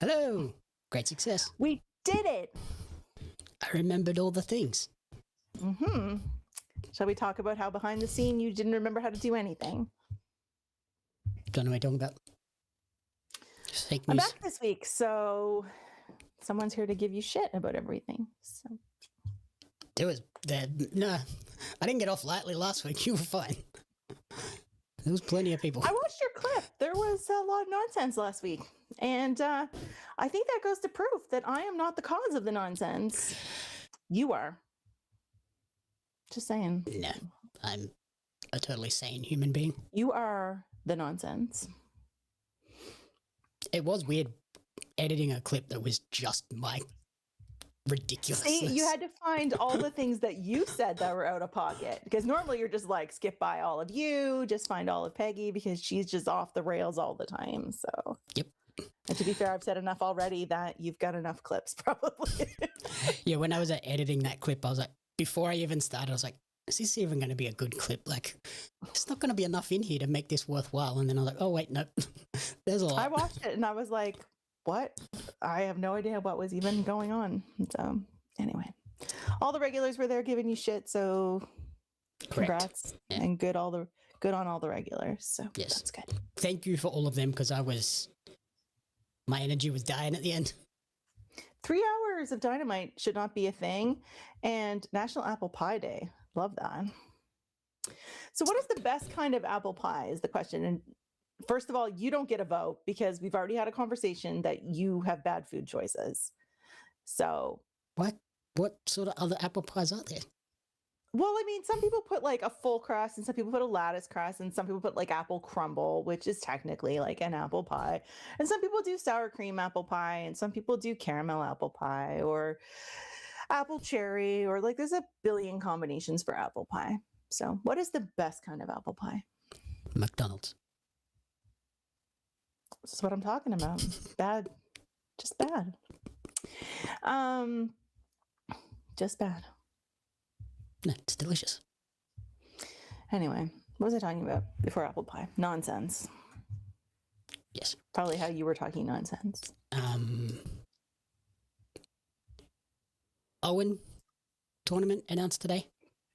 Hello. Great success. We did it. I remembered all the things. Mm-hmm. Shall we talk about how behind the scene you didn't remember how to do anything? Don't know what I'm talking about. Fake news. I'm back this week, so someone's here to give you shit about everything. So There was no, I didn't get off lightly last week. You were fine. There was plenty of people. I watched your clip. There was a lot of nonsense last week, and I think that goes to proof that I am not the cause of the nonsense. You are. Just saying. No, I'm a totally sane human being. You are the nonsense. It was weird editing a clip that was just my ridiculousness. See, you had to find all the things that you said that were out of pocket, because normally you're just like skip by all of you, just find all of Peggy because she's just off the rails all the time. So Yep. And to be fair, I've said enough already that you've got enough clips probably. Yeah, when I was editing that clip, I was like, before I even started, I was like, is this even going to be a good clip? Like, it's not going to be enough in here to make this worthwhile. And then I was like, oh, wait, no, there's a lot. I watched it and I was like, what? I have no idea what was even going on. So anyway, all the regulars were there giving you shit. So congrats. Yeah. And good on all the regulars. So Yes. that's good. Thank you for all of them, because my energy was dying at the end. 3 hours of Dynamite should not be a thing. And National Apple Pie Day. Love that. So what is the best kind of apple pie is the question. And first of all, you don't get a vote because we've already had a conversation that you have bad food choices. So What sort of other apple pies are there? well, I mean, some people put like a full crust and some people put a lattice crust and some people put like apple crumble, which is technically like an apple pie. And some people do sour cream apple pie and some people do caramel apple pie or apple cherry, or like there's a billion combinations for apple pie. So what is the best kind of apple pie? McDonald's. This is what I'm talking about. Bad. Just bad. Just bad. No, it's delicious. Anyway, what was I talking about before apple pie? Nonsense. Yes. Probably how you were talking nonsense. Owen Tournament announced today.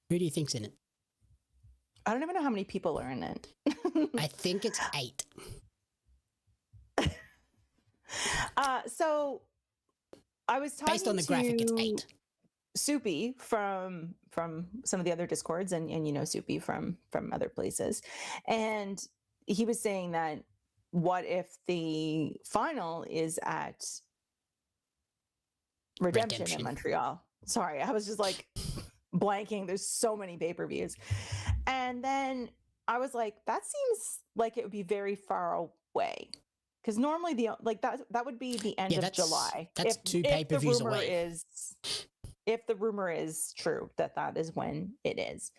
Who do you think's in it? I don't even know how many people are in it. I think it's 8. So I was talking Based on the graphic, it's 8. Soupy from some of the other discords, and you know Soupy from other places, and he was saying that what if the final is at Redemption in Montreal? Sorry, I was just like blanking. There's so many pay-per-views, and then I was like, that seems like it would be very far away. Because normally that would be the end of July. That's 2 pay-per-views away. If the rumor is true that is when it is.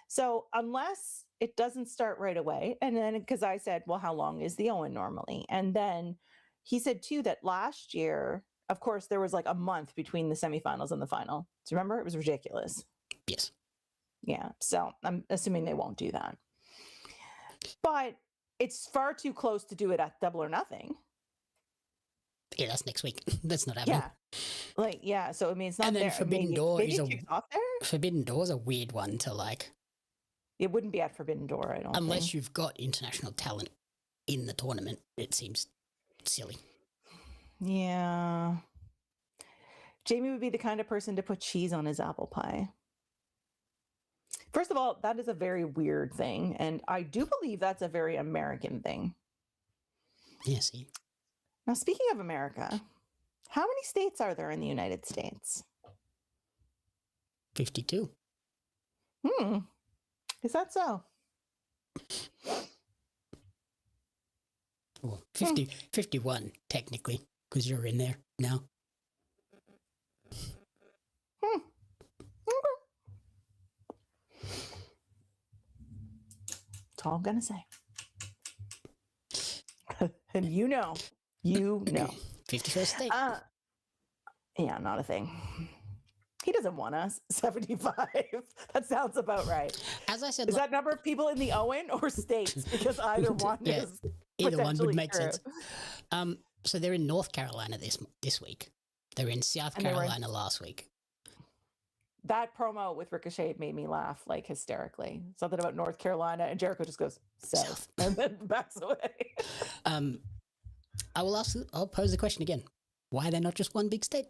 So unless it doesn't start right away, and then because I said, well, how long is the Owen normally? And then he said too that last year, of course, there was like a month between the semifinals and the final. Do you remember? It was ridiculous. Yes. Yeah. So I'm assuming they won't do that. But it's far too close to do it at Double or Nothing. Yeah, that's next week. That's not happening. Yeah. So I mean, it's not and then there. Forbidden Door maybe is it kicks off there. Forbidden Door is a weird one to like. It wouldn't be at Forbidden Door, I don't Unless think. you've got international talent in the tournament, it seems silly. Yeah. Jamie would be the kind of person to put cheese on his apple pie. First of all, that is a very weird thing, and I do believe that's a very American thing. Yeah, see. Now, speaking of America, how many states are there in the United States? 52. Is that so? Well, 51, technically, because you're in there now. Okay. That's all I'm going to say. And you know. 51st state. Yeah, not a thing. He doesn't want us. 75. That sounds about right. As I said, is that number of people in the Owen or states? Because either one is either one would potentially make true. sense. So they're in North Carolina this week. They were in South Carolina last week. That promo with Ricochet made me laugh like hysterically. Something about North Carolina, and Jericho just goes south and then backs away. I'll pose the question again. Why are they not just one big state?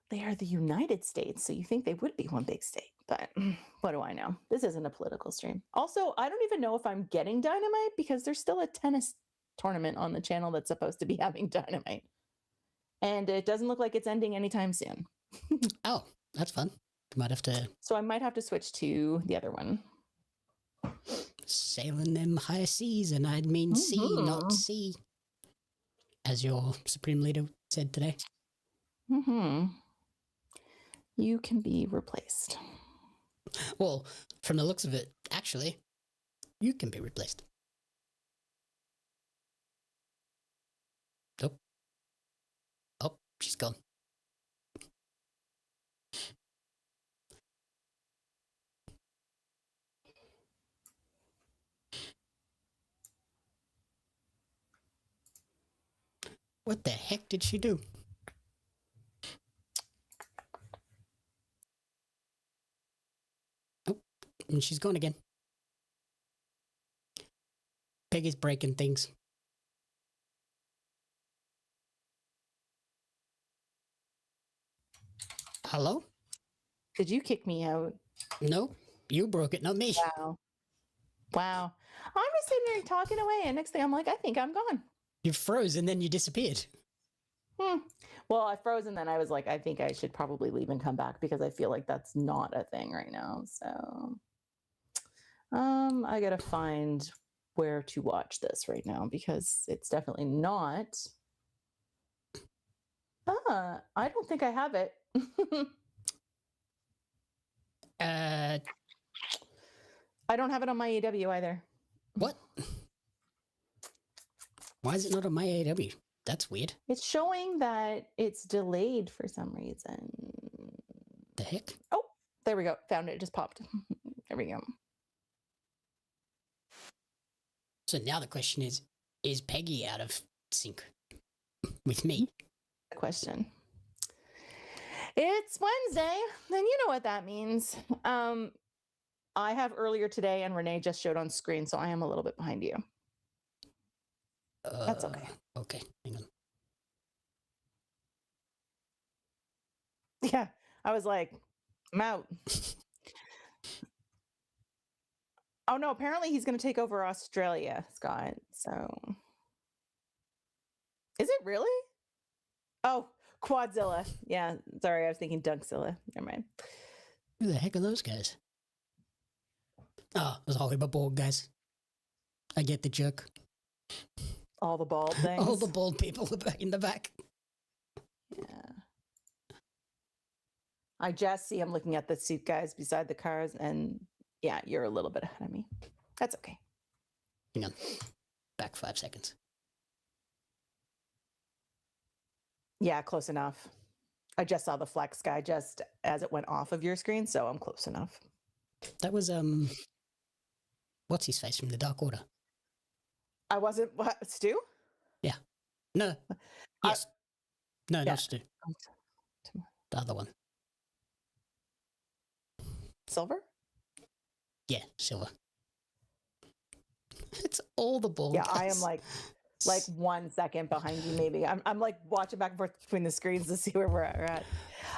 They are the United States, so you think they would be one big state. But what do I know? This isn't a political stream. Also, I don't even know if I'm getting Dynamite because there's still a tennis tournament on the channel that's supposed to be having Dynamite. And it doesn't look like it's ending anytime soon. Oh, that's fun. Might have to... So I might have to switch to the other one. Sailing them high seas, and I mean sea, not sea. As your Supreme Leader said today. You can be replaced. Well, from the looks of it, actually, you can be replaced. Oh, she's gone. What the heck did she do? Oh, and she's gone again. Peggy's breaking things. Hello? Did you kick me out? No, you broke it, not me. Wow. I'm just sitting there talking away, and next thing I'm like, I think I'm gone. You froze and then you disappeared. Well, I froze and then I was like, I think I should probably leave and come back because I feel like that's not a thing right now. So I gotta find where to watch this right now because it's definitely not. I don't think I have it. I don't have it on my AEW either. What? Why is it not on my AEW? That's weird. It's showing that it's delayed for some reason. The heck? Oh, there we go. Found it. It just popped. There we go. So now the question is Peggy out of sync with me? Question. It's Wednesday, and you know what that means. I have earlier today, and Renee just showed on screen, so I am a little bit behind you. That's okay. Okay, hang on. Yeah, I was like, I'm out. Oh no, apparently he's going to take over Australia, Scott. So, is it really? Oh, Quadzilla. Yeah, sorry, I was thinking Dunkzilla. Never mind. Who the heck are those guys? Oh, it was all about bald guys. I get the joke. All the bald things. All the bald people in the back. Yeah. I just see I'm looking at the suit guys beside the cars, and yeah, you're a little bit ahead of me. That's okay. Hang on. Back 5 seconds. Yeah, close enough. I just saw the flex guy just as it went off of your screen, so I'm close enough. That was what's his face from the Dark Order? I wasn't what, Stu? Yeah. No. Yes. No, not Stu. The other one. Silver? Yeah, Silver. It's all the bald guys. I am like 1 second behind you, maybe. I'm like watching back and forth between the screens to see where we're at.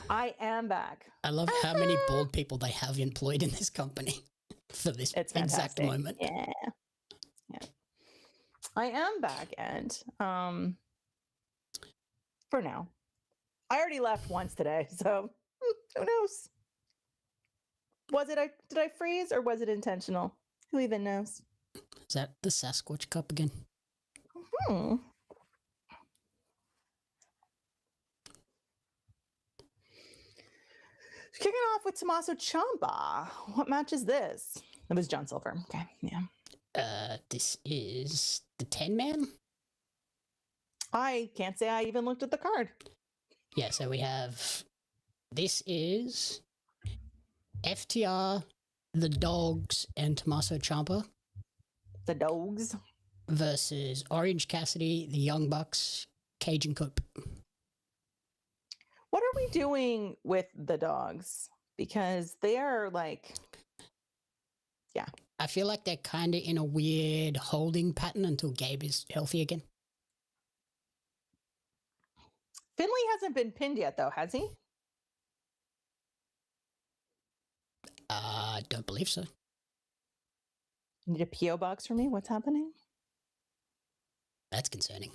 I am back. I love how many bald people they have employed in this company for this exact moment. Yeah. I am back, and for now. I already left once today, so who knows? Did I freeze or was it intentional? Who even knows? Is that the Sasquatch Cup again? Kicking off with Tommaso Ciampa. What match is this? It was John Silver. Okay, yeah. This is the 10-man? I can't say I even looked at the card. Yeah, so we have... This is FTR, the Dogs, and Tommaso Ciampa. The Dogs. versus Orange Cassidy, the Young Bucks, Cage and Cope. What are we doing with the dogs? Because they are like, yeah. I feel like they're kind of in a weird holding pattern until Gabe is healthy again. Finlay hasn't been pinned yet, though, has he? Don't believe so. You need a P.O. box for me? What's happening? That's concerning.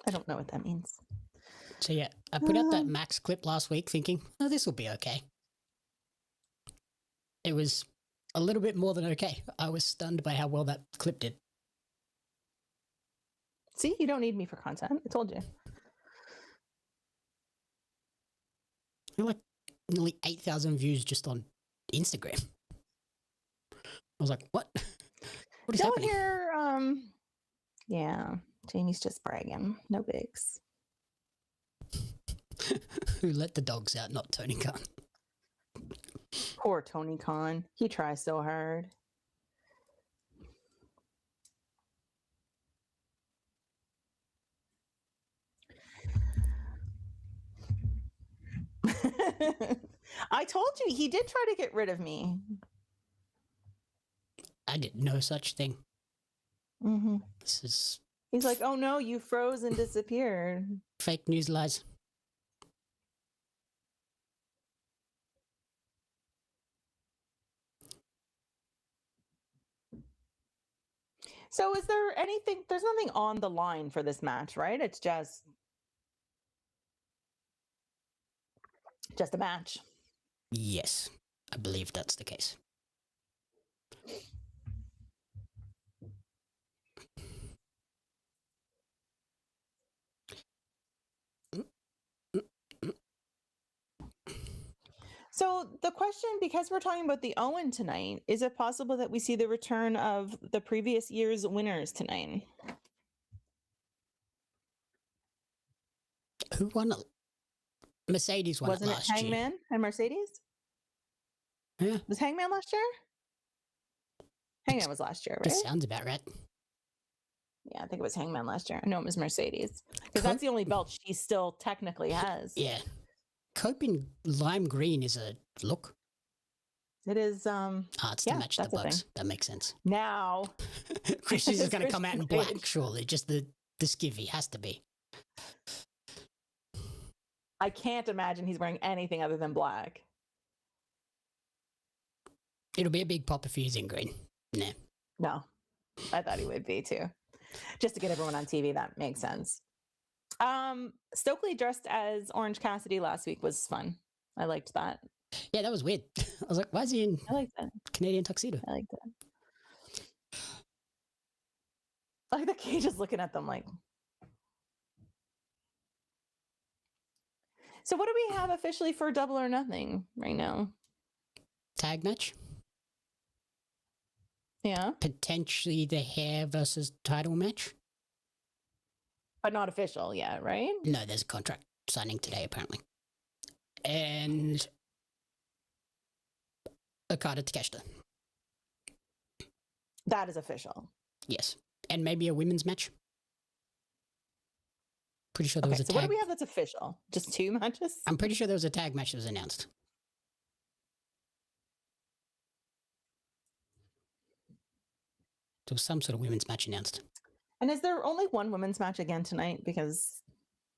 I don't know what that means. So yeah, I put out that Max clip last week thinking, oh, this will be okay. It was a little bit more than okay. I was stunned by how well that clip did. See, you don't need me for content. I told you. Like nearly 8,000 views just on Instagram. I was like, what? What is happening? Here, yeah, Jamie's just bragging. No bigs. Who let the dogs out, not Tony Khan. Poor Tony Khan. He tries so hard. I told you he did try to get rid of me. I did no such thing. Mm-hmm. This is He's like, oh no, you froze and disappeared. fake news lies. So is there anything, there's nothing on the line for this match, right? It's just a match. Yes, I believe that's the case. So the question, because we're talking about the Owen tonight, is it possible that we see the return of the previous year's winners tonight? Who won it? Mercedes won Wasn't it it last year. Hangman and Mercedes? Yeah. Was Hangman last year? Hangman was last year, right? That sounds about right. Yeah, I think it was Hangman last year. I know it was Mercedes. Because that's the only belt she still technically has. Yeah. Cope in lime green is a look. It is, it's to match the Bucks. That makes sense. Now. Christian's is going to come out in black, surely. Just the skivvy has to be. I can't imagine he's wearing anything other than black. It'll be a big pop if he's in green. Nah. No, I thought he would be too. Just to get everyone on TV, that makes sense. Stokely dressed as Orange Cassidy last week was fun. I liked that. Yeah, that was weird. I was like, why is he in Canadian tuxedo? I liked it. Like the Cage is looking at them like. So what do we have officially for Double or Nothing right now? Tag match? Yeah. Potentially the hair versus title match? But not official yet, right? No, there's a contract signing today, apparently. And Okada Takeshita. That is official. Yes. And maybe a women's match. Pretty sure there was a tag. So what do we have that's official? Just 2 matches? I'm pretty sure there was a tag match that was announced. There was some sort of women's match announced. And is there only one women's match again tonight? Because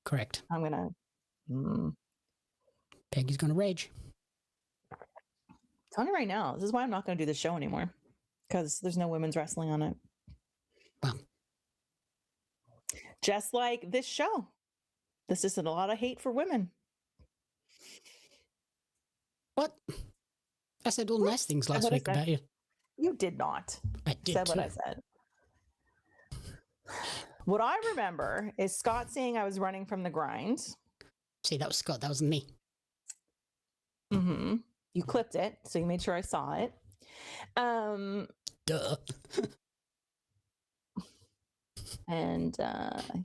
correct. I'm gonna. Peggy's gonna rage. Tell me right now. This is why I'm not gonna do this show anymore. Because there's no women's wrestling on it. Wow. Just like this show. This is a lot of hate for women. What? I said all nice things last week about you. You did not. I did said too. what I said. What I remember is Scott saying I was running from the grind. See, that was Scott. That wasn't me. Mm-hmm. You clipped it, so you made sure I saw it. Duh. And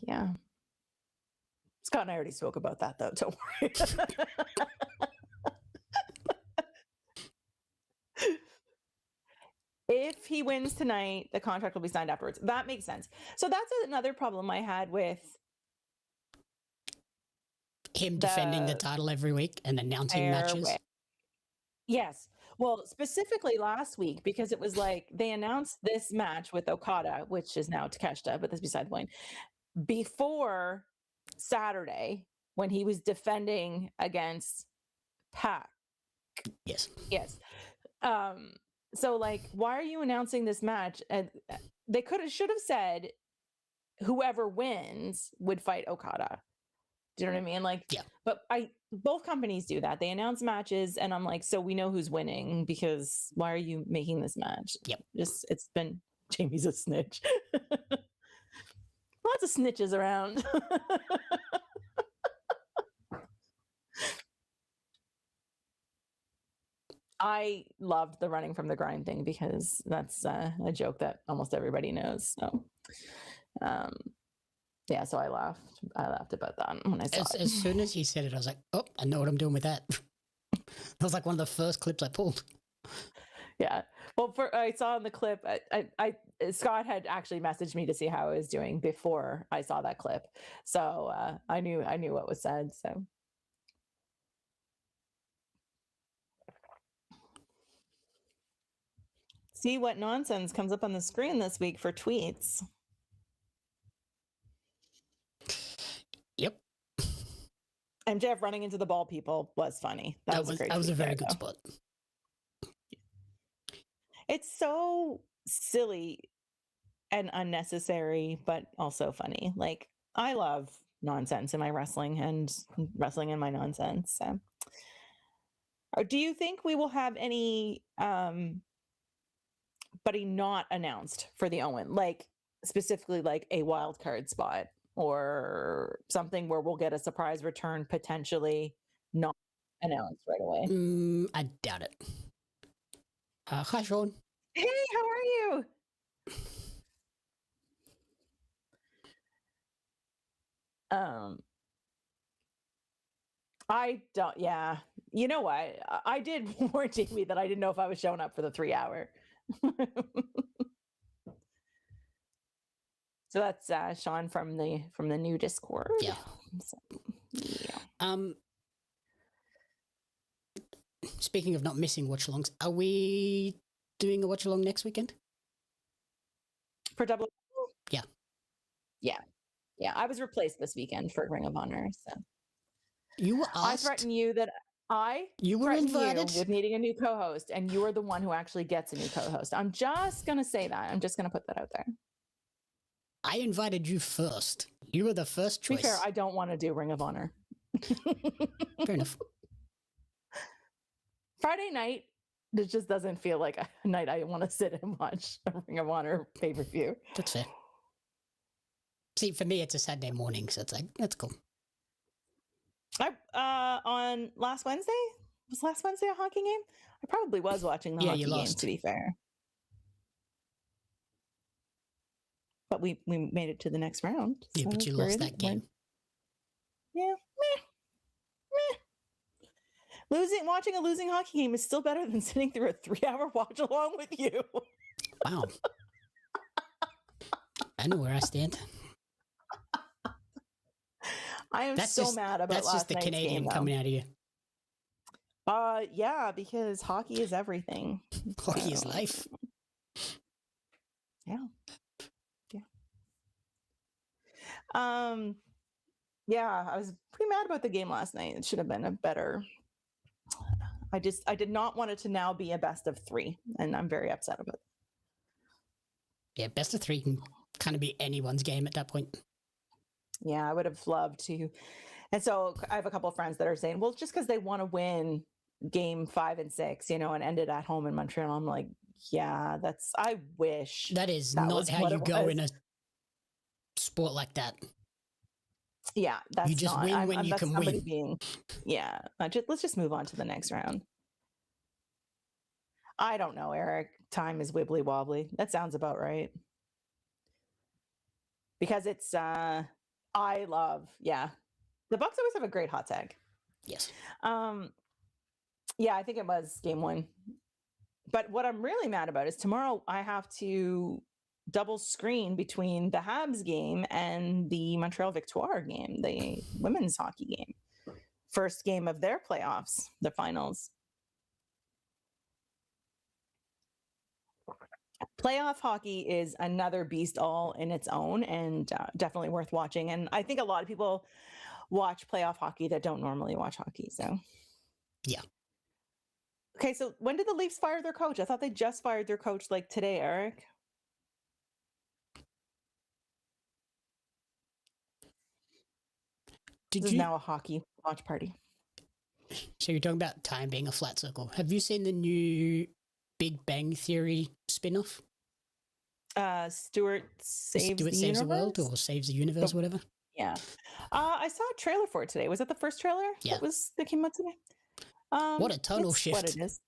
yeah. Scott and I already spoke about that, though. Don't worry. if he wins tonight, the contract will be signed afterwards. That makes sense. So that's another problem I had with him defending the title every week and announcing matches. Yes. Well, specifically last week, because it was like they announced this match with Okada, which is now Takeshita, but that's beside the point, before Saturday when he was defending against Pac. Yes. Yes. So like, why are you announcing this match? And they should have said whoever wins would fight Okada. Do you know what I mean? Like, yeah. But both companies do that. They announce matches, and I'm like, so we know who's winning, because why are you making this match? Yep. It's been Jamie's a snitch. Lots of snitches around. I loved the running from the grind thing because that's a joke that almost everybody knows. So, yeah, so I laughed about that when I saw it. As soon as he said it, I was like, oh, I know what I'm doing with that. That was like one of the first clips I pulled. Yeah. Well, I saw in the clip, Scott had actually messaged me to see how I was doing before I saw that clip. So I knew what was said. So. See what nonsense comes up on the screen this week for tweets. Yep. MJF running into the ball people was funny. That was a very good spot. It's so silly and unnecessary, but also funny. Like, I love nonsense in my wrestling and wrestling in my nonsense. So. Do you think we will have any buddy not announced for the Owen, like specifically like a wild card spot or something where we'll get a surprise return potentially not announced right away? I doubt it. Hi, Sean. Hey, how are you? I don't. Yeah, you know what? I did warn Jamie that I didn't know if I was showing up for the 3 hour. So that's Sean from the new Discord. Yeah. So, yeah. Speaking of not missing watch-alongs, are we doing a watch-along next weekend? For double? Yeah. Yeah. I was replaced this weekend for Ring of Honor. So you were asked. I threaten you that you were invited with needing a new co-host, and you are the one who actually gets a new co-host. I'm just gonna say that. I'm just gonna put that out there. I invited you first. You were the first choice. To be fair, I don't want to do Ring of Honor. Fair enough. Friday night, it just doesn't feel like a night I want to sit and watch a Ring of Honor pay-per-view. That's fair. See, for me, it's a Saturday morning, so it's like, that's cool. On last Wednesday? Was last Wednesday a hockey game? I probably was watching the hockey game, to be fair. But we made it to the next round. Yeah, but you lost that game. Yeah. Watching a losing hockey game is still better than sitting through a 3-hour watch along with you. Wow. I know where I stand. I am so mad about that's just the Canadian coming out of you. Yeah, because hockey is everything. Hockey is life. Yeah. Yeah, I was pretty mad about the game last night. It should have been a better. I did not want it to now be a best of 3, and I'm very upset about it. Yeah, best of 3 can kind of be anyone's game at that point. Yeah, I would have loved to. And so I have a couple of friends that are saying, well, just because they want to win game 5 and 6, and end it at home in Montreal. I'm like, yeah, I wish. That is not how you go in a sport like that. Yeah, that's you just win when you can win. Let's just move on to the next round. I don't know, Eric. Time is wibbly wobbly. That sounds about right. Because it's the Bucks always have a great hot tag. Yes. Yeah, I think it was game 1. But what I'm really mad about is tomorrow I have to double screen between the Habs game and the Montreal Victoire game, the women's hockey game. First game of their playoffs, the finals. Playoff hockey is another beast all in its own, and definitely worth watching. And I think a lot of people watch playoff hockey that don't normally watch hockey. So, yeah. Okay, so when did the Leafs fire their coach? I thought they just fired their coach like today, Eric. This is now a hockey watch party. So you're talking about time being a flat circle. Have you seen the new Big Bang Theory spin-off? Stuart Saves the World or Saves the Universe, whatever. Yeah. I saw a trailer for it today. Was that the first trailer that came out today? What a tonal shift. What it is.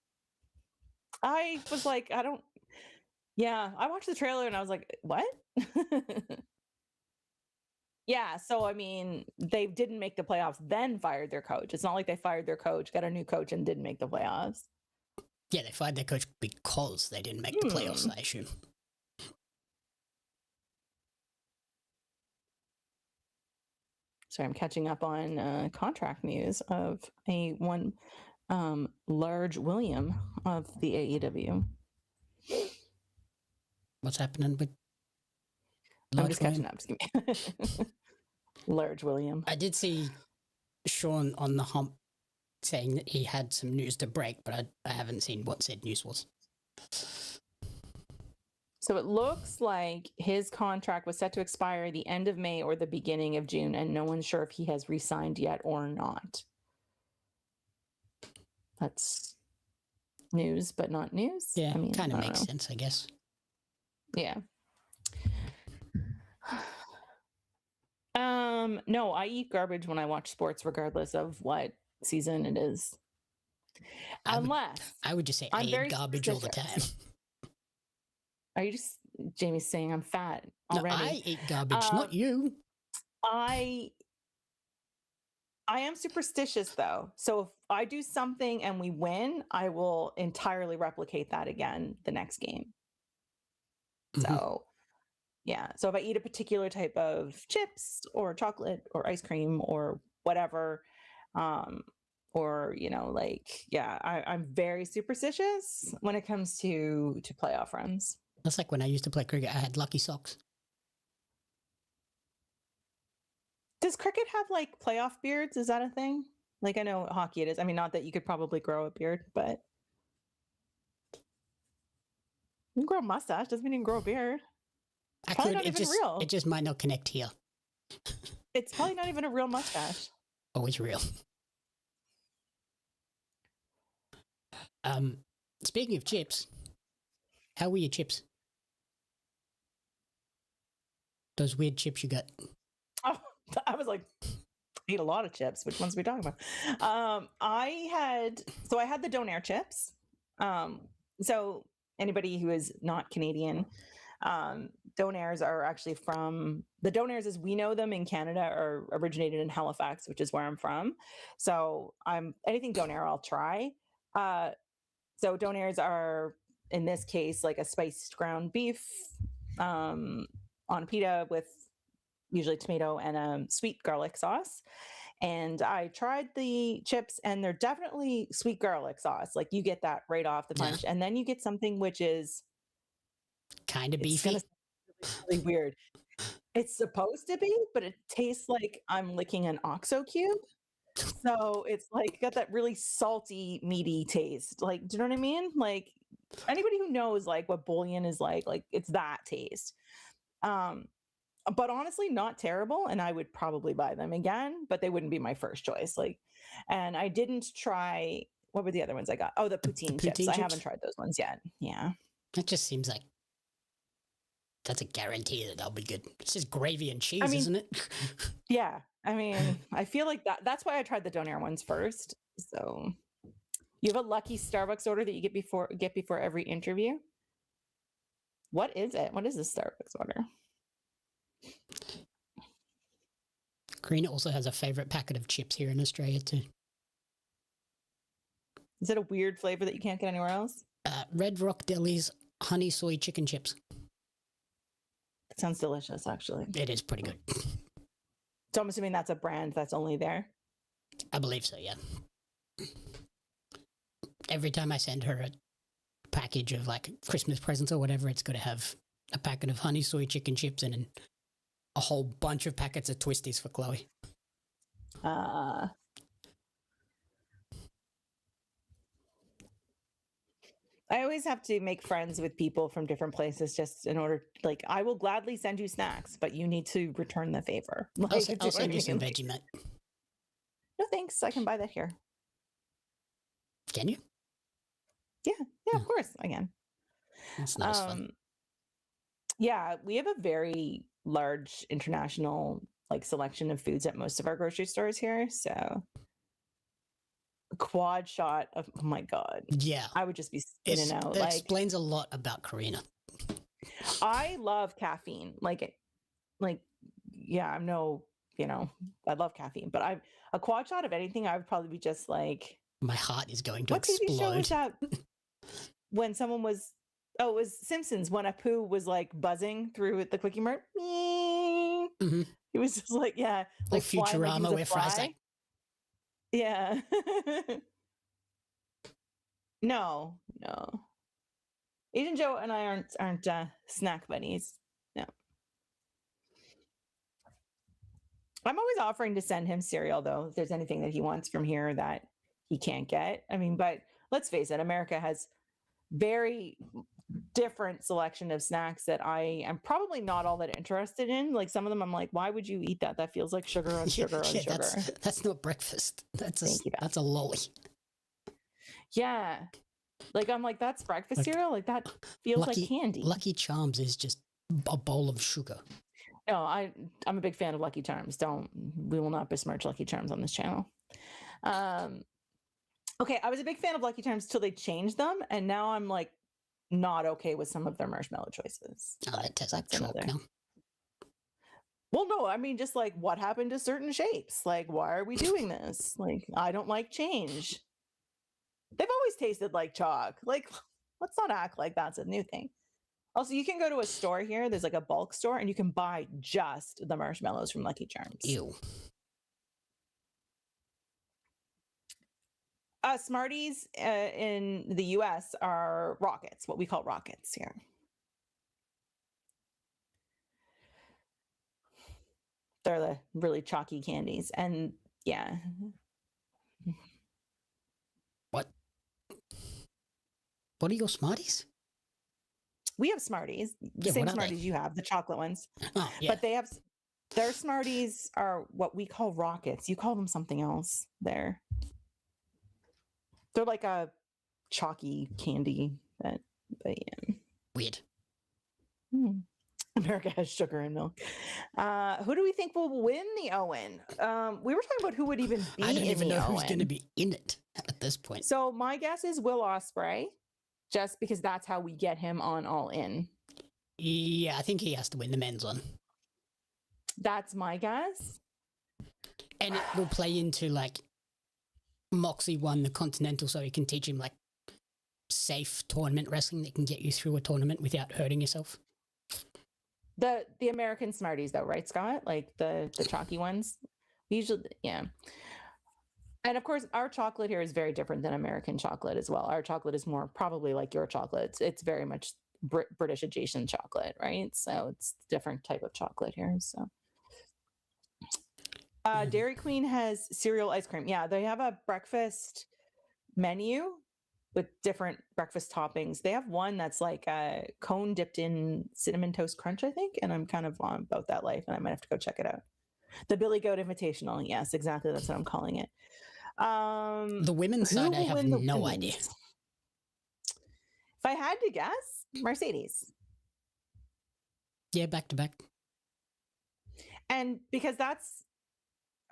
I was like, I watched the trailer and I was like, what? Yeah, so I mean, they didn't make the playoffs, then fired their coach. It's not like they fired their coach, got a new coach, and didn't make the playoffs. Yeah, they fired their coach because they didn't make the playoffs, I assume. Sorry, I'm catching up on contract news of one Large William of the AEW. What's happening with I'm just catching up. Large William. I did see Sean on the hump saying that he had some news to break, but I haven't seen what said news was. So it looks like his contract was set to expire the end of May or the beginning of June, and no one's sure if he has re-signed yet or not. That's news, but not news. Yeah, I mean, kind of makes sense, I guess. Yeah. No, I eat garbage when I watch sports, regardless of what season it is. I would just say I eat garbage all the time. Are you just Jamie's saying I'm fat already? No, I eat garbage, not you. I am superstitious though. So if I do something and we win, I will entirely replicate that again the next game. Mm-hmm. So yeah. So if I eat a particular type of chips or chocolate or ice cream or whatever, or, you know, like, yeah, I'm very superstitious when it comes to playoff runs. That's like when I used to play cricket, I had lucky socks. Does cricket have like playoff beards? Is that a thing? Like I know hockey it is. I mean, not that you could probably grow a beard, but you can grow a mustache. Doesn't mean you can grow a beard. I could. It just might not connect here. It's probably not even a real mustache. Oh, it's real. Speaking of chips, how were your chips? Those weird chips you got. Oh, I was like, I eat a lot of chips. Which ones are we talking about? I had the Donair chips. So anybody who is not Canadian, Donairs are actually from the Donairs as we know them in Canada are originated in Halifax, which is where I'm from. So anything Donair I'll try. So Donairs are in this case like a spiced ground beef on pita with usually tomato and a sweet garlic sauce. And I tried the chips and they're definitely sweet garlic sauce. Like you get that right off the punch. Yeah. And then you get something which is kind of beefy. Really weird. It's supposed to be, but it tastes like I'm licking an OXO cube. So it's like got that really salty, meaty taste. Like, do you know what I mean? Like anybody who knows like what bouillon is like it's that taste. But honestly, not terrible. And I would probably buy them again, but they wouldn't be my first choice. Like, and I didn't try, what were the other ones I got? Oh, the poutine chips. I haven't tried those ones yet. Yeah. That just seems like that's a guarantee that they'll be good. It's just gravy and cheese, isn't it? Yeah. I mean, I feel like that's why I tried the Donair ones first. So you have a lucky Starbucks order that you get before every interview. What is it? What is this Starbucks order? Karina also has a favorite packet of chips here in Australia too. Is it a weird flavor that you can't get anywhere else? Red Rock Deli's honey soy chicken chips. It sounds delicious, actually. It is pretty good. So I'm assuming that's a brand that's only there. I believe so, yeah. Every time I send her a package of like Christmas presents or whatever, it's got to have a packet of honey soy chicken chips and a whole bunch of packets of Twisties for Chloe. I always have to make friends with people from different places just in order, like, I will gladly send you snacks, but you need to return the favor. Like, I'll send you some Vegemite. No, thanks. I can buy that here. Can you? Yeah, of course I can. That's not as fun. Yeah, we have a very large international like selection of foods at most of our grocery stores here. So a quad shot of, oh my God. Yeah. I would just be in and out. It Like, explains a lot about Karina. I love caffeine. Yeah, I'm no, I love caffeine, but a quad shot of anything, I would probably be just like, my heart is going to what explode. TV show was that? When someone was, it was Simpsons, when Apu was like buzzing through the Quickie Mart. Mm-hmm. He was just like, yeah. Like or Futurama like where Fry's like, yeah. No. Agent Joe and I aren't snack buddies. No. I'm always offering to send him cereal, though, if there's anything that he wants from here that he can't get. I mean, but let's face it, America has very different selection of snacks that I am probably not all that interested in. Like some of them, I'm like, why would you eat that? That feels like sugar on sugar on sugar. That's not breakfast. That's a lolly. Yeah. Like, I'm like, that's breakfast cereal? Like, that feels like candy. Lucky Charms is just a bowl of sugar. No, I'm a big fan of Lucky Charms. We will not besmirch Lucky Charms on this channel. Okay, I was a big fan of Lucky Charms till they changed them, and now I'm like not okay with some of their marshmallow choices. Oh, that tastes like chalk now. Well, no, I mean, just like what happened to certain shapes? Like, why are we doing this? Like, I don't like change. They've always tasted like chalk. Like, let's not act like that's a new thing. Also, you can go to a store here. There's like a bulk store, and you can buy just the marshmallows from Lucky Charms. Ew. Smarties in the US are rockets, what we call rockets here. They're the really chalky candies. And yeah. What are your Smarties? We have Smarties. The same Smarties you have, the chocolate ones. Oh, yeah. But their Smarties are what we call rockets. You call them something else there. They're like a chalky candy, but yeah. Weird. America has sugar and milk. Who do we think will win the Owen? We were talking about who would even be in the Owen. I don't even know who's going to be in it at this point. So my guess is Will Ospreay, just because that's how we get him on All In. Yeah, I think he has to win the men's one. That's my guess. And it will play into like Moxie won the Continental, so he can teach him like safe tournament wrestling that can get you through a tournament without hurting yourself. The American Smarties though, right, Scott? Like the chalky ones. Usually, yeah. And of course, our chocolate here is very different than American chocolate as well. Our chocolate is more probably like your chocolate. It's very much British adjacent chocolate, right? So it's a different type of chocolate here. So Dairy Queen has cereal ice cream. Yeah, they have a breakfast menu with different breakfast toppings. They have one that's like a cone dipped in Cinnamon Toast Crunch, I think. And I'm kind of on about that life, and I might have to go check it out. The Billy Goat Invitational. Yes, exactly. That's what I'm calling it. The women's side, I have no idea. If I had to guess, Mercedes. Yeah, back to back. And because that's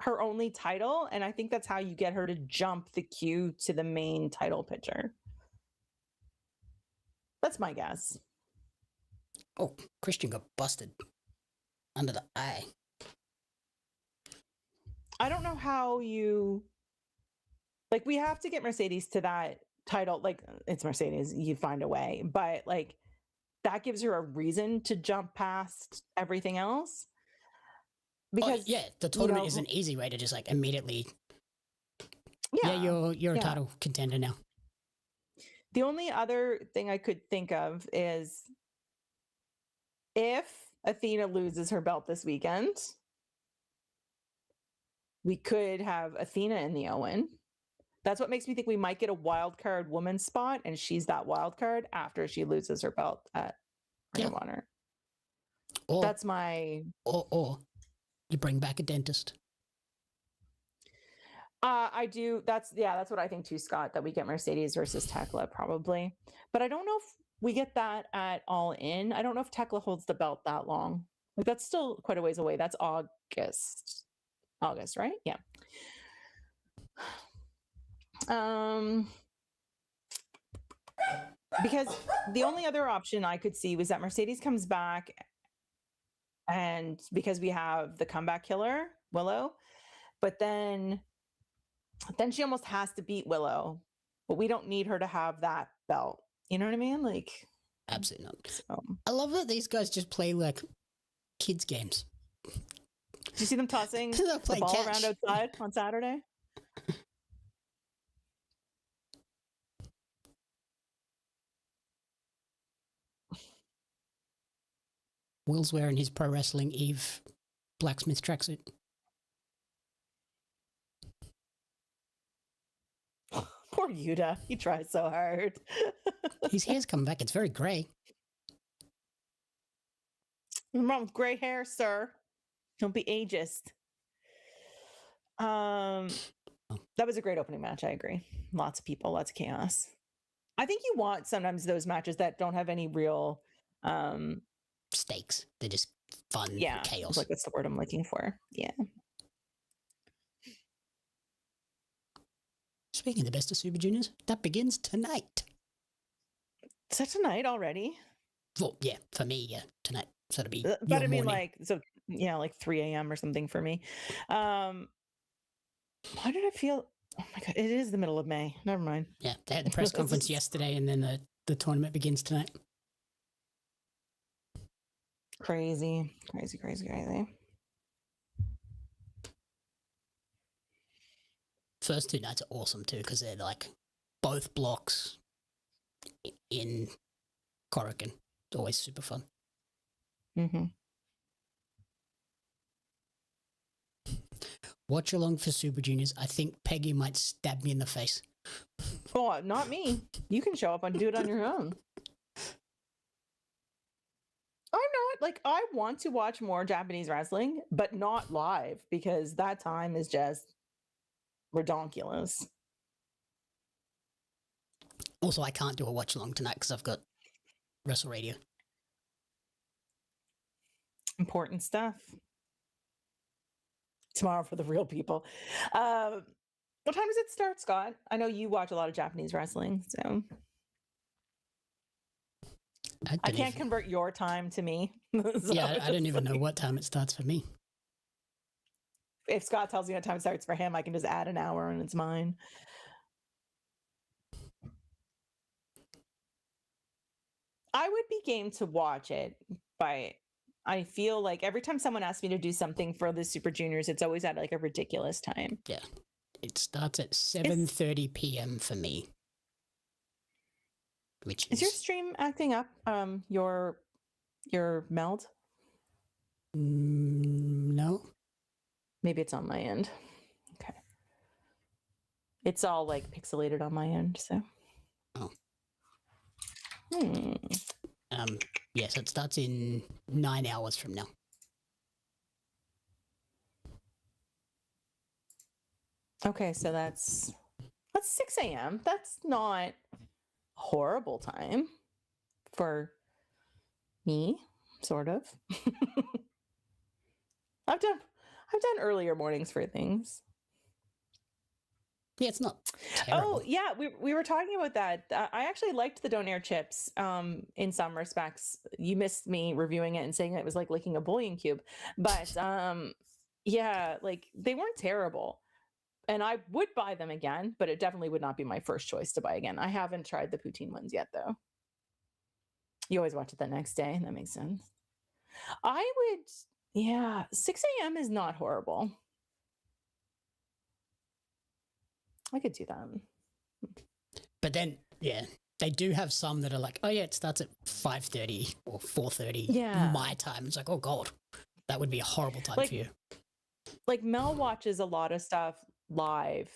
her only title, and I think that's how you get her to jump the queue to the main title picture. That's my guess. Oh, Christian got busted under the eye. I don't know how you... Like, we have to get Mercedes to that title, like it's Mercedes, you find a way, but like that gives her a reason to jump past everything else. Because the tournament is an easy way to just like immediately. You're a title contender now. The only other thing I could think of is if Athena loses her belt this weekend, we could have Athena in the Owen. That's what makes me think we might get a wild card woman spot, and she's that wild card after she loses her belt at Ring of Honor. That's my... Or you bring back a dentist. I do. That's what I think too, Scott, that we get Mercedes versus Thekla probably. But I don't know if we get that at All In. I don't know if Thekla holds the belt that long. Like that's still quite a ways away. That's August, right? Yeah. Because the only other option I could see was that Mercedes comes back, and because we have the comeback killer, Willow, but then she almost has to beat Willow, but we don't need her to have that belt. You know what I mean? Like, absolutely not. So. I love that these guys just play like kids games. Do you see them tossing the ball around outside on Saturday? Will's wearing his Pro Wrestling Eve blacksmith tracksuit. Poor Yuta. He tries so hard. His hair's come back. It's very grey. What's wrong with grey hair, sir? Don't be ageist. That was a great opening match. I agree. Lots of people, lots of chaos. I think you want sometimes those matches that don't have any real stakes. They're just fun chaos. Like, that's the word I'm looking for. Yeah. Speaking of the best of Super Juniors, that begins tonight. Is that tonight already? Well, yeah, for me, tonight. So it'll be. But I mean, like 3 a.m. or something for me. Why did I feel? Oh my god, it is the middle of May. Never mind. Yeah, they had the press conference yesterday, and then the tournament begins tonight. Crazy. First two nights are awesome too, because they're like both blocks in Korakuen. It's always super fun. Mm-hmm. Watch along for Super Juniors. I think Peggy might stab me in the face. Oh, not me. You can show up and do it on your own. I'm not, like, I want to watch more Japanese wrestling, but not live, because that time is just redonkulous. Also, I can't do a watch along tonight because I've got Wrestle Radio. Important stuff. Tomorrow for the real people. What time does it start, Scott? I know you watch a lot of Japanese wrestling, so I can't convert your time to me. So yeah, I don't even know what time it starts for me. If Scott tells me what time it starts for him, I can just add an hour and it's mine. I would be game to watch it, but I feel like every time someone asks me to do something for the Super Juniors, it's always at like a ridiculous time. Yeah. It starts at 7:30 p.m. for me. Which is your stream acting up? Your meld? No. Maybe it's on my end. Okay. It's all like pixelated on my end, so. Oh. Yes, it starts in 9 hours from now. Okay, so that's 6 a.m. That's not horrible time for me, sort of. I've done earlier mornings for things. Yeah, it's not terrible. Oh, yeah, we were talking about that. I actually liked the Don't Air chips in some respects. You missed me reviewing it and saying it was like licking a bouillon cube. But yeah, like they weren't terrible. And I would buy them again, but it definitely would not be my first choice to buy again. I haven't tried the poutine ones yet, though. You always watch it the next day. That makes sense. I would, yeah, 6 a.m. is not horrible. I could do that. But then, yeah, they do have some that are like, oh, yeah, it starts at 5:30 or 4:30 my time. It's like, oh, God, that would be a horrible time for you. Like Mel watches a lot of stuff live,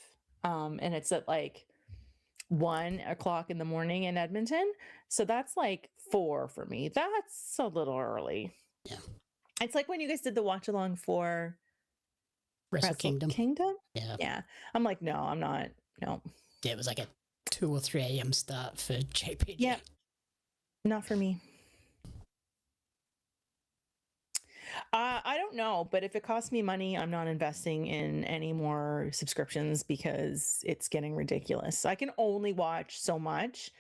and it's at like 1 o'clock in the morning in Edmonton. So that's like 4 for me. That's a little early. Yeah. It's like when you guys did the watch along for Wrestle Kingdom. Yeah. Yeah. I'm like, no, I'm not. No. Yeah, it was like a 2 or 3 a.m. start for JPG. Yeah. Not for me. I don't know, but if it costs me money, I'm not investing in any more subscriptions because it's getting ridiculous. I can only watch so much,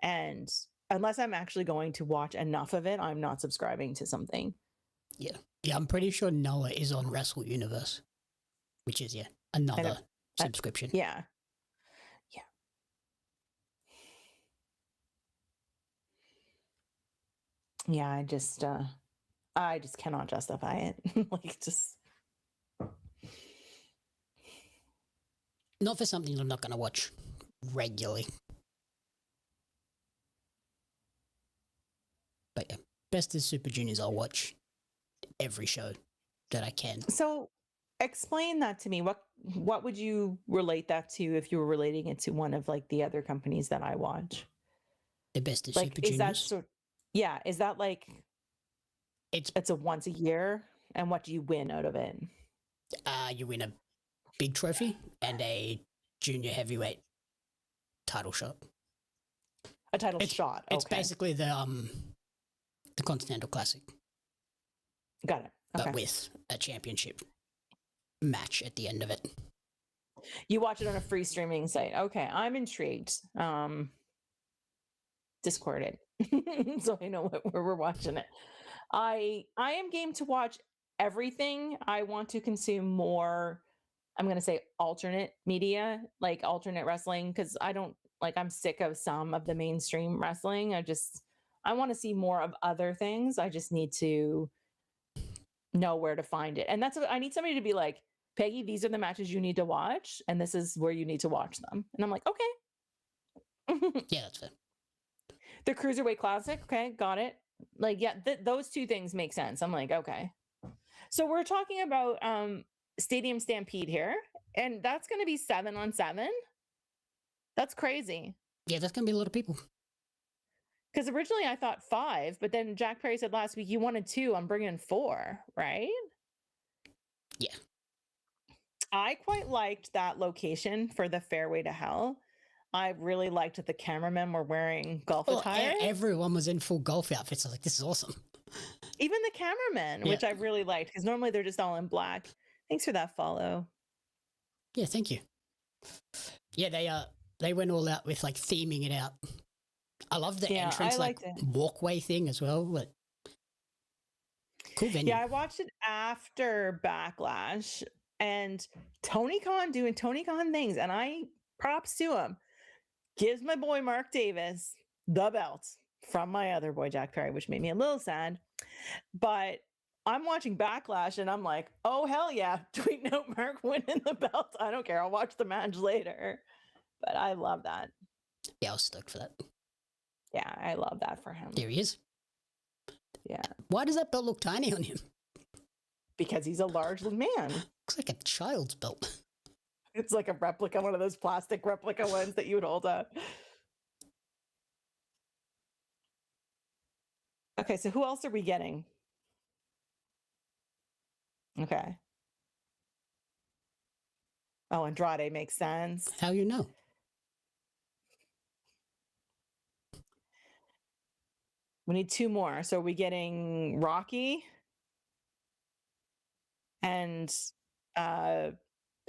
and unless I'm actually going to watch enough of it, I'm not subscribing to something. Yeah. Yeah, I'm pretty sure Noah is on Wrestle Universe, which is, another subscription. Yeah. Yeah. Yeah, I just cannot justify it. Like, just not for something I'm not going to watch regularly. But yeah, Best of Super Juniors, I'll watch every show that I can. So explain that to me. What would you relate that to if you were relating it to one of like the other companies that I watch? The Best of Like, Super Juniors? Is that like it's a once a year, and what do you win out of it? You win a big trophy and a junior heavyweight title shot. A title shot. It's basically the Continental Classic. Got it. Okay. But with a championship match at the end of it. You watch it on a free streaming site. Okay, I'm intrigued. Discord it so I know where we're watching it. I am game to watch everything. I want to consume more, I'm going to say alternate media, like alternate wrestling, because I'm sick of some of the mainstream wrestling. I want to see more of other things. I just need to know where to find it. And that's what I need, somebody to be like, Peggy, these are the matches you need to watch, and this is where you need to watch them. And I'm like, okay. Yeah, that's fair. The Cruiserweight Classic. Okay, got it. Like, yeah, those two things make sense. I'm like, okay. So we're talking about Stadium Stampede here, and that's going to be 7-on-7. That's crazy. Yeah, that's going to be a lot of people. Because originally I thought 5, but then Jack Perry said last week you wanted 2. I'm bringing 4, right? Yeah. I quite liked that location for the Fairway to Hell. I really liked that the cameramen were wearing golf attire. Everyone was in full golf outfits. I was like, this is awesome. Even the cameramen, which I really liked, because normally they're just all in black. Thanks for that follow. Yeah, thank you. Yeah, they went all out with like theming it out. I love the entrance walkway thing as well. But cool venue. Yeah, I watched it after Backlash, and Tony Khan doing Tony Khan things, and I props to him. Gives my boy Mark Davis the belt from my other boy Jack Perry, which made me a little sad. But I'm watching Backlash and I'm like, oh hell yeah, tweeting out Mark winning the belt. I don't care. I'll watch the match later. But I love that. Yeah, I was stoked for that. Yeah, I love that for him. There he is. Yeah. Why does that belt look tiny on him? Because he's a large man. Looks like a child's belt. It's like a replica, one of those plastic replica ones that you would hold up. Okay, so who else are we getting? Okay. Oh, Andrade makes sense. How you know? We need 2 more. So are we getting Rocky and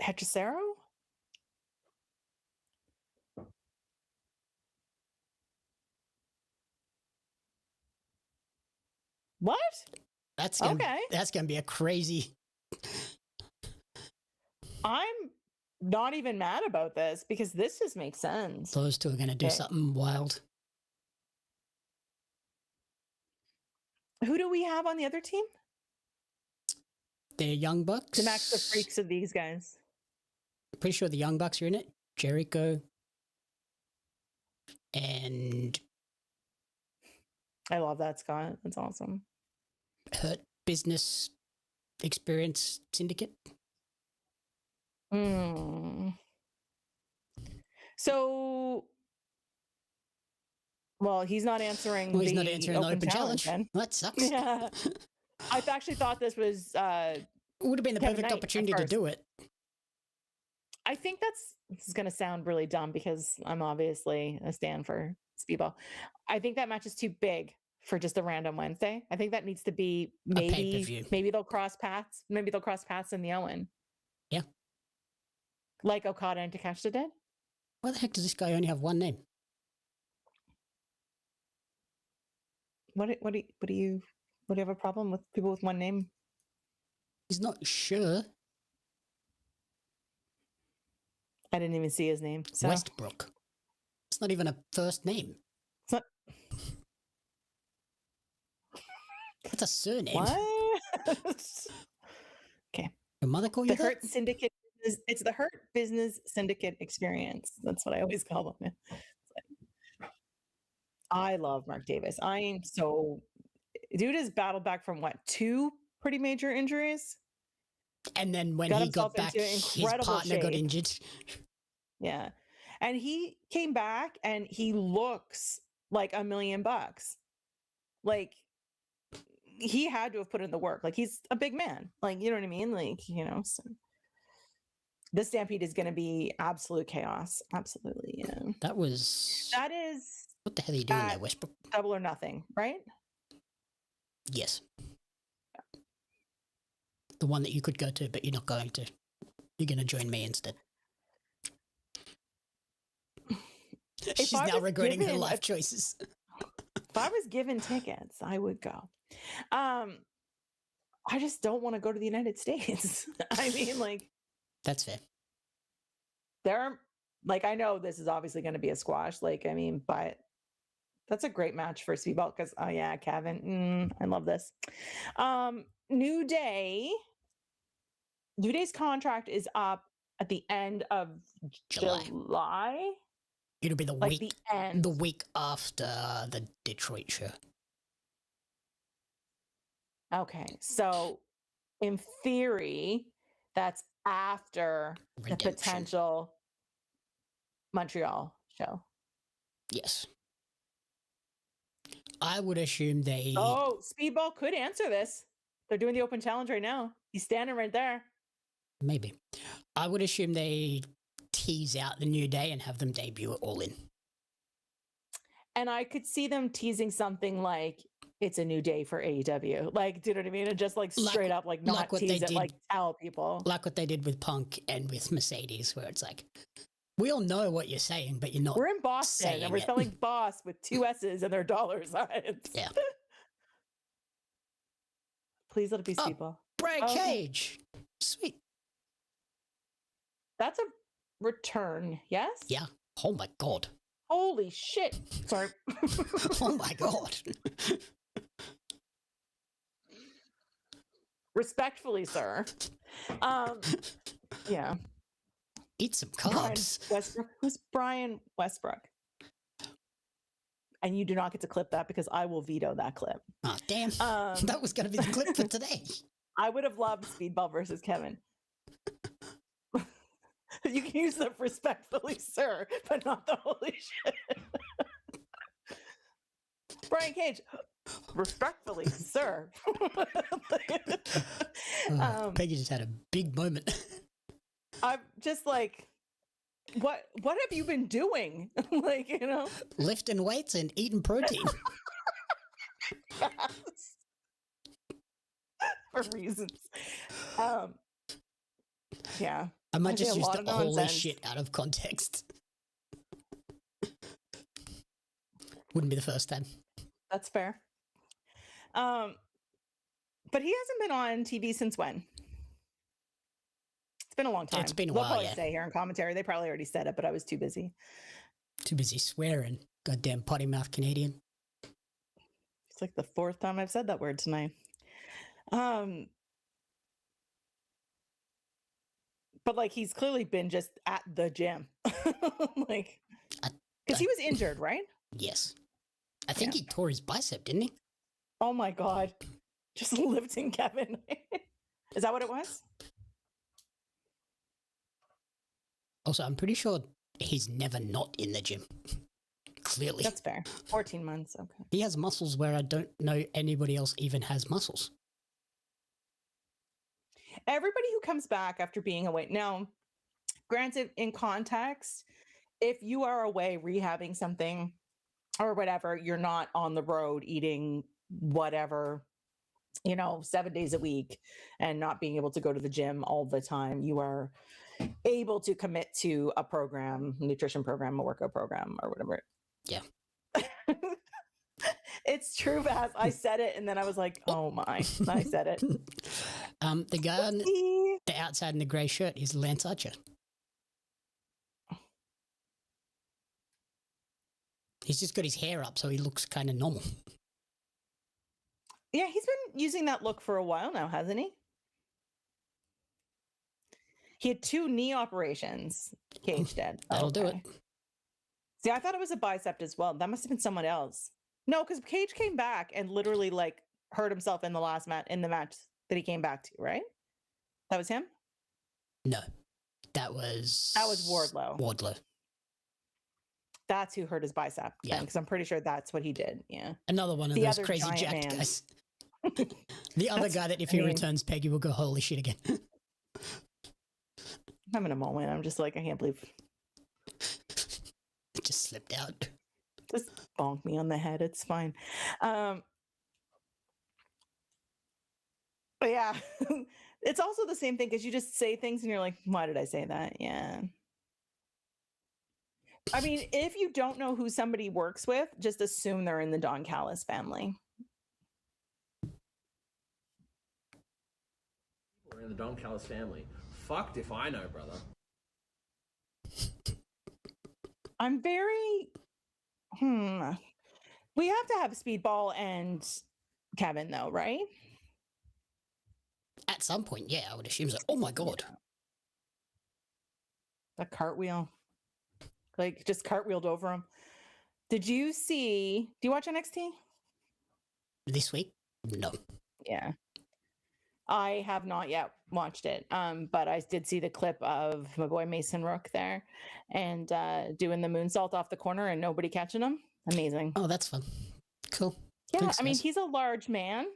Hechicero? What? That's gonna be a crazy. I'm not even mad about this because this just makes sense. Those two are going to do something wild. Who do we have on the other team? They're Young Bucks. To match the freaks of these guys. Pretty sure the Young Bucks are in it. Jericho. And I love that, Scott. That's awesome. Hurt Business Experience Syndicate. So, well, he's not answering. Well, he's not answering the open challenge. Then. That sucks. Yeah. I actually thought this was. It would have been the perfect opportunity to do it. I think this is going to sound really dumb because I'm obviously a stan for Speedball. I think that match is too big for just a random Wednesday. I think that needs to be maybe they'll cross paths. Maybe they'll cross paths in the Owen. Yeah. Like Okada and Takeshita did. Why the heck does this guy only have one name? What do you have a problem with people with one name? He's not sure. I didn't even see his name. So. Westbrook. It's not even a first name. It's not. That's a surname. What? Okay. Your mother called you the Hurt Syndicate. It's the Hurt Business Syndicate Experience. That's what I always call them. I love Mark Davis. Dude has battled back from what, 2 pretty major injuries? And then when he got back, his partner got injured. Yeah. And he came back and he looks like $1 million. Like, he had to have put in the work. Like, he's a big man. Like, you know what I mean? Like, so. This Stampede is going to be absolute chaos. Absolutely. Yeah. That is. What the hell are you doing there, Westbrook? Double or Nothing, right? Yes. The one that you could go to, but you're not going to. You're going to join me instead. She's now regretting her life choices. If I was given tickets, I would go. I just don't want to go to the United States. I mean, like. That's fair. I know this is obviously going to be a squash. But that's a great match for Speedball because, oh yeah, Kevin, I love this. New Day's contract is up at the end of July. It'll be the week after the Detroit show. Okay, so in theory, that's after the potential Montreal show. Yes. I would assume they... Oh, Speedball could answer this. They're doing the open challenge right now. He's standing right there. Maybe. I would assume they tease out the New Day and have them debut at All In. And I could see them teasing something like, it's a new day for AEW. Like, do you know what I mean? And just straight up, not tease it, tell people. Like what they did with Punk and with Mercedes, where it's like, we all know what you're saying, but you're not. We're in Boston and we're spelling boss with 2 S's and their dollar signs. Yeah. Please let it be Speedball. Brian Cage. Sweet. That's a return, yes? Yeah. Oh my God. Holy shit. Sorry. Oh my God. Respectfully, sir. Yeah. Eat some carbs. Who's Brian Westbrook? And you do not get to clip that because I will veto that clip. Oh, damn. That was going to be the clip for today. I would have loved Speedball versus Kevin. You can use the respectfully, sir, but not the holy shit. Brian Cage, respectfully, sir. Peggy just had a big moment. I'm just like, what have you been doing? Lifting weights and eating protein. Yes. For reasons. Yeah. I might just use the holy shit out of context. Wouldn't be the first time. That's fair. But he hasn't been on TV since when? It's been a long time. It's been a They'll while, probably yeah. say here in commentary. They probably already said it, but I was too busy. Too busy swearing. Goddamn potty mouth Canadian. It's like the fourth time I've said that word tonight. But like he's clearly been just at the gym. Like, because he was injured, right? Yes. I think he tore his bicep, didn't he? Oh my God. Just lifting Kevin. Is that what it was? Also, I'm pretty sure he's never not in the gym. Clearly. That's fair. 14 months. Okay. He has muscles where I don't know anybody else even has muscles. Everybody who comes back after being away. Now, granted, in context, if you are away rehabbing something or whatever, you're not on the road eating whatever, 7 days a week and not being able to go to the gym all the time. You are able to commit to a program, nutrition program, a workout program, or whatever. Yeah. It's true, Vaz. I said it and then I was like, oh my, I said it. The guy on the outside in the grey shirt is Lance Archer. He's just got his hair up so he looks kind of normal. Yeah, he's been using that look for a while now, hasn't he? He had 2 knee operations. Cage did. That'll do it. See, I thought it was a bicep as well. That must have been someone else. No, because Cage came back and literally like hurt himself in the last match, in the match that he came back to, right? That was him? No. That was Wardlow. Wardlow. That's who hurt his bicep. Yeah. Because I'm pretty sure that's what he did. Yeah. Another one of those crazy jacked guys. The other guy that if he returns Peggy will go, holy shit again. I'm having a moment. I'm just like, I can't believe It just slipped out. Just bonk me on the head. It's fine. But yeah, it's also the same thing because you just say things and you're like, why did I say that? Yeah. I mean, if you don't know who somebody works with, just assume they're in the Don Callis family. We're in the Don Callis family. Fucked if I know, brother. I'm very... We have to have Speedball and Kevin, though, right? At some point, yeah, I would assume so. Oh my God. The cartwheel. Like, just cartwheeled over him. Did you see... Do you watch NXT? This week? No. Yeah. I have not yet watched it, but I did see the clip of my boy Mason Rook there and doing the moonsault off the corner and nobody catching him. Amazing. Oh, that's fun. Cool. Yeah, Thanks, I mean, guys. he's a large man.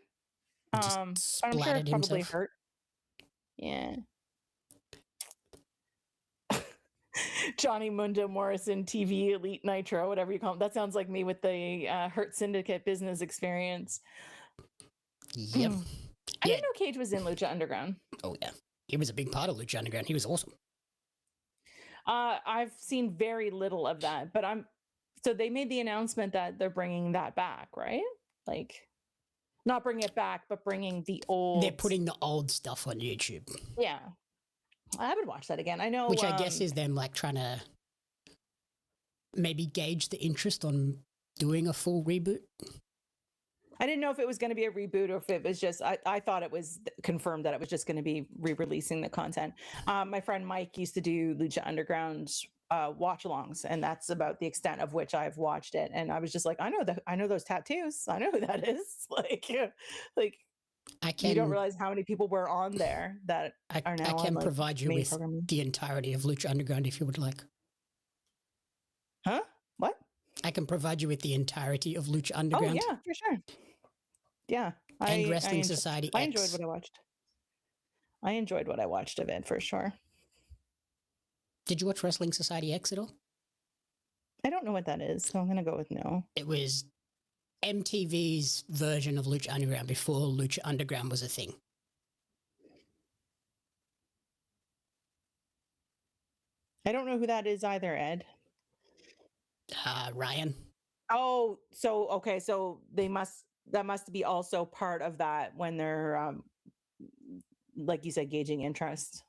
Just I'm sure splattered it probably himself. hurt. Yeah. Johnny Mundo Morrison TV Elite Nitro, whatever you call him. That sounds like me with the Hurt Syndicate business experience. Yep. I didn't know Cage was in Lucha Underground. Oh, yeah. He was a big part of Lucha Underground. He was awesome. I've seen very little of that, but so they made the announcement that they're bringing that back, right? Like, not bringing it back, but bringing the old. They're putting the old stuff on YouTube. Yeah. I would watch that again. I know. Which I guess is them like trying to maybe gauge the interest on doing a full reboot. I didn't know if it was going to be a reboot or if it was just, I thought it was confirmed that it was just going to be re-releasing the content. My friend Mike used to do Lucha Underground watch-alongs, and that's about the extent of which I've watched it. And I was just like, I know those tattoos. I know who that is. Like you don't realize how many people were on there that are now I can on, provide you with the entirety of Lucha Underground if you would like. Huh? What? I can provide you with the entirety of Lucha Underground. Oh, yeah, for sure. Yeah. And Wrestling Society X. I enjoyed what I watched. I enjoyed what I watched of it, for sure. Did you watch Wrestling Society X at all? I don't know what that is, so I'm going to go with no. It was MTV's version of Lucha Underground before Lucha Underground was a thing. I don't know who that is either, Ed. Ryan. Oh, so okay, so that must be also part of that when they're like you said, gauging interest.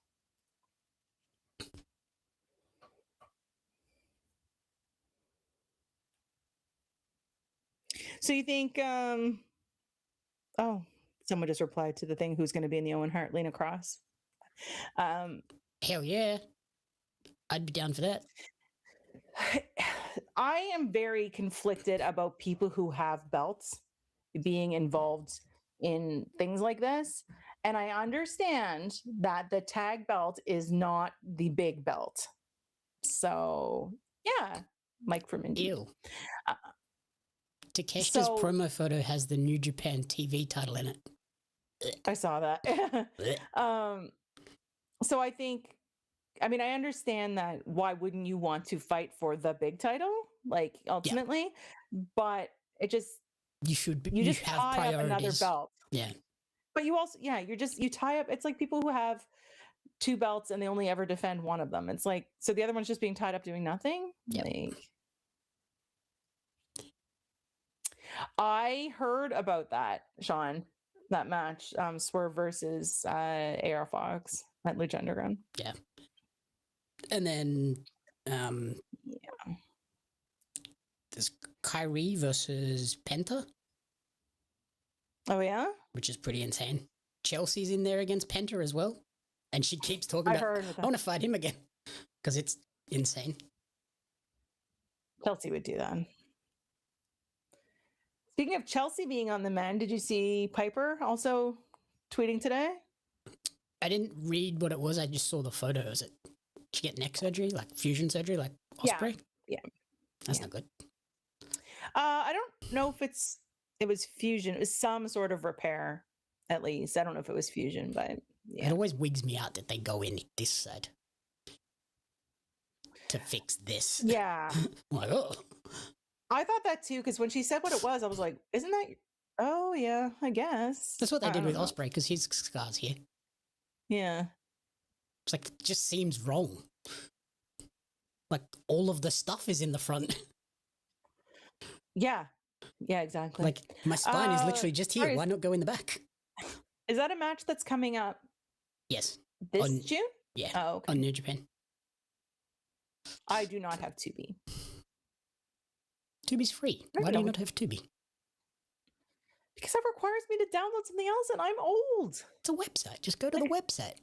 So you think oh, someone just replied to the thing, who's going to be in the Owen Hart Lena Cross. Hell yeah. I'd be down for that. I am very conflicted about people who have belts being involved in things like this. And I understand that the tag belt is not the big belt. So, yeah, Mike from Indy. Ew. Takeshita's promo photo has the New Japan TV title in it. I saw that. So I think, I mean, I understand that why wouldn't you want to fight for the big title, like ultimately, but it just, you should you just have tie priorities. up another belt. Yeah. But you also, you tie up, it's like people who have 2 belts and they only ever defend one of them. It's like, so the other one's just being tied up doing nothing. Yep. Like, I heard about that, Sean, that match, Swerve versus AR Fox at Lucha Underground. Yeah. And then there's Kyrie versus Penta. Oh yeah, which is pretty insane. Chelsea's in there against Penta as well, and she keeps talking about, I want to fight him again, because it's insane. Chelsea would do that. Speaking of Chelsea being on the mend, did you see Piper also tweeting today? I didn't read what it was. I just saw the photo. Is it? Did she get neck surgery, like fusion surgery, like Ospreay? Yeah. That's not good. I don't know if it was fusion. It was some sort of repair, at least. I don't know if it was fusion, but yeah. It always wigs me out that they go in this side to fix this. Yeah. I'm like, oh. I thought that too, because when she said what it was, I was like, isn't that... Oh, yeah, I guess. That's what they did with Ospreay, because his scar's here. Yeah. It's like, it just seems wrong. Like, all of the stuff is in the front. Yeah. Yeah, exactly. Like, my spine is literally just here. Why not go in the back? Is that a match that's coming up? Yes. This June? Yeah. Oh, okay. On New Japan. I do not have Tubi. Tubi's free. Why do you not have Tubi? Because it requires me to download something else, and I'm old. It's a website. Just go to the website.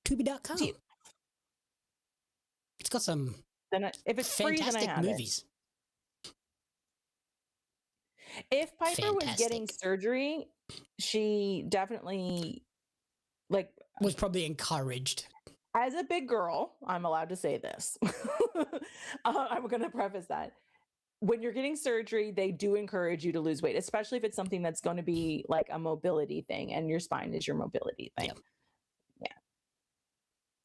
Tubi.com. It's got some if it's free, then I have movies. If Piper was getting surgery, she definitely was probably encouraged. As a big girl, I'm allowed to say this. I'm going to preface that. When you're getting surgery, they do encourage you to lose weight, especially if it's something that's going to be like a mobility thing, and your spine is your mobility thing. Yeah.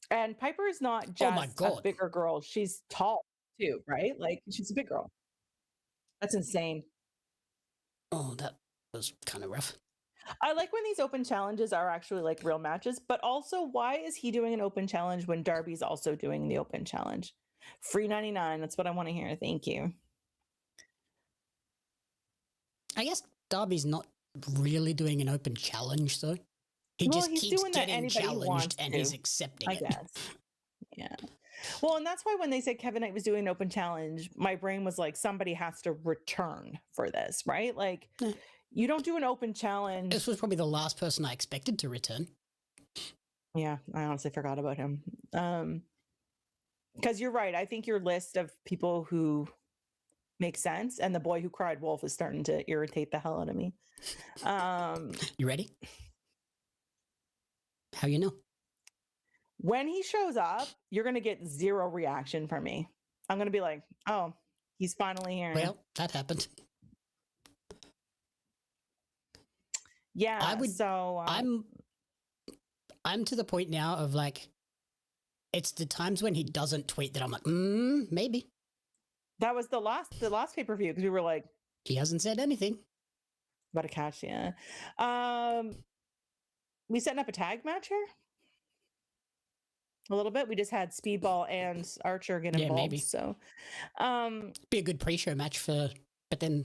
And Piper is not just a bigger girl. She's tall too, right? Like, she's a big girl. That's insane. Oh, that was kind of rough. I like when these open challenges are actually like real matches, but also, why is he doing an open challenge when Darby's also doing the open challenge? Free 99. That's what I want to hear. Thank you. I guess Darby's not really doing an open challenge, though. He just keeps getting challenged and he's accepting it. I guess. Yeah. Well, and that's why when they said Kevin Knight was doing an open challenge, my brain was like, somebody has to return for this, right? Like, you don't do an open challenge. This was probably the last person I expected to return. Yeah, I honestly forgot about him. Because you're right. I think your list of people who make sense, and the boy who cried wolf is starting to irritate the hell out of me. You ready? How you know? When he shows up, you're going to get zero reaction from me. I'm going to be like, oh, he's finally here. Well, that happened. Yeah, I'm to the point now of like, it's the times when he doesn't tweet that I'm like, maybe. That was the last pay-per-view, because we were like, he hasn't said anything. About a catch, yeah. We setting up a tag match here? A little bit. We just had Speedball and Archer get involved. Maybe. So be a good pre-show match but then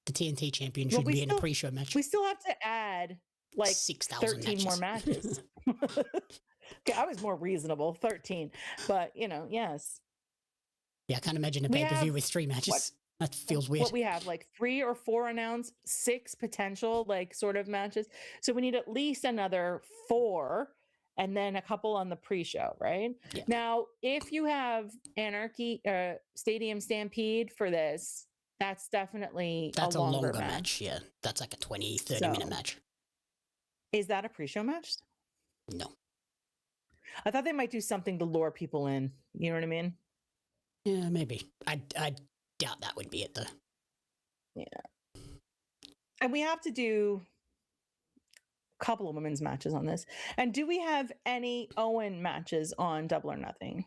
the TNT champion should be in a pre-show match. We still have to add like 6,000 13 more matches. Okay, I was more reasonable, 13. But yes. Yeah, I can't imagine a pay-per-view with 3 matches. That feels weird. What we have, like 3 or 4 announced, 6 potential like sort of matches. So we need at least another 4 and then a couple on the pre-show, right? Yeah. Now, if you have Anarchy Stadium Stampede for this, that's definitely That's a longer match. Yeah, that's like a 20, 30-minute match. Is that a pre-show match? No. I thought they might do something to lure people in. You know what I mean? Yeah, maybe. I doubt that would be it, though. Yeah. And we have to do a couple of women's matches on this. And do we have any Owen matches on Double or Nothing?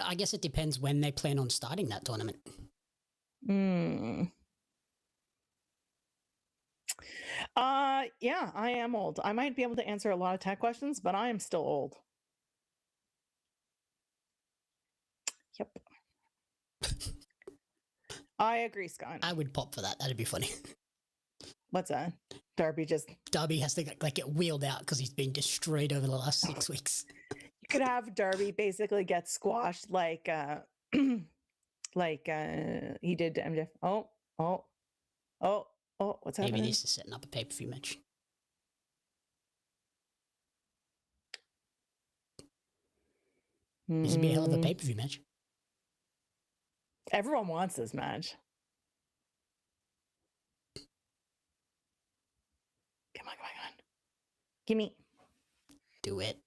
I guess it depends when they plan on starting that tournament. Yeah, I am old. I might be able to answer a lot of tech questions, but I am still old. Yep. I agree, Scott. I would pop for that. That'd be funny. What's that? Darby has to like get wheeled out because he's been destroyed over the last 6 weeks. You could have Darby basically get squashed like like he did to MJF. Oh, what's happening? Maybe this is setting up a pay-per-view match. This would be a hell of a pay-per-view match. Everyone wants this match. Come on. Gimme. Do it.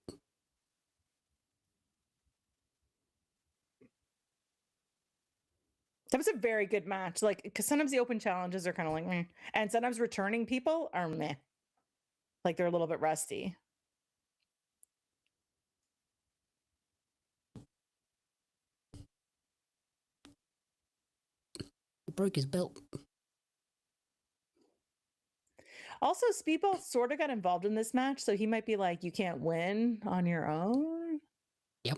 That was a very good match. Like, because sometimes the open challenges are kind of like meh. And sometimes returning people are meh. Like they're a little bit rusty. Broke his belt. Also, Speedball sort of got involved in this match, so he might be like, you can't win on your own. Yep.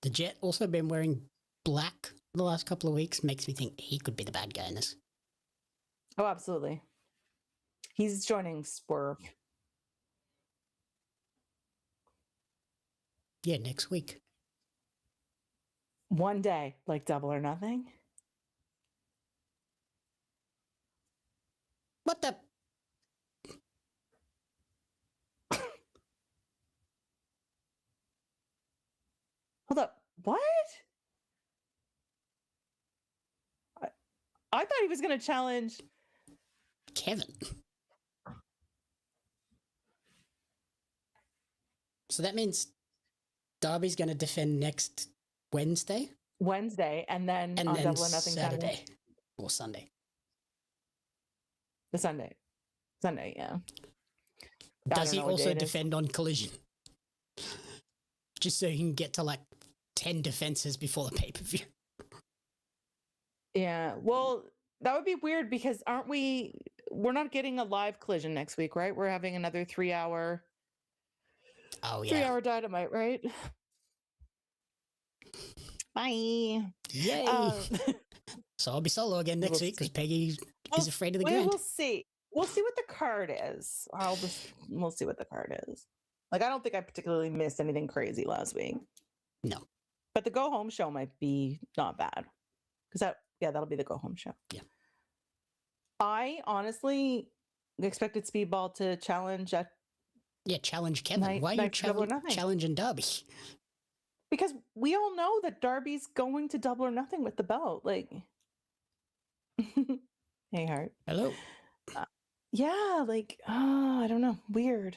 The Jet also been wearing black the last couple of weeks. Makes me think he could be the bad guy in this. Oh, absolutely. He's joining Swerve. Yeah, next week. One day, like Double or Nothing. What the? Hold up. What? I thought he was going to challenge Kevin. So that means Darby's going to defend next Wednesday? And then on then Double or Nothing Saturday. Or Sunday. The Sunday, yeah. Does he also defend on Collision? Just so he can get to like 10 defenses before the pay-per-view. Yeah, well, that would be weird because we're not getting a live Collision next week, right? We're having another 3-hour. Oh, yeah. 3-hour Dynamite, right? Bye. Yay. So I'll be solo again next week because Peggy is afraid of the grind. We'll see. We'll see what the card is. We'll see what the card is. Like, I don't think I particularly missed anything crazy last week. No. But the go home show might be not bad. Because that'll be the go home show. Yeah. I honestly expected Speedball to challenge challenge Kevin. Why are you challenging Darby? Because we all know that Darby's going to Double or Nothing with the belt. Like, hey, Hart. Hello. Yeah, like, I don't know. Weird.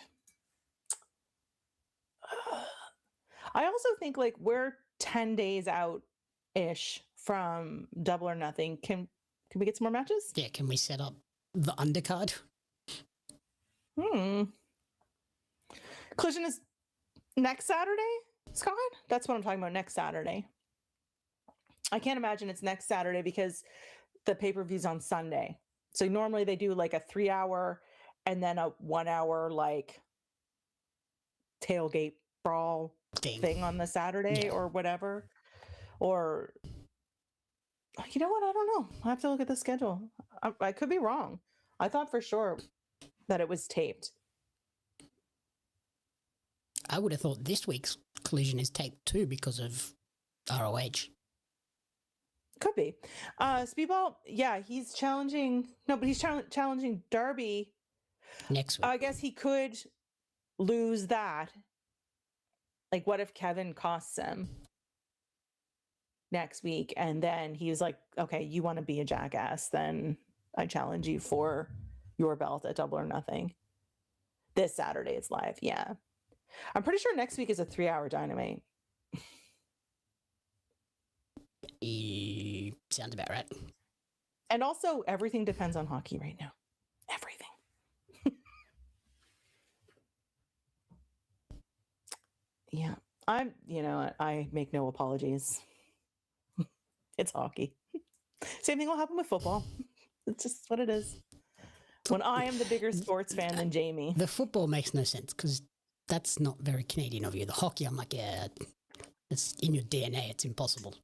I also think like we're 10 days out-ish from Double or Nothing. Can we get some more matches? Yeah, can we set up the undercard? Collision is next Saturday, Scott? That's what I'm talking about, next Saturday. I can't imagine it's next Saturday because the pay-per-view's on Sunday. So normally they do like a 3-hour and then a 1-hour like tailgate brawl thing on the Saturday or whatever. Or You know what? I don't know. I have to look at the schedule. I could be wrong. I thought for sure that it was taped. I would have thought this week's Collision is taped too because of ROH. Could be. Speedball, yeah, he's challenging. No, but he's challenging Darby. Next week. I guess he could lose that. Like, what if Kevin costs him next week? And then he's like, okay, you want to be a jackass? Then I challenge you for your belt at Double or Nothing. This Saturday it's live. Yeah. I'm pretty sure next week is a 3-hour Dynamite. Sounds about right. And also, everything depends on hockey right now. Everything. Yeah. I make no apologies. It's hockey. Same thing will happen with football. It's just what it is. When I am the bigger sports fan than Jamie. The football makes no sense because that's not very Canadian of you. The hockey, I'm like, yeah, it's in your DNA. It's impossible.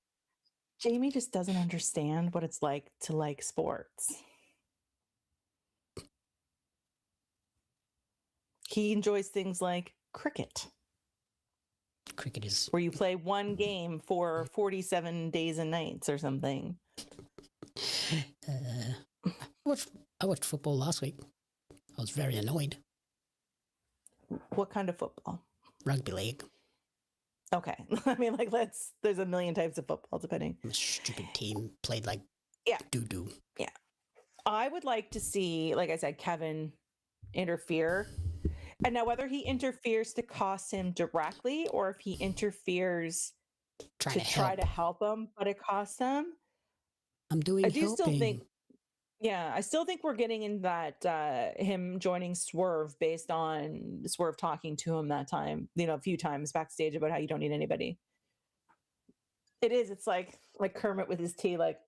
Jamie just doesn't understand what it's like to like sports. He enjoys things like cricket. Cricket is where you play one game for 47 days and nights or something. I watched football last week. I was very annoyed. What kind of football? Rugby league. Okay. I mean, like, there's a million types of football depending. A stupid team played like Yeah. doo-doo. Yeah. I would like to see, like I said, Kevin interfere. And now whether he interferes to cost him directly or if he interferes to try to help him, but it costs him. I'm doing helping. I still think we're getting in that him joining Swerve based on Swerve talking to him that time, a few times backstage about how you don't need anybody. It is. It's like Kermit with his tea, like,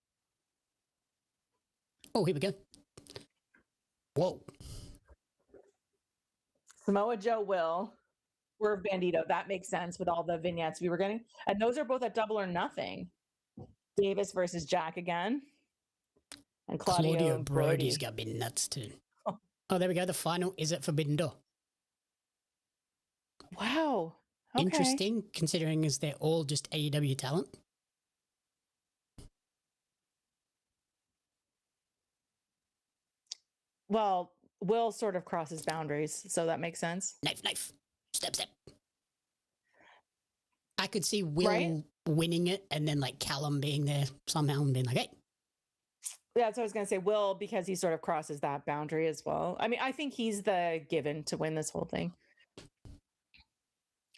oh, here we go. Whoa. Samoa Joe will. Swerve Bandito. That makes sense with all the vignettes we were getting. And those are both at Double or Nothing. Davis versus Jack again. And Claudio Brody's got been nuts too. Oh, there we go. The final is at Forbidden Door. Wow. Okay. Interesting, considering as they're all just AEW talent. Well, Will sort of crosses boundaries, so that makes sense. Knife. Step. I could see Will winning it and then like Callum being there somehow and being like, hey. Yeah, that's what I was going to say. Will, because he sort of crosses that boundary as well. I mean, I think he's the given to win this whole thing.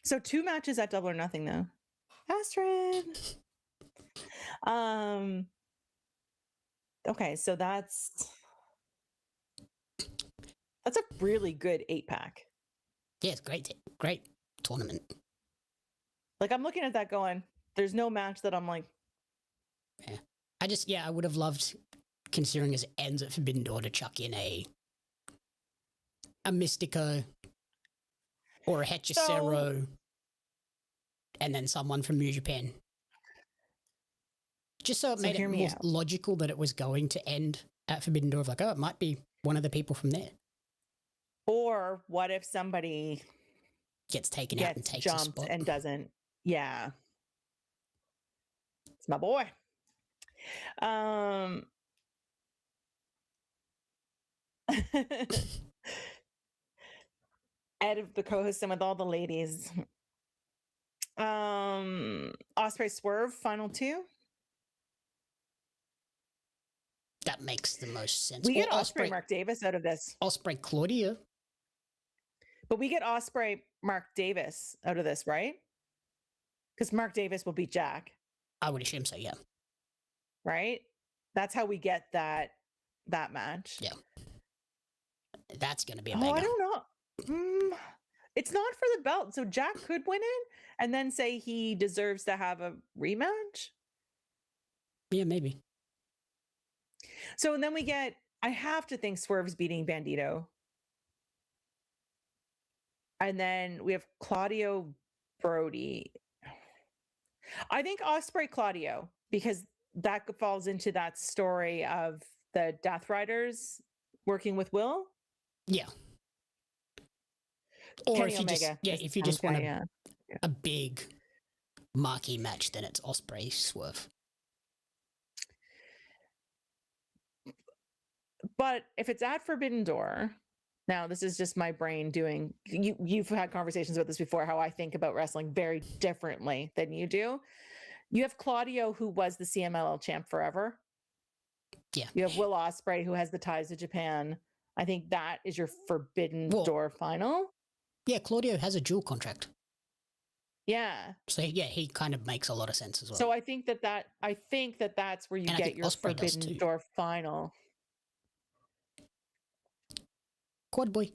So 2 matches at Double or Nothing, though. Astrid. Okay, so that's a really good 8-pack. Yeah, it's great tournament. Like, I'm looking at that going, there's no match that I'm like... Yeah. I would have loved, considering as it ends at Forbidden Door, to chuck in a Mystico or a Hechicero and then someone from New Japan. Just so it made it more logical that it was going to end at Forbidden Door of like, oh, it might be one of the people from there. Or what if somebody gets taken out and takes a spot and doesn't? Yeah. It's my boy. Ed of the co-host and with all the ladies. Ospreay Swerve, final 2. That makes the most sense. We get Ospreay Mark Davis out of this. Ospreay Claudia. But we get Ospreay Mark Davis out of this, right? Because Mark Davis will beat Jack. I would assume so, yeah. Right? That's how we get that match. Yeah. That's going to be a banger. I don't know. It's not for the belt, so Jack could win it and then say he deserves to have a rematch. Yeah, maybe. So and then we get, I have to think Swerve's beating Bandito. And then we have Claudio Brody. I think Ospreay Claudio, because that falls into that story of the Death Riders working with Will. Yeah. Or Kenny if you Omega. if you just want yeah. a big marquee match, then it's Ospreay Swerve. But if it's at Forbidden Door, now this is just my brain doing. You've had conversations about this before. How I think about wrestling very differently than you do. You have Claudio, who was the CMLL champ forever. Yeah. You have Will Ospreay, who has the ties to Japan. I think that is your Forbidden Door final. Yeah, Claudio has a dual contract. Yeah. So yeah, he kind of makes a lot of sense as well. So I think that's where you get your Ospreay Forbidden Door final. Quad boy.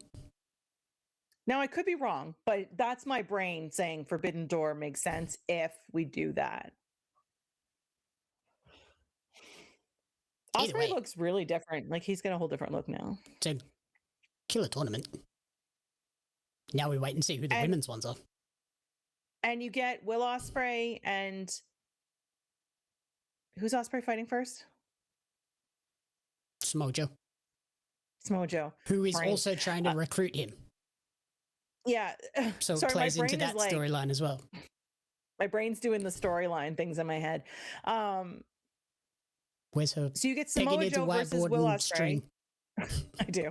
Now I could be wrong, but that's my brain saying Forbidden Door makes sense if we do that. Ospreay looks really different. Like he's got a whole different look now. So killer tournament. Now we wait and see who the women's ones are. And you get Will Ospreay and who's Ospreay fighting first? Smojo. Who is also trying to recruit him. Yeah. So it plays into that storyline as well. My brain's doing the storyline things in my head. Where's her? So you get Smojo versus Will Ospreay. I do.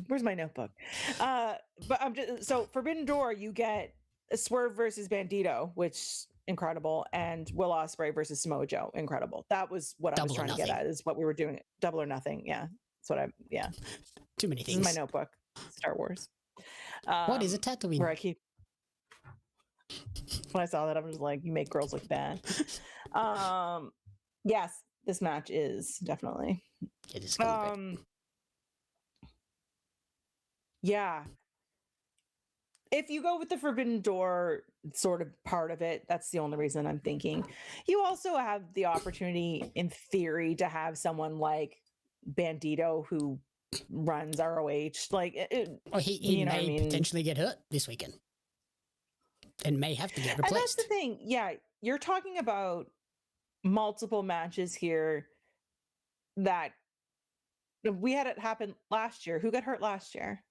Where's my notebook? But I'm just so Forbidden Door. You get Swerve versus Bandito, which incredible, and Will Ospreay versus Smojo, incredible. That was what I was trying to get at. Is what we were doing. Double or Nothing. Yeah, that's what I. Yeah. Too many things. This is my notebook. Star Wars. What is a Tatooine? Where I keep. When I saw that, I'm just like, you make girls look bad. Yes, this match is definitely. It is. Yeah. If you go with the Forbidden Door sort of part of it, that's the only reason I'm thinking. You also have the opportunity, in theory, to have someone like Bandito who runs ROH. Like, he may potentially get hurt this weekend and may have to get replaced. And that's the thing. Yeah, you're talking about multiple matches here that we had it happen last year. Who got hurt last year?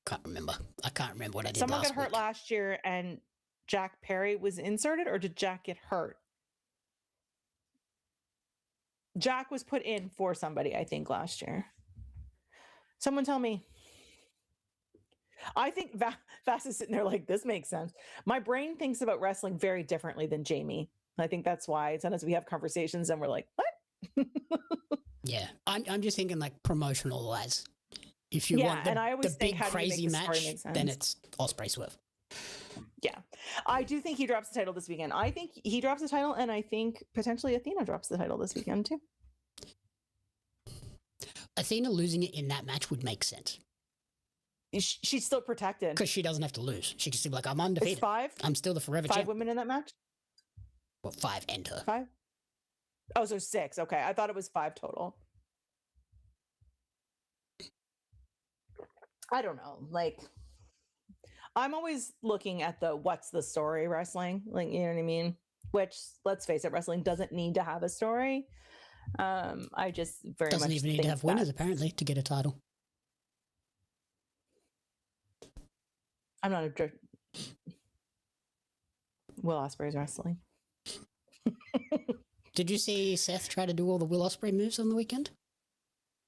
Can't remember. I can't remember what I did. Someone got hurt last year and Jack Perry was inserted, or did Jack get hurt? Jack was put in for somebody, I think, last year. Someone tell me. I think Vass is sitting there like, this makes sense. My brain thinks about wrestling very differently than Jamie. I think that's why sometimes we have conversations and we're like, what? Yeah, I'm just thinking like promotional wise. If you want the big crazy match, then it's Ospreay Swerve. Yeah, I do think he drops the title this weekend. I think he drops the title, and I think potentially Athena drops the title this weekend too. Athena losing it in that match would make sense. She's still protected because she doesn't have to lose. She can still be like, I'm undefeated. It's 5. I'm still the forever champ. 5 women in that match. Well, 5 and her. 5. Oh, so 6. Okay, I thought it was 5 total. I don't know. Like, I'm always looking at the what's the story wrestling. Like, you know what I mean? Which, let's face it, wrestling doesn't need to have a story. I just very doesn't much even need to have winners apparently to get a title. I'm not a Will Ospreay's wrestling. Did you see Seth try to do all the Will Ospreay moves on the weekend?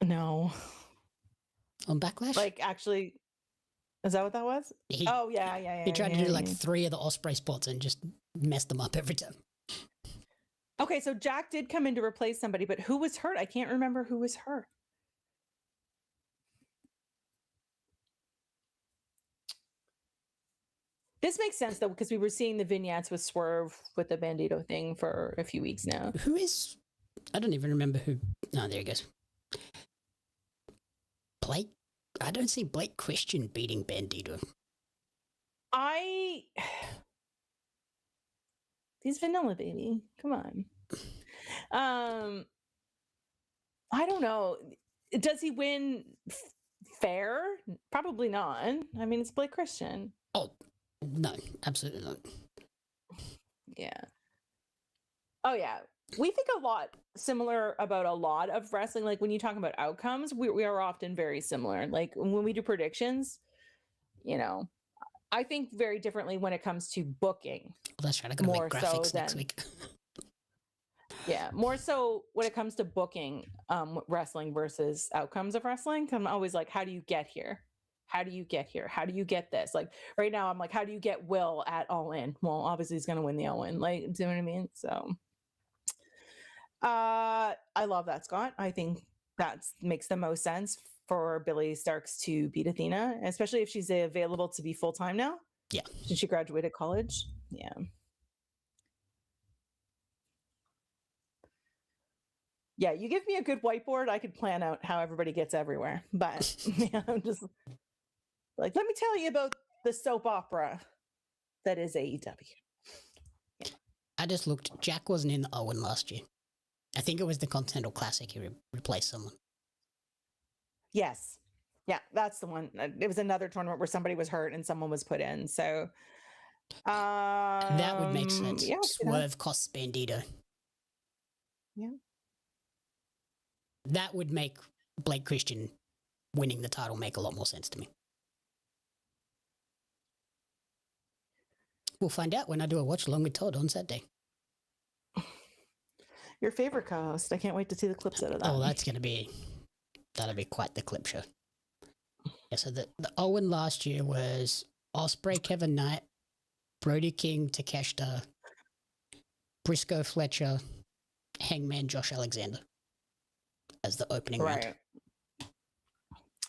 No. On Backlash? Like, actually, is that what that was? He tried to do like 3 of the Ospreay spots and just messed them up every time. Okay, so Jack did come in to replace somebody, but who was hurt? I can't remember who was hurt. This makes sense, though, because we were seeing the vignettes with Swerve with the Bandito thing for a few weeks now. Who is... I don't even remember who... No, there he goes. Blake? I don't see Blake Christian beating Bandito. He's vanilla, baby. Come on. I don't know. Does he win fair? Probably not. I mean, it's Blake Christian. Oh, no, absolutely not. Yeah. Oh yeah. We think a lot similar about a lot of wrestling. Like when you talk about outcomes, we are often very similar. Like when we do predictions, you know, I think very differently when it comes to booking. Well, that's right. I gotta make More so graphics next than- week. Yeah, more so when it comes to booking wrestling versus outcomes of wrestling. I'm always like, how do you get here? How do you get here? How do you get this? Like right now, I'm like, how do you get Will at All In? Well, obviously he's gonna win the All In. Like, do you know what I mean? So, I love that, Scott. I think that makes the most sense for Billy Starks to beat Athena, especially if she's available to be full time now. Yeah, Since she graduated college. Yeah. Yeah, you give me a good whiteboard, I could plan out how everybody gets everywhere. But yeah, I'm just like, let me tell you about the soap opera that is AEW. I just looked. Jack wasn't in the Owen last year. I think it was the Continental Classic. He replaced someone. Yes. Yeah, that's the one. It was another tournament where somebody was hurt and someone was put in. So That would make sense. Yeah, Swerve costs Bandito. Yeah. That would make Blake Christian winning the title make a lot more sense to me. We'll find out when I do a watch along with Todd on Saturday. Your favorite co-host. I can't wait to see the clips out of that. Oh, that'll be quite the clip show. Yeah, so the Owen last year was Ospreay, Kevin Knight, Brody King, Takeshita, Briscoe Fletcher, Hangman Josh Alexander as the opening round.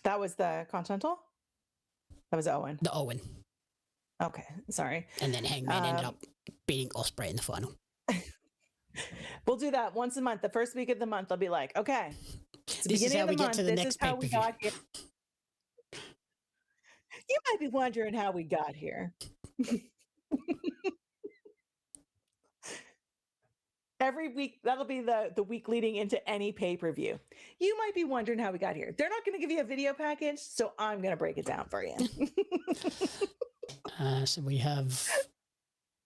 That was the Continental? That was Owen. The Owen. Okay, sorry. And then Hangman ended up beating Ospreay in the final. We'll do that once a month. The first week of the month, I'll be like, okay, This is how we get to the next pay-per-view. You might be wondering how we got here. Every week, that'll be the week leading into any pay-per-view. You might be wondering how we got here. They're not going to give you a video package, so I'm going to break it down for you. So we have...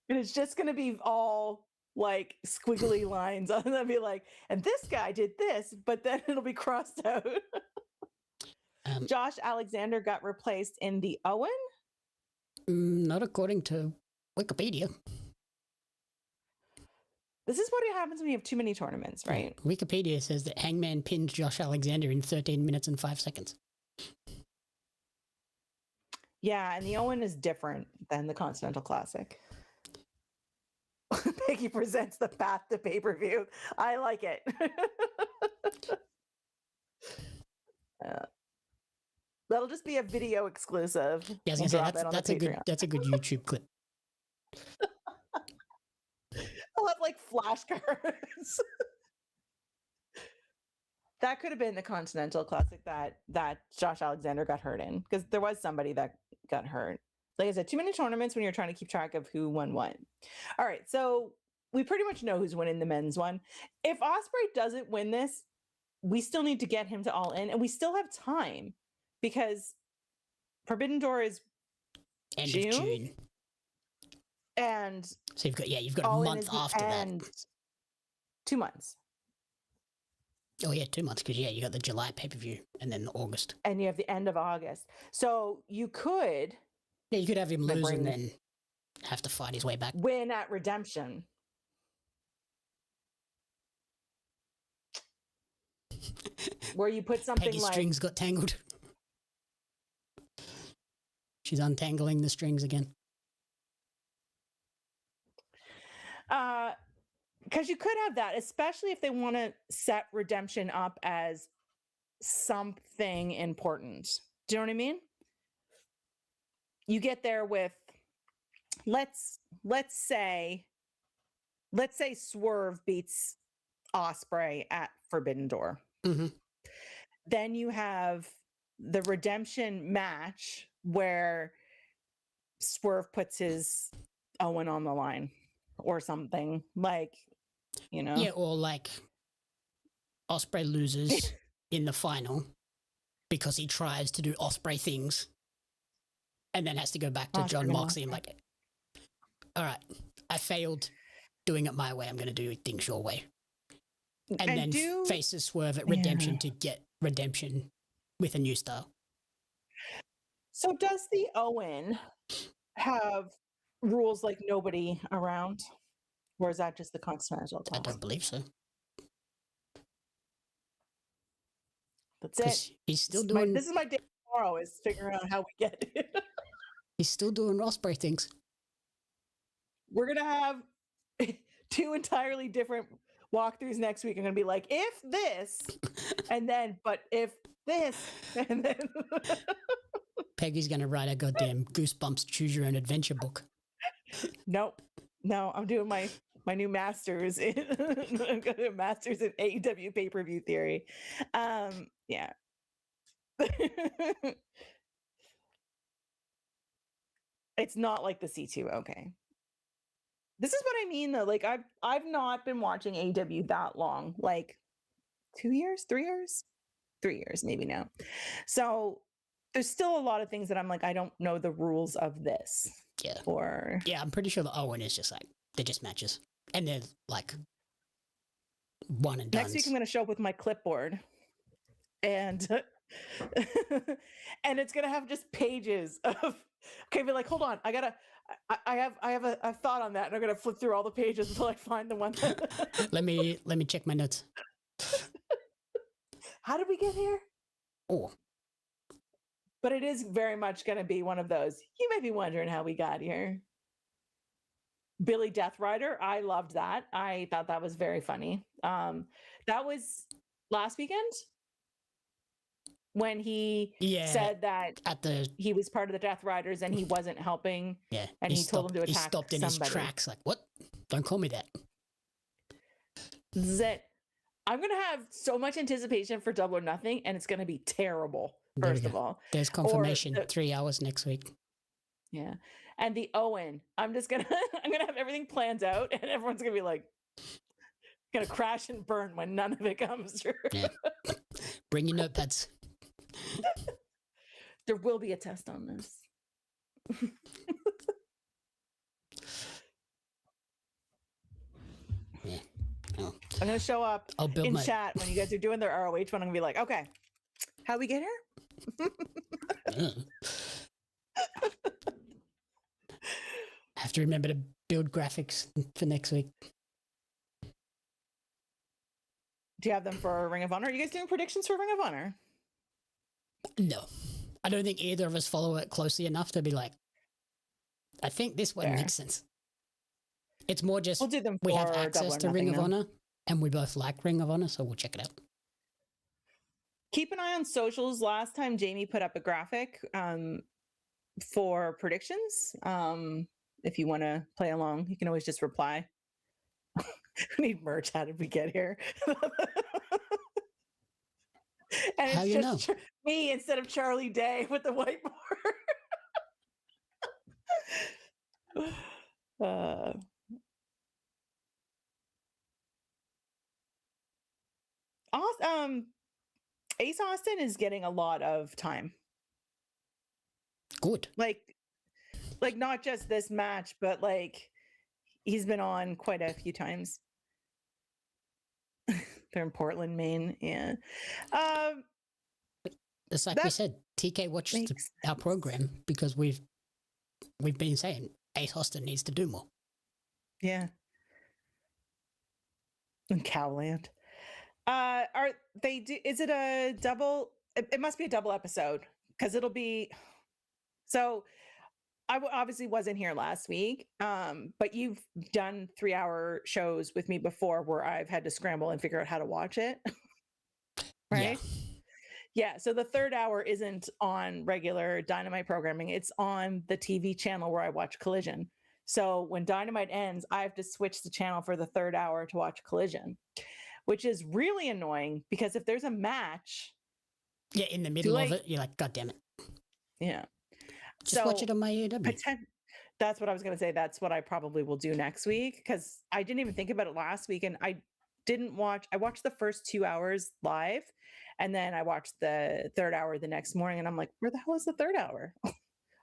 And it's just going to be all like squiggly lines. And I'll be like, and this guy did this, but then it'll be crossed out. Josh Alexander got replaced in the Owen? Not according to Wikipedia. This is what happens when you have too many tournaments, right? Wikipedia says that Hangman pinned Josh Alexander in 13 minutes and 5 seconds. Yeah, and the Owen is different than the Continental Classic. Peggy presents the path to pay-per-view. I like it. That'll just be a video exclusive. Yeah, I was gonna say that's a good YouTube clip. I'll have like flashcards. That could have been the Continental Classic that Josh Alexander got hurt in, because there was somebody that got hurt. Like I said, too many tournaments when you're trying to keep track of who won what. All right, so we pretty much know who's winning the men's one. If Ospreay doesn't win this, we still need to get him to All In, and we still have time because Forbidden Door is End of June. And so you've got a month after that. 2 months. Oh yeah, 2 months, because you got the July pay-per-view and then the August. And you have the end of August. So you could... Yeah, you could have him lose and then have to fight his way back. Win at Redemption. Where you put something Peggy's like... strings got tangled. She's untangling the strings again. Because you could have that, especially if they want to set Redemption up as something important. Do you know what I mean? You get there with, let's say Swerve beats Ospreay at Forbidden Door. Mm-hmm. Then you have the Redemption match where Swerve puts his Owen on the line or something, like, you know. Yeah, or like Ospreay loses in the final because he tries to do Ospreay things and then has to go back to John Moxley and like, all right, I failed doing it my way. I'm going to do things your way. And then face a swerve at redemption to get redemption with a new style. So does the Owen have rules like nobody around? Or is that just the Continental? I don't believe so. That's it. He's still doing... This is my day tomorrow, is figuring out how we get it. He's still doing Ospreay things. We're going to have 2 entirely different walkthroughs next week. I'm going to be like, if this, and then, but if this, and then... Peggy's going to write a goddamn Goosebumps Choose Your Own Adventure book. Nope. No, I'm doing my new master's in master's in AEW pay-per-view theory. Yeah. It's not like the C2, okay. This is what I mean though. Like I've not been watching AEW that long. Like 2 years, 3 years? 3 years maybe now. So there's still a lot of things that I'm like, I don't know the rules of this. Yeah. Or yeah, I'm pretty sure the Owen is just like, they're just matches. And they're like one and done. Next week I'm going to show up with my clipboard and and it's going to have just pages of, okay, be like, hold on, I have a thought on that, and I'm going to flip through all the pages until I find the one. let me check my notes. How did we get here? Oh. But it is very much going to be one of those. You may be wondering how we got here. Billy Death Rider, I loved that. I thought that was very funny. That was last weekend when he said that he was part of the Death Riders and he wasn't helping. Yeah, and he told him to attack He stopped in somebody. his tracks. Like, what? Don't call me that. This is it. I'm going to have so much anticipation for Double or Nothing, and it's going to be terrible. First of all, there's confirmation. 3 hours next week. Yeah, and the Owen, I'm gonna have everything planned out, and everyone's gonna be like, gonna crash and burn when none of it comes through. Yeah. Bring your notepads. There will be a test on this. Yeah. Oh. I'm gonna show up in chat when you guys are doing their ROH one. I'm gonna be like, okay, how we get here? I have to remember to build graphics for next week. Do you have them for Ring of Honor? Are you guys doing predictions for Ring of Honor? No. I don't think either of us follow it closely enough to be like, I think this one makes sense. It's more just we'll do them we have access to Ring of Honor and we both like Ring of Honor, so we'll check it out. Keep an eye on socials. Last time Jamie put up a graphic for predictions. If you want to play along, you can always just reply. We need merch. How did we get here? And how it's you just know? Me instead of Charlie Day with the whiteboard. Ace Austin is getting a lot of time. Good. Like not just this match, but like he's been on quite a few times. They're in Portland, Maine. Yeah. It's like we said, TK watched our program because we've been saying Ace Austin needs to do more. Yeah. In Cowland. Are they do? Is it a double? It must be a double episode because it'll be. So, I obviously wasn't here last week, but you've done 3-hour shows with me before where I've had to scramble and figure out how to watch it. Right? Yeah. So the third hour isn't on regular Dynamite programming. It's on the TV channel where I watch Collision. So when Dynamite ends, I have to switch the channel for the third hour to watch Collision, which is really annoying because if there's a match. Yeah, in the middle of it, you're like, God damn it. Yeah. Just watch it on my AEW. That's what I was going to say. That's what I probably will do next week because I didn't even think about it last week. And I watched the first 2 hours live and then I watched the third hour the next morning and I'm like, where the hell is the third hour?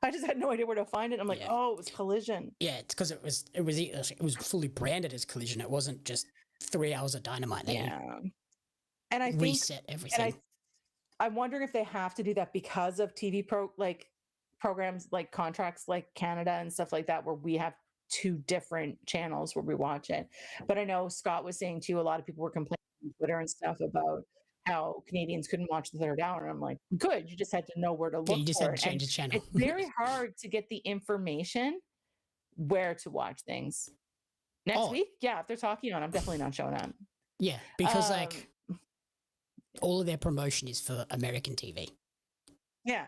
I just had no idea where to find it. I'm like, Yeah. oh, it was Collision. Yeah, it's because it was fully branded as Collision. It wasn't just 3 hours of Dynamite. They And I think, reset everything. and I'm wondering if they have to do that because of TV programs like contracts like Canada and stuff like that, where we have 2 different channels where we watch it. But I know Scott was saying too, a lot of people were complaining on Twitter and stuff about how Canadians couldn't watch the third hour. And I'm like, good, you just had to know where to look you just for had it. to change And the channel. it's very hard to get the information where to watch things. Next week, if they're talking on, I'm definitely not showing up. Yeah, because like all of their promotion is for American TV. Yeah.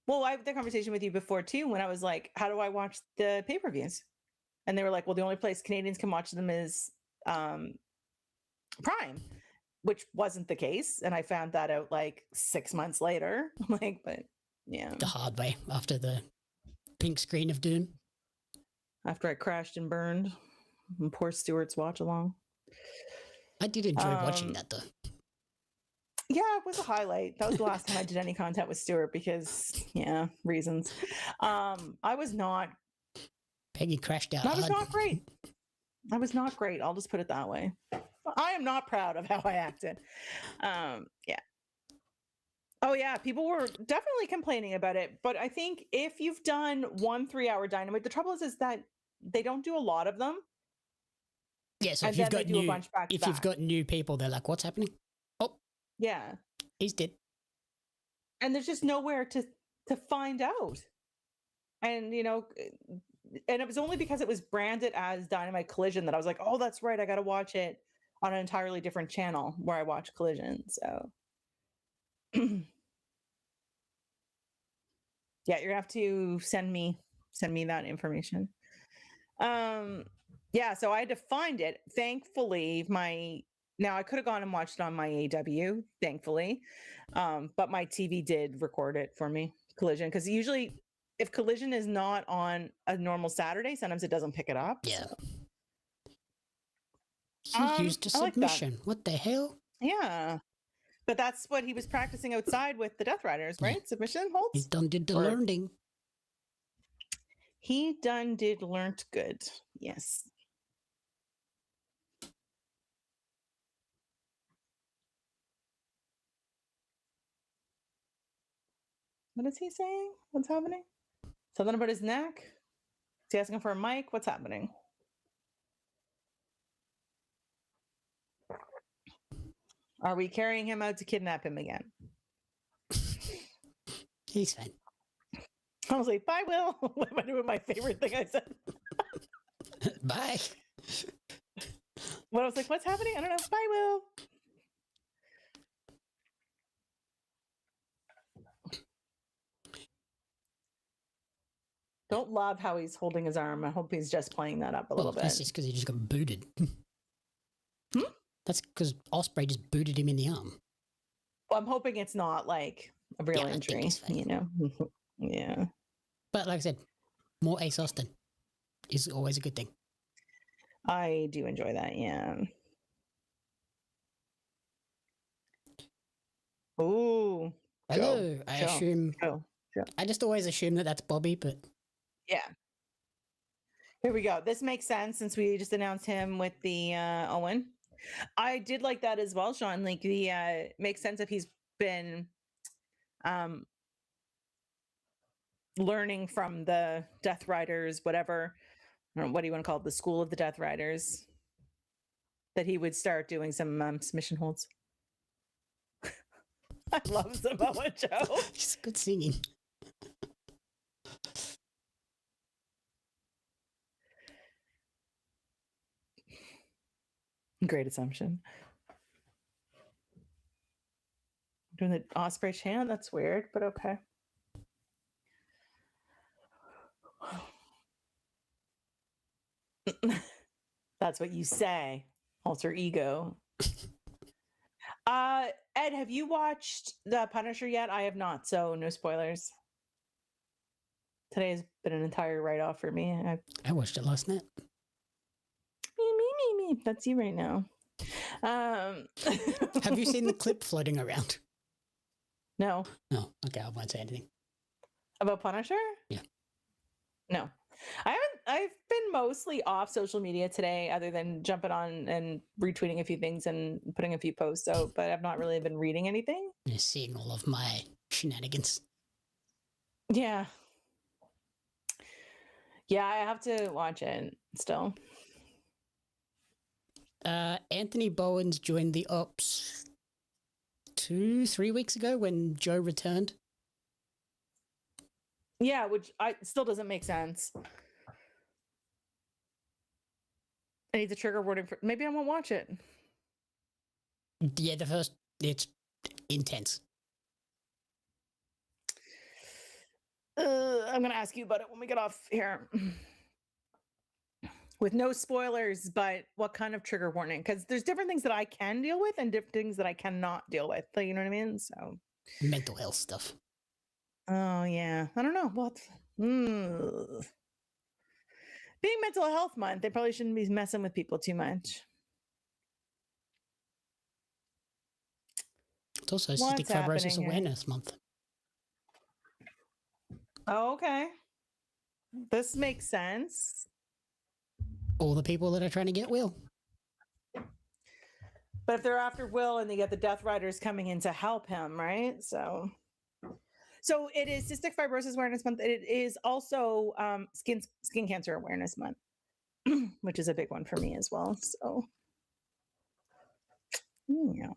Well, I had the conversation with you before too, when I was like, how do I watch the pay-per-views? And they were like, well, the only place Canadians can watch them is Prime, which wasn't the case. And I found that out like 6 months later. I'm like, but yeah. The hard way after the pink screen of doom. After I crashed and burned. And poor Stewart's watch along. I did enjoy watching that though. Yeah, it was a highlight. That was the last time I did any content with Stewart because, reasons. I was not. Peggy crashed out. I was not great. I was not great. I'll just put it that way. I am not proud of how I acted. Yeah. Oh yeah, people were definitely complaining about it. But I think if you've done 1 3-hour Dynamite, the trouble is that they don't do a lot of them. Yeah, so if you've got a bunch back to if you've got new people, they're like, "What's happening?" Oh, yeah, he's dead. And there's just nowhere to find out. And and it was only because it was branded as Dynamite Collision that I was like, oh, that's right, I got to watch it on an entirely different channel where I watch Collision. So yeah, you're gonna have to send me that information. Yeah, so I had to find it. Thankfully, now I could have gone and watched it on my AEW, thankfully. But my TV did record it for me, Collision, because usually if Collision is not on a normal Saturday, sometimes it doesn't pick it up. Yeah. So. He used a submission. What the hell? Yeah. But that's what he was practicing outside with the Death Riders, right? Yeah. Submission holds? He done did the learning. He done did learnt good. Yes. What is he saying? What's happening? Something about his neck? Is he asking for a mic? What's happening? Are we carrying him out to kidnap him again? He's fine. I was like, bye, Will. What am I doing? My favorite thing I said. Bye. What I was like, what's happening? I don't know. Bye, Will. Don't love how he's holding his arm. I hope he's just playing that up a little bit. That's just because he just got booted. That's because Ospreay just booted him in the arm. Well, I'm hoping it's not like a real injury, Yeah. But like I said, more Ace Austin is always a good thing. I do enjoy that, yeah. Ooh. Hello. I assume. I just always assume that that's Bobby, but. Yeah. Here we go. This makes sense since we just announced him with the Owen. I did like that as well, Sean. Like the makes sense if he's been learning from the Death Riders, whatever. I don't know, what do you want to call it? The School of the Death Riders. That he would start doing some submission holds. I love Samoa Joe. He's good singing. Great assumption. Doing the Ospreay chant? That's weird, but okay. That's what you say. Alter ego. Ed, have you watched The Punisher yet? I have not, so no spoilers. Today has been an entire write-off for me. I watched it last night. Me. That's you right now. Have you seen the clip floating around? No. Oh, okay. I won't say anything. About Punisher? Yeah. No. I've been mostly off social media today, other than jumping on and retweeting a few things and putting a few posts out, but I've not really been reading anything. You're seeing all of my shenanigans. Yeah. Yeah, I have to watch it still. Anthony Bowens joined the Ops 2-3 weeks ago when Joe returned. Yeah, which still doesn't make sense. I need the trigger warning for, maybe I won't watch it. Yeah, it's intense. I'm gonna ask you about it when we get off here. With no spoilers, but what kind of trigger warning? Because there's different things that I can deal with and different things that I cannot deal with. You know what I mean? So Mental health stuff. oh yeah, I don't know what. Being Mental Health Month, they probably shouldn't be messing with people too much. It's also What's Cystic Fibrosis happening here? Awareness Month. Oh, okay, this makes sense. All the people that are trying to get Will. But if they're after Will and they get the Death Riders coming in to help him, right? So it is Cystic Fibrosis Awareness Month. It is also skin cancer awareness month, which is a big one for me as well. So yeah.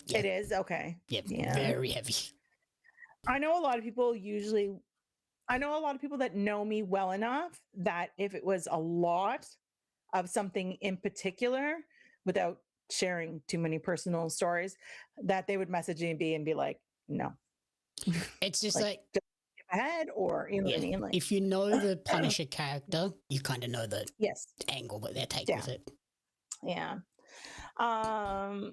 Yeah. It is okay. Yeah, Yeah. very heavy. I know a lot of people that know me well enough that if it was a lot of something in particular, without sharing too many personal stories, that they would message me and be like, no. It's just Like, just skip ahead, or you know what I mean? Like, if you know the Punisher character, you kind of know the yes. angle that they take with it. Yeah. I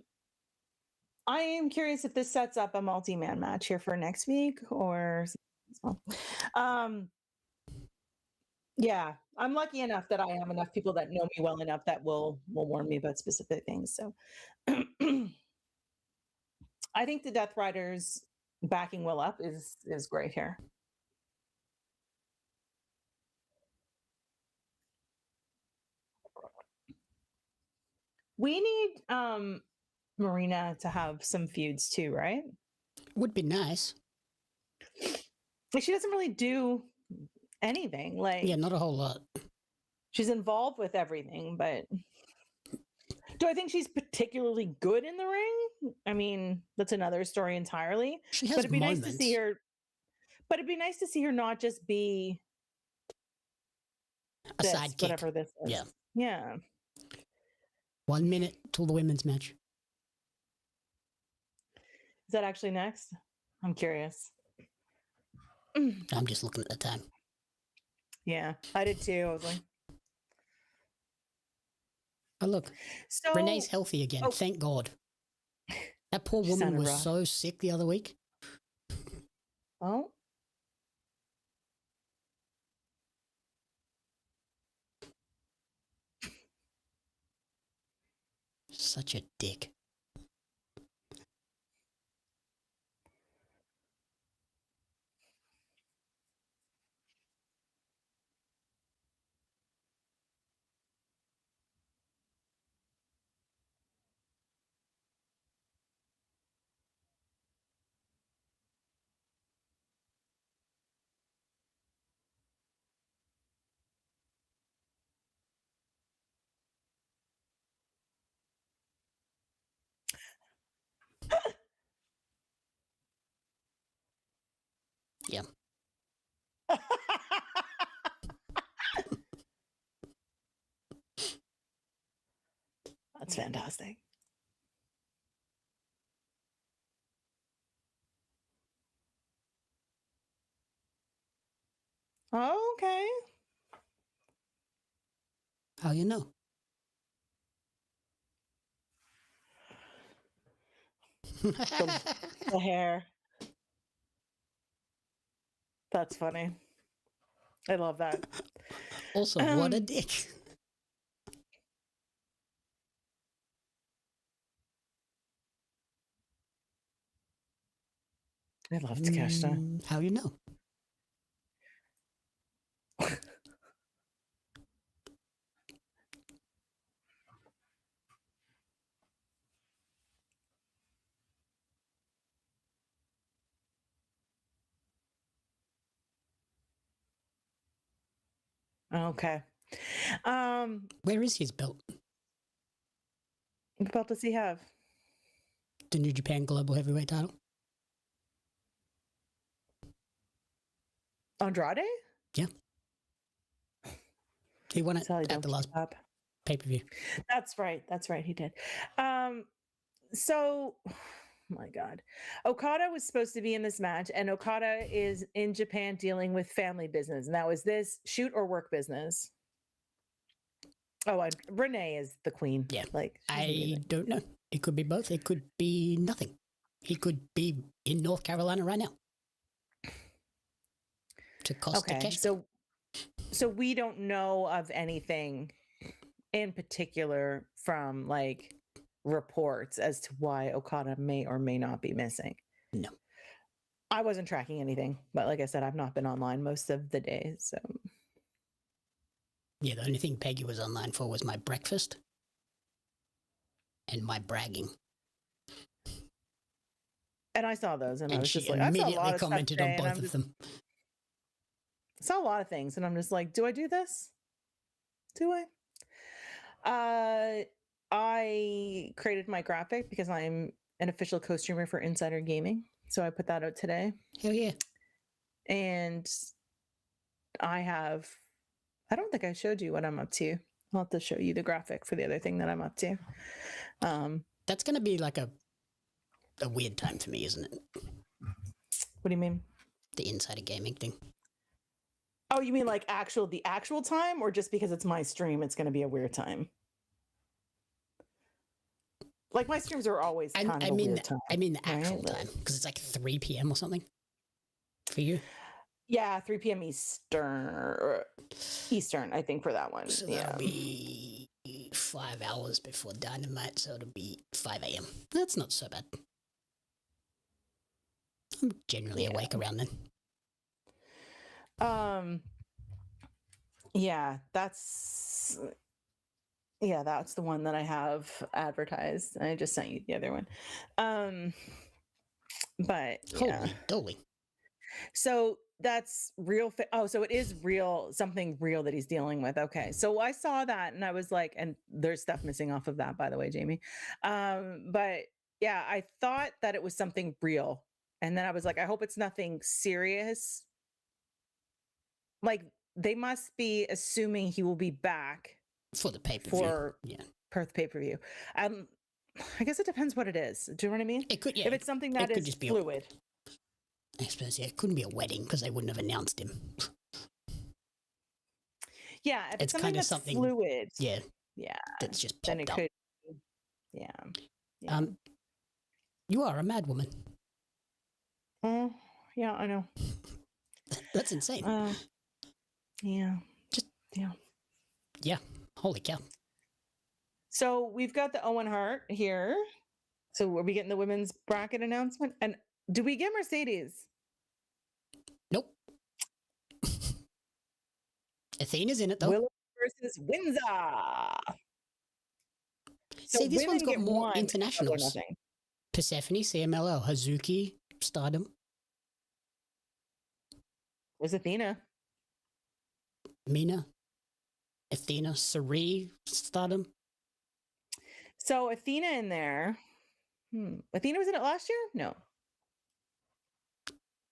am curious if this sets up a multi-man match here for next week or yeah, I'm lucky enough that I have enough people that know me well enough that will warn me about specific things. So I think the Death Riders backing Will up is great here. We need Marina to have some feuds too, right? Would be nice. Like, she doesn't really do anything. Like, Yeah, not a whole lot. she's involved with everything, but do I think she's particularly good in the ring? I mean, that's another story entirely. She has But it'd be moments. nice to see her. But it'd be nice to see her not just be A this, sidekick. whatever this is. Yeah. Yeah. 1 minute till the women's match. Is that actually next? I'm curious. I'm just looking at the time. Yeah, I did too. I was like, Oh, look. so Renee's healthy again. oh. Thank God. That poor She woman sounded was rough. so sick the other week. Oh, Such a dick. Yeah. that's fantastic. Oh, okay. How you know? The hair. That's funny. I love that. Also, what a dick. I love Takeshita. How you know? Okay. Where is his belt? What belt does he have? The New Japan Global Heavyweight title? Andrade? Yeah. He won it Sally, at don't the last keep up. pay-per-view. That's right. That's right. He did. So, oh my God. Okada was supposed to be in this match, and Okada is in Japan dealing with family business. Now, is this shoot or work business? Oh, and Renee is the queen. Yeah. Like, she's I amazing. don't know. It could be both. It could be nothing. He could be in North Carolina right now. To Costa Okay. So we don't know of anything in particular from like reports as to why Okada may or may not be missing. No. I wasn't tracking anything, but like I said, I've not been online most of the day. So Yeah, the only thing Peggy was online for was my breakfast and my bragging. and I saw those and I And was she just like, I saw a immediately lot of stuff commented today, on and both I'm of just- them. I saw a lot of things and I'm just like, do I do this? Do I? I created my graphic because I'm an official co-streamer for Insider Gaming. So I put that out today. Hell yeah. And I don't think I showed you what I'm up to. I'll have to show you the graphic for the other thing that I'm up to. That's going to be like a weird time for me, isn't it? What do you mean? The Insider Gaming thing. Oh, you mean like the actual time, or just because it's my stream, it's going to be a weird time? Like my streams are always kind of a weird time. I mean the actual right? time, because it's like 3 p.m. or something for you. Yeah, 3 p.m. Eastern, I think, for that one. So Yeah. that'll be 5 hours before Dynamite, so it'll be 5 a.m. That's not so bad. I'm generally awake around then. Yeah, that's the one that I have advertised. I just sent you the other one. But yeah. Holy dolly. So that's real. So it is real, something real that he's dealing with. Okay. So I saw that and I was like, and there's stuff missing off of that, by the way, Jamie. But yeah, I thought that it was something real. And then I was like, I hope it's nothing serious. Like they must be assuming he will be back For the pay-per-view. for Yeah. Perth pay-per-view. I guess it depends what it is. Do you know what I mean? It could, yeah. If it's something that could is just be fluid. I suppose, yeah, it couldn't be a wedding because they wouldn't have announced him. Yeah, if It's it's something kind of that's something- fluid. Yeah, Yeah. that's just Then it popped up. could. Yeah. You are a mad woman. Oh, yeah, I know. That's insane. Yeah. Yeah, holy cow. So we've got the Owen Hart here. So are we getting the women's bracket announcement? And do we get Mercedes? Nope. Athena's in it though. Willow versus Windsor. See, this women one's got get more one, internationals. nothing. Persephone, CMLL, Hazuki, Stardom, There's Athena. Mina, Athena, Sari, Stardom. So Athena in there. Athena was in it last year? No.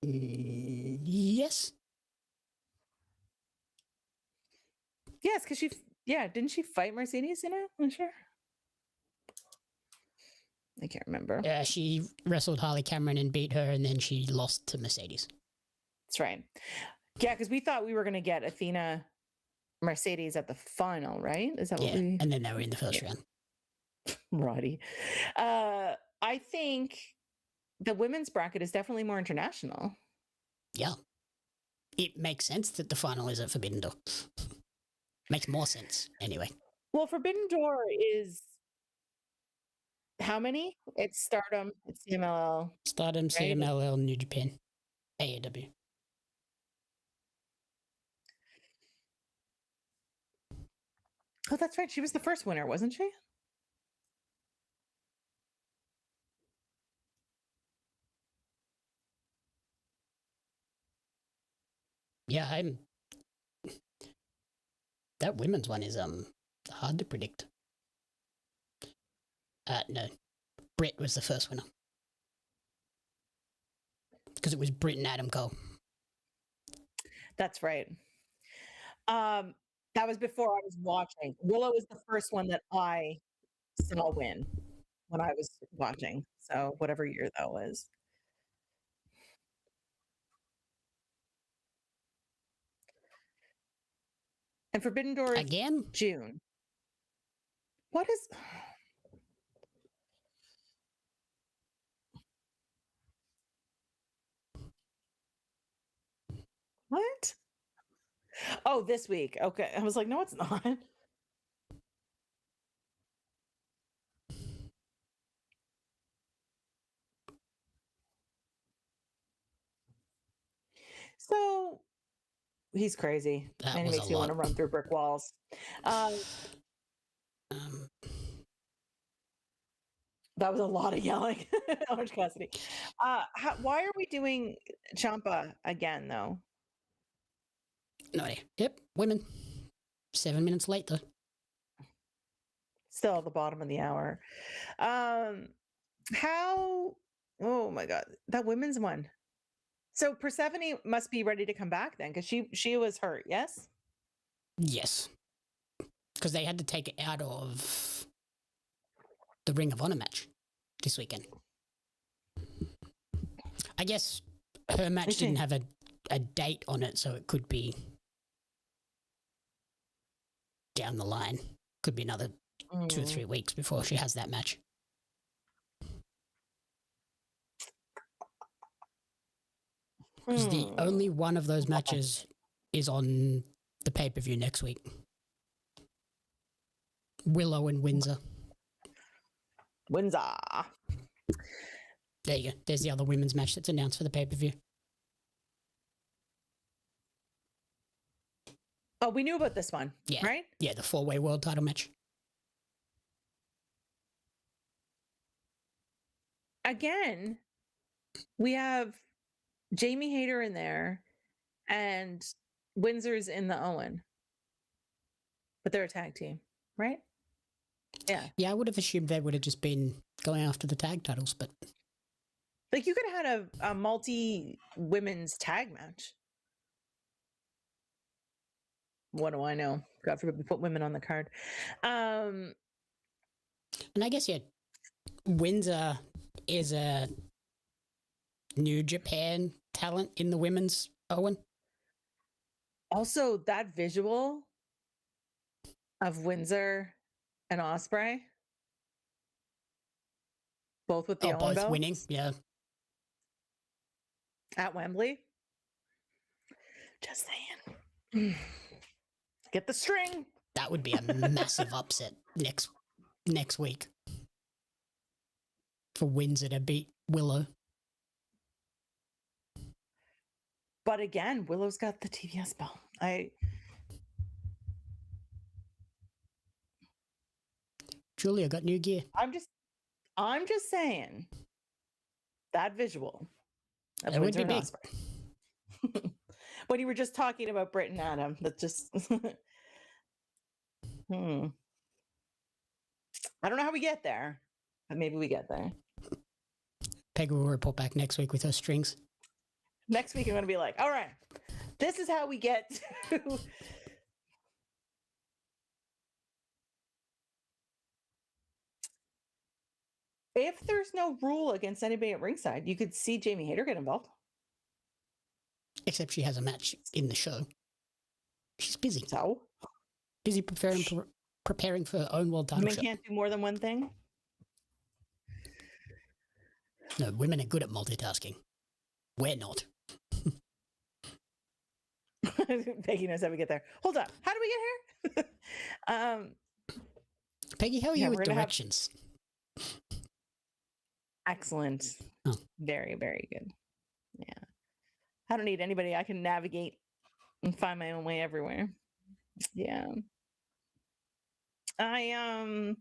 Yes. Yes, because didn't she fight Mercedes in it? I'm sure. I can't remember. She wrestled Harley Cameron and beat her, and then she lost to Mercedes. That's right. Yeah, because we thought we were going to get Athena Mercedes at the final, right? Is that what we... And then they were in the first round. Roddy. I think the women's bracket is definitely more international. Yeah. It makes sense that the final is at Forbidden Door. Makes more sense, anyway. Well, Forbidden Door is How many? It's Stardom, it's CMLL. Stardom, Right. CMLL, New Japan, AEW. Oh, that's right. She was the first winner, wasn't she? Yeah, that women's one is hard to predict. No, Britt was the first winner because it was Britt and Adam Cole. That's right. That was before I was watching. Willow was the first one that I saw win when I was watching. So whatever year that was. And Forbidden Door is Again? June. What is... What? Oh, this week. Okay. I was like, no, it's not. So he's crazy. That and he was makes a me want to lot. run through brick walls. That was a lot of yelling. Orange Cassidy. Why are we doing Ciampa again, though? No idea. Yep, women. 7 minutes late, though. Still at the bottom of the hour. How? Oh my God, that women's one. So Persephone must be ready to come back then, because she was hurt. Yes. Yes. Because they had to take it out of the Ring of Honor match this weekend. I guess her match didn't have a date on it, so it could be down the line. Could be another 2 or 3 weeks before she has that match. Because the only one of those matches is on the pay-per-view next week. Willow and Windsor. Windsor. There you go. There's the other women's match that's announced for the pay-per-view. Oh, we knew about this one, Yeah. right? Yeah, the 4-way world title match. Again, we have Jamie Hayter in there and Windsor's in the Owen. But they're a tag team, right? Yeah. Yeah, I would have assumed they would have just been going after the tag titles, but... Like, you could have had a multi-women's tag match. What do I know? God forbid we put women on the card. And I guess, yeah, Windsor is a New Japan talent in the women's Owen. Also, that visual of Windsor and Ospreay, both with the Owen both belts winning, yeah. at Wembley. Just saying. Get the string. That would be a massive upset next week for Windsor to beat Willow. But again, Willow's got the TBS belt. Julia got new gear. I'm just saying that visual of That would Windsor be and Ospreay. When you were just talking about Britt and Adam, that just I don't know how we get there, but maybe we get there. Peggy will report back next week with her strings. Next week I'm going to be like, all right, this is how we get to if there's no rule against anybody at ringside, you could see Jamie Hayter get involved. Except she has a match in the show. She's busy. So Busy preparing for her own world title women show. can't do more than one thing. No, women are good at multitasking. We're not. Peggy knows how we get there. Hold on. How do we get here? Peggy, how are you we're with gonna have- directions? Excellent. Oh. Very, very good. Yeah. I don't need anybody. I can navigate and find my own way everywhere. Yeah. I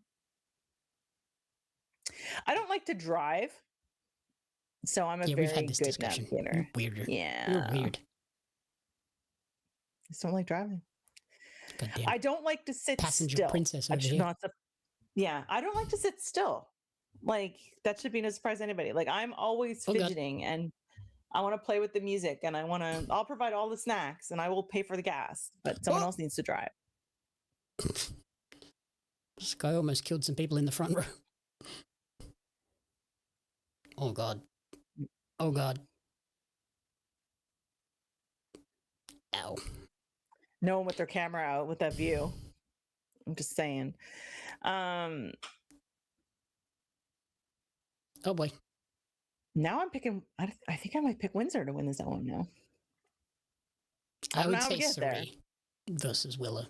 don't like to drive. So I'm a Yeah, very we've had this good discussion. navigator. You're weirder. Yeah. You're weird. I just don't like driving. Goddamn. I don't like to sit Passenger still. princess I over should here. not. Yeah, I don't like to sit still. Like that should be no surprise to anybody. Like I'm always Oh, God. fidgeting, and I want to play with the music, and I'll provide all the snacks, and I will pay for the gas, but someone else needs to drive. Skye almost killed some people in the front row. Oh, God. Oh, God. Ow. No one with their camera out with that view. I'm just saying. Oh, boy. Now I'm picking. I think I might pick Windsor to win this one now. I would know how to say get there. Sari versus Willow.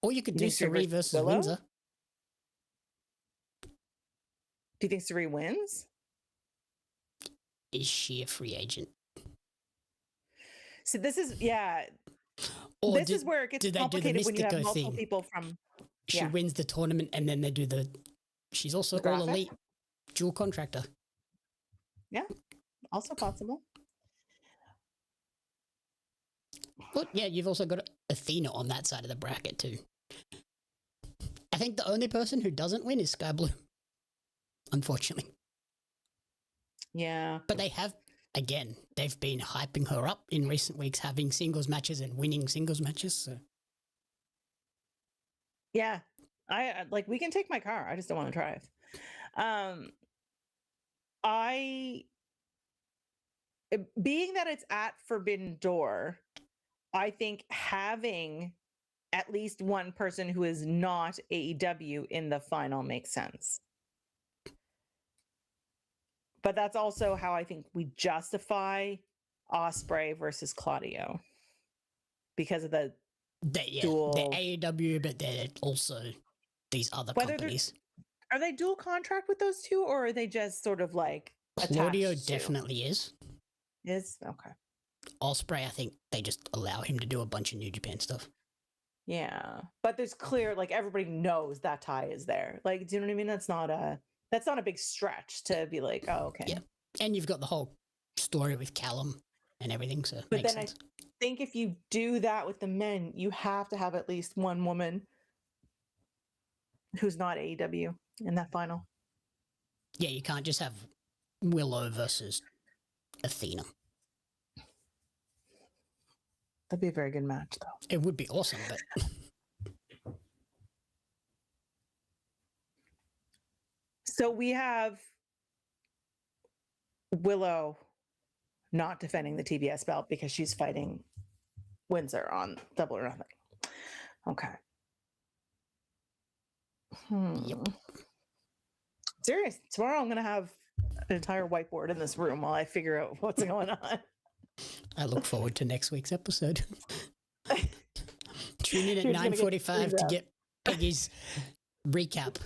Or you could You do think Sari Sari versus versus Willow? Windsor. Do you think Sari wins? Is she a free agent? So this is Or this is where it gets did they do the complicated when you have Mystico multiple thing? people from. She Yeah. wins the tournament and then they do the... She's also The all graphic? elite. Dual contractor. Yeah, also possible. But yeah, you've also got Athena on that side of the bracket too. I think the only person who doesn't win is Sky Blue. Unfortunately. Yeah. But they have, again, they've been hyping her up in recent weeks, having singles matches and winning singles matches. So Yeah. I like we can take my car. I just don't want to drive. Being that it's at Forbidden Door, I think having at least one person who is not AEW in the final makes sense. But that's also how I think we justify Ospreay versus Claudio because of the dual. they're AEW, but they're also these other Whether companies. Are they dual contract with those two, or are they just sort of like Claudio attached to? definitely is. Is okay. Ospreay, I think they just allow him to do a bunch of New Japan stuff. Yeah, but there's clear, like everybody knows that tie is there. Like, do you know what I mean? That's not a big stretch to be like, oh, okay. Yeah. And you've got the whole story with Callum and everything, so But makes then sense. I think if you do that with the men, you have to have at least one woman who's not AEW in that final. Yeah, you can't just have Willow versus Athena. That'd be a very good match, though. It would be awesome, but So we have Willow not defending the TBS belt because she's fighting Windsor on Double or Nothing. Okay. Yep. Serious. Tomorrow I'm going to have an entire whiteboard in this room while I figure out what's going on. I look forward to next week's episode. Tune in at You're gonna get 9:45 to screwed up. get Peggy's recap.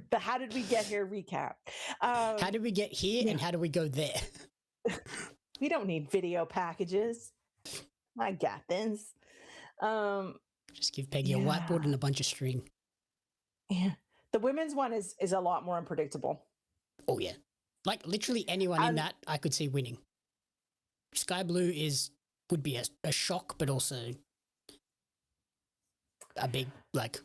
The how did we get here recap. How did we get here and how do we go there? We don't need video packages. I got this. Just give Peggy a whiteboard and a bunch of string. Yeah. The women's one is a lot more unpredictable. Oh yeah. Like literally anyone in that I could see winning. Sky Blue would be a shock, but also a big like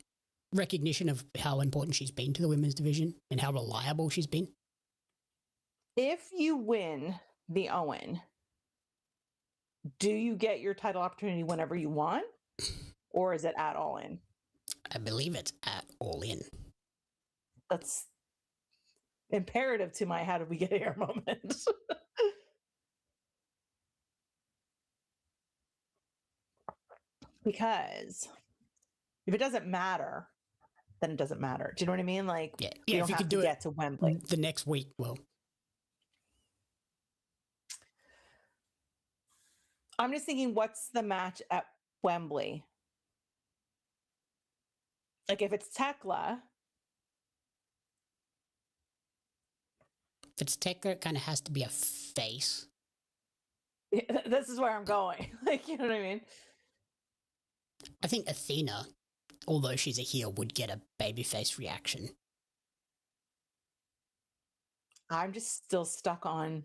recognition of how important she's been to the women's division and how reliable she's been. If you win the Owen, do you get your title opportunity whenever you want? Or is it at All In? I believe it's at All In. That's imperative to my how did we get here moment. Because if it doesn't matter, then it doesn't matter. Do you know what I mean? Like, Yeah, you don't if you have could to do get it to Wembley. the next week, well, I'm just thinking, what's the match at Wembley? Like, if it's Thekla, it's Thekla, it kind of has to be a face. This is where I'm going. Like, you know what I mean? I think Athena, although she's a heel, would get a babyface reaction. I'm just still stuck on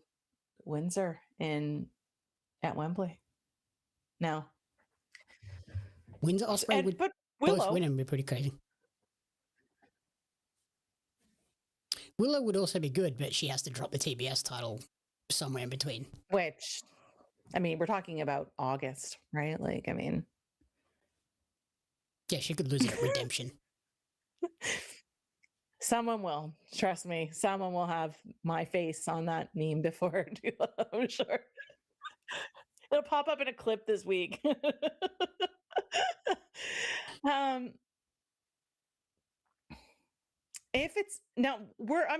Windsor at Wembley. No. Windsor Ospreay would but both Willow. win and be pretty crazy. Willow would also be good, but she has to drop the TBS title somewhere in between. Which, I mean, we're talking about August, right? Like, I mean. Yeah, she could lose it at Redemption. Someone will. Trust me. Someone will have my face on that meme before I do that, I'm sure. It'll pop up in a clip this week. I'm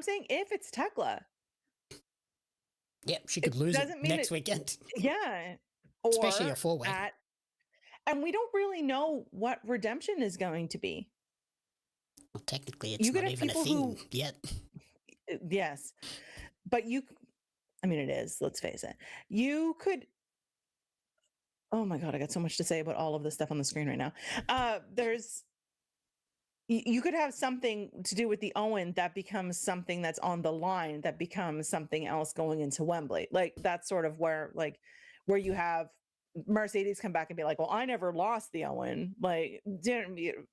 saying if it's Thekla. Yep, she could lose it next weekend. Yeah. Especially a four-way. And we don't really know what Redemption is going to be. Well, technically, it's not even a thing yet. Yes. But I mean, it is, let's face it. You could, oh my God, I got so much to say about all of this stuff on the screen right now. You could have something to do with the Owen that becomes something that's on the line that becomes something else going into Wembley. Like, that's sort of where you have Mercedes come back and be like, well, I never lost the Owen, like,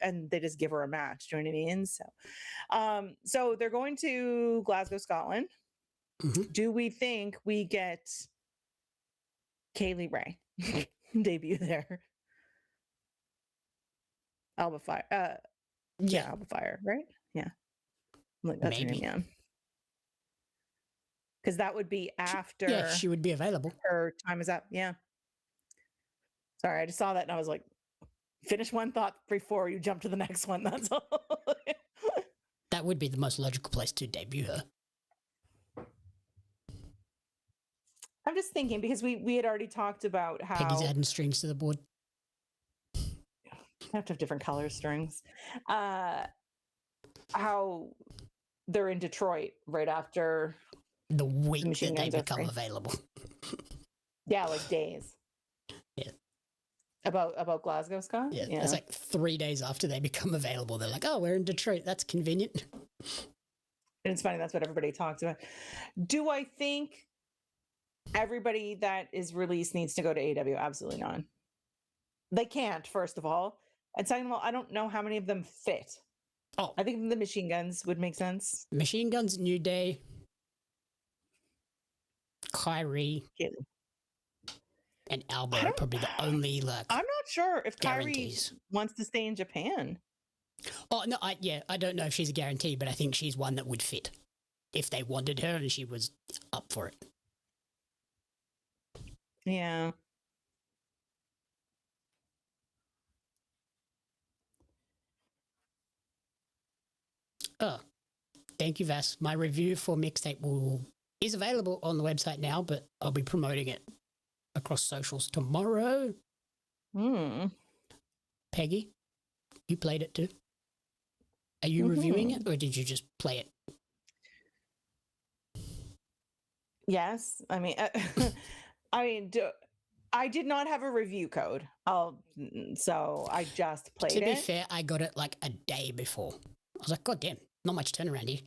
and they just give her a match. Do you know what I mean? So they're going to Glasgow, Scotland. Mm-hmm. Do we think we get Kaylee Ray debut there? Alba Fire. Yeah, Alba Fire, right? Yeah. Like, that's her name, yeah. Because that would be after. Yeah, she would be available. Her time is up. Yeah. Sorry, I just saw that and I was like, finish one thought before you jump to the next one. That's all. That would be the most logical place to debut her. I'm just thinking because we had already talked about how Peggy's adding strings to the board. I have to have different color strings. How they're in Detroit right after the week that they become available. Yeah, like days. Yeah. About Glasgow, Scott? Yeah, it's like 3 days after they become available. They're like, oh, we're in Detroit. That's convenient. And it's funny. That's what everybody talks about. Do I think everybody that is released needs to go to AEW? Absolutely not. They can't, first of all. And second of all, I don't know how many of them fit. Oh. I think the Machine Guns would make sense. Machine Guns, New Day, Kyrie, and Alba are probably the only, like, I'm not sure if guarantees. Kyrie wants to stay in Japan. Oh, no, I don't know if she's a guarantee, but I think she's one that would fit if they wanted her and she was up for it. Yeah. Oh, thank you, Vass. My review for Mixtape is available on the website now, but I'll be promoting it across socials tomorrow. Peggy, you played it too. Are you reviewing it, or did you just play it? Yes. I mean, I did not have a review code. So I just played it. To be fair, I got it like a day before. I was like, God damn, not much turnaround here.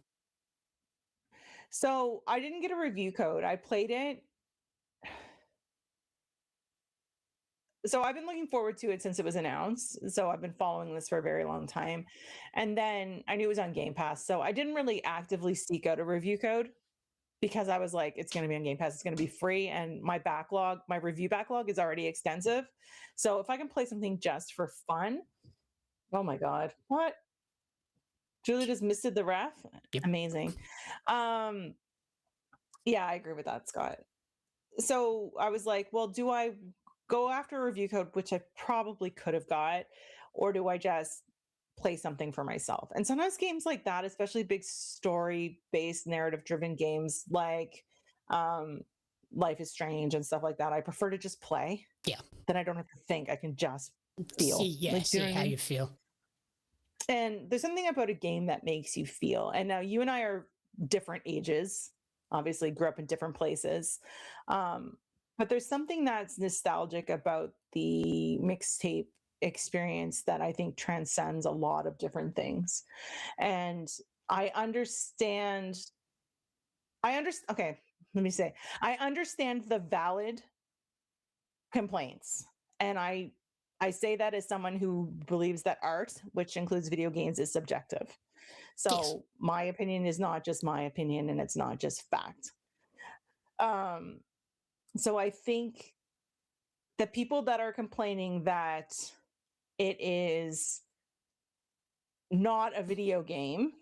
So I didn't get a review code. I played it. So I've been looking forward to it since it was announced. So I've been following this for a very long time. And then I knew it was on Game Pass. So I didn't really actively seek out a review code because I was like, it's going to be on Game Pass. It's going to be free. And my review backlog is already extensive. So if I can play something just for fun, oh my God, what? Julie just misted the ref. Yep. Amazing. Yeah, I agree with that, Scott. So I was like, well, do I go after a review code, which I probably could have got, or do I just play something for myself? And sometimes games like that, especially big story-based, narrative-driven games like Life is Strange and stuff like that, I prefer to just play. Yeah. Then I don't have to think. I can just feel. See how you feel. And there's something about a game that makes you feel. And now you and I are different ages. obviously grew up in different places. But there's something that's nostalgic about the mixtape experience that I think transcends a lot of different things. And I understand, okay, let me say, I understand the valid complaints. And I say that as someone who believes that art, which includes video games, is subjective. So Yes. my opinion is not just my opinion, and it's not just fact. So I think the people that are complaining that it is not a video game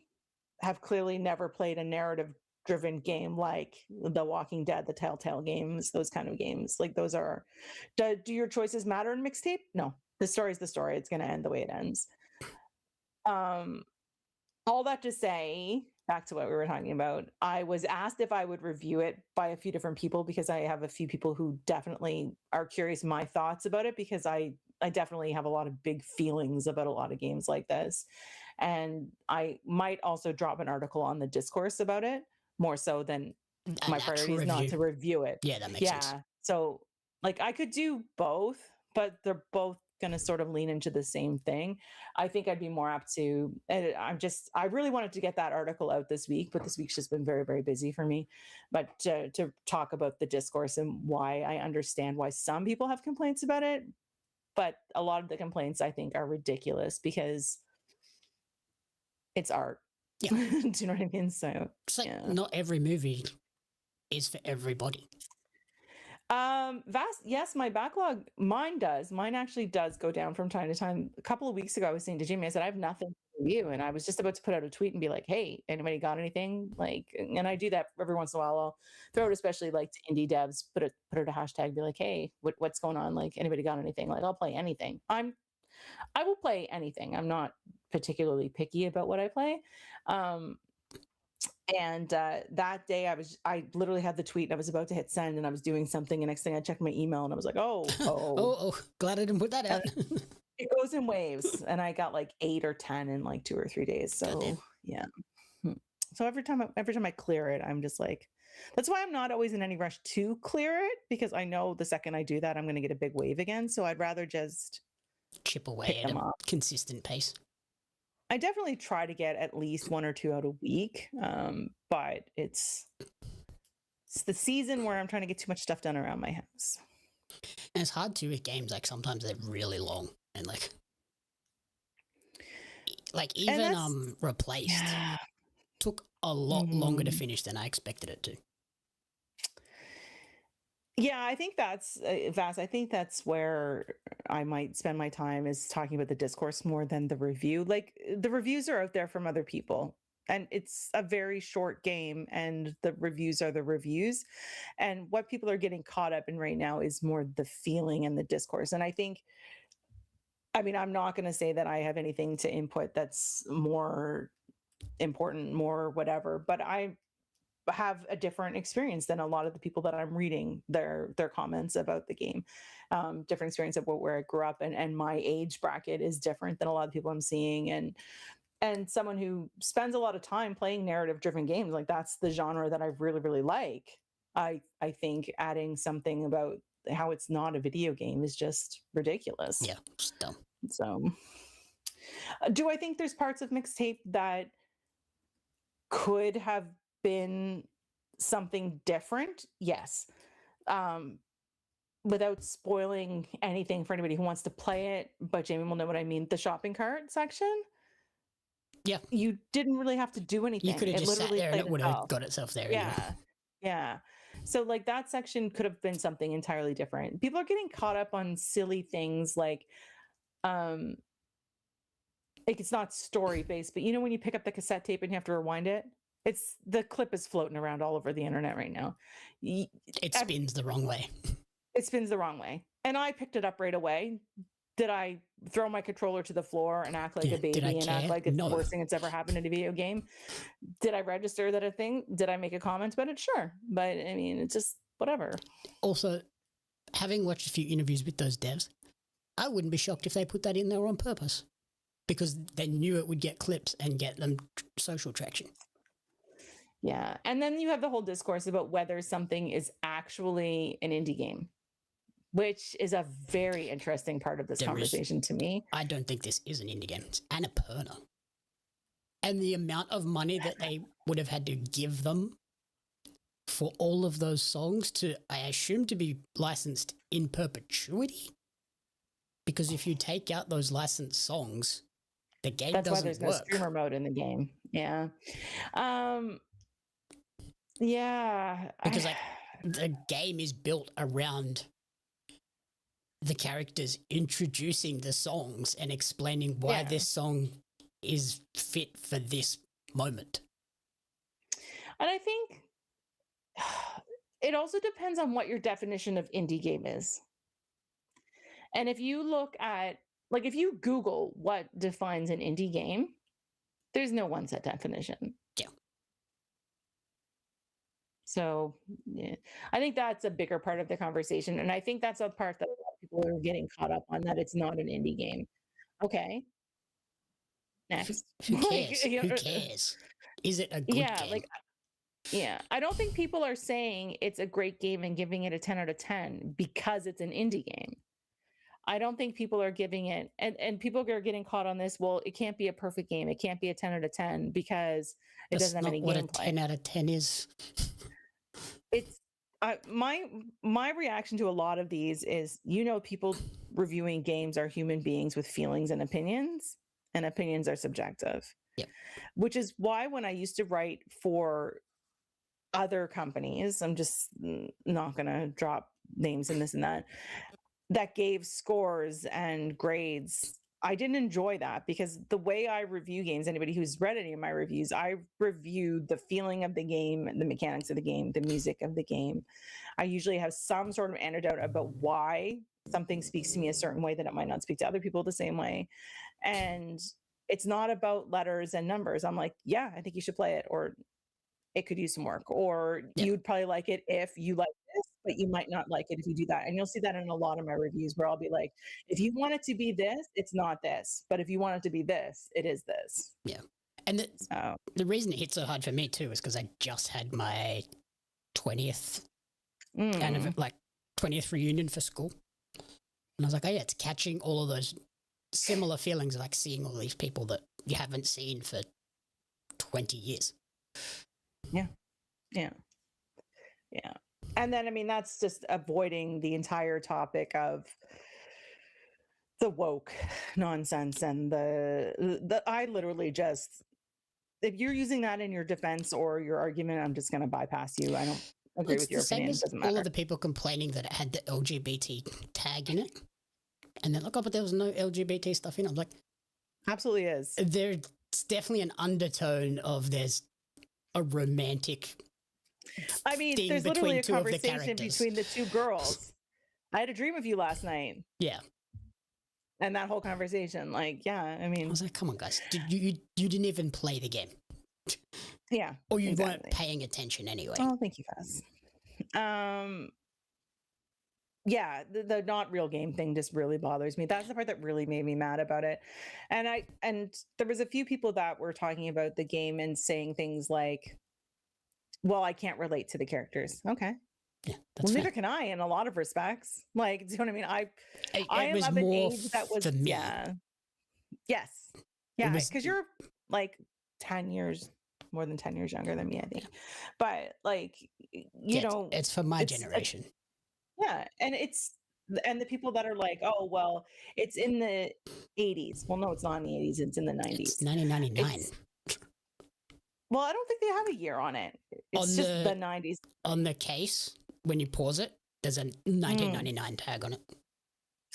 have clearly never played a narrative driven game like The Walking Dead, the Telltale games, those kind of games. Like those are, do your choices matter in mixtape? No, the story's the story. It's going to end the way it ends. All that to say, back to what we were talking about, I was asked if I would review it by a few different people because I have a few people who definitely are curious my thoughts about it, because I definitely have a lot of big feelings about a lot of games like this. And I might also drop an article on the discourse about it, more so than my priority is not to review it. Yeah, that makes sense. So like I could do both, but they're both going to sort of lean into the same thing. I think I'd be more apt to, I really wanted to get that article out this week, but this week's just been very, very busy for me. But to talk about the discourse and why I understand why some people have complaints about it, but a lot of the complaints I think are ridiculous because it's art. Yeah. Do you know what I mean? So it's like not every movie is for everybody. Yes, my backlog, mine actually does go down from time to time. A couple of weeks ago I was saying to Jamie, I said, I have nothing for you, and I was just about to put out a tweet and be like, hey, anybody got anything? Like, and I do that every once in a while. I'll throw it, especially like to indie devs, put out a hashtag, be like, hey, what's going on? Like, anybody got anything? Like, I'll play anything. I will play anything. I'm not particularly picky about what I play. And that day I literally had the tweet and I was about to hit send and I was doing something, and next thing I checked my email and I was like, oh, glad I didn't put that out. It goes in waves, and I got like 8 or 10 in like 2 or 3 days. So yeah. So every time I clear it, I'm just like, that's why I'm not always in any rush to clear it, because I know the second I do that, I'm going to get a big wave again. So I'd rather just chip away at a consistent pace. I definitely try to get at least 1 or 2 out a week, but it's the season where I'm trying to get too much stuff done around my house. And it's hard to with games, like sometimes they're really long, and like even Replaced took a lot longer to finish than I expected it to. Yeah, I think that's Vass. I think that's where I might spend my time, is talking about the discourse more than the review. Like, the reviews are out there from other people, and it's a very short game, and the reviews are the reviews. And what people are getting caught up in right now is more the feeling and the discourse. And I think, I mean, I'm not going to say that I have anything to input that's more important, more whatever, but I have a different experience than a lot of the people that I'm reading their comments about the game. Different experience of where I grew up, and my age bracket is different than a lot of people I'm seeing. And someone who spends a lot of time playing narrative driven games, like that's the genre that I really, really like. I think adding something about how it's not a video game is just ridiculous. Yeah, it's dumb. So do I think there's parts of mixtape that could have been something different? Yes. Without spoiling anything for anybody who wants to play it, but Jamie will know what I mean. The shopping cart section. Yeah. You didn't really have to do anything. You could have just sat there and it would have got itself there. Yeah. Anyway. Yeah. So like that section could have been something entirely different. People are getting caught up on silly things like it's not story based, but you know when you pick up the cassette tape and you have to rewind it? It's the clip is floating around all over the internet right now. It spins the wrong way. It spins the wrong way. And I picked it up right away. Did I throw my controller to the floor and act like a baby and act like it's the worst thing that's ever happened in a video game? Did I register that a thing? Did I make a comment about it? Sure. But I mean, it's just whatever. Also, having watched a few interviews with those devs, I wouldn't be shocked if they put that in there on purpose, because they knew it would get clips and get them social traction. Yeah. And then you have the whole discourse about whether something is actually an indie game, which is a very interesting part of this conversation to me. I don't think this is an indie game. It's Annapurna. And the amount of money that they would have had to give them for all of those songs to, I assume, to be licensed in perpetuity. Because if you take out those licensed songs, the game That's doesn't why there's work. no streamer mode in the game. Yeah. Yeah. Because like the game is built around the characters introducing the songs and explaining why this song is fit for this moment. And I think it also depends on what your definition of indie game is. And if you look at, like, if you Google what defines an indie game, there's no one set definition. Yeah. So yeah, I think that's a bigger part of the conversation. And I think that's a part that a lot of people are getting caught up on, that it's not an indie game. Okay. Next. Who cares? Who cares? Is it a good game? Yeah. I don't think people are saying it's a great game and giving it a 10 out of 10 because it's an indie game. I don't think people are giving it, and people are getting caught on this. Well, it can't be a perfect game. It can't be a 10 out of 10 because it doesn't have any gameplay. That's not what a 10 out of 10 is. It's my reaction to a lot of these is, people reviewing games are human beings with feelings and opinions are subjective. Yep. Which is why when I used to write for other companies, I'm just not going to drop names and this and that gave scores and grades, I didn't enjoy that, because the way I review games, anybody who's read any of my reviews, I reviewed the feeling of the game, the mechanics of the game, the music of the game. I usually have some sort of anecdote about why something speaks to me a certain way that it might not speak to other people the same way. And it's not about letters and numbers. I'm like, yeah, I think you should play it, or it could use some work, or you'd probably like it if you like this, but you might not like it if you do that. And you'll see that in a lot of my reviews, where I'll be like, if you want it to be this, it's not this. But if you want it to be this, it is this. Yeah. And the reason it hit so hard for me too is because I just had my 20th kind of like 20th reunion for school. And I was like, oh yeah, it's catching all of those similar feelings, like seeing all these people that you haven't seen for 20 years. Yeah. Yeah. Yeah. And then, I mean, that's just avoiding the entire topic of the woke nonsense and the I literally just, if you're using that in your defense or your argument, I'm just going to bypass you. I don't agree with your opinion. It doesn't matter. All of the people complaining that it had the LGBT tag in it. And they're like, oh, but there was no LGBT stuff in it. I'm like, absolutely is. There's definitely an undertone of there's a romantic there's literally a conversation between the two girls. I had a dream of you last night. Yeah. And that whole conversation, like, yeah, I mean, I was like, come on, guys. You didn't even play the game. Yeah. Or you weren't paying attention anyway. Oh, thank you, Cass. Yeah, the not real game thing just really bothers me. That's the part that really made me mad about it. And there was a few people that were talking about the game and saying things like, well, I can't relate to the characters. Okay. Yeah, well, neither can I in a lot of respects. Like, do you know what I mean? I am of an age that was, yeah. Yes. Yeah, because you're like 10 years, more than 10 years younger than me, I think. But like, you know. It's for my generation. Yeah, and the people that are like, oh, well, it's in the 80s. Well, no, it's not in the 80s. It's in the 90s. It's 1999. Well, I don't think they have a year on it. It's just the 90s. On the case, when you pause it, there's a 1999 tag on it.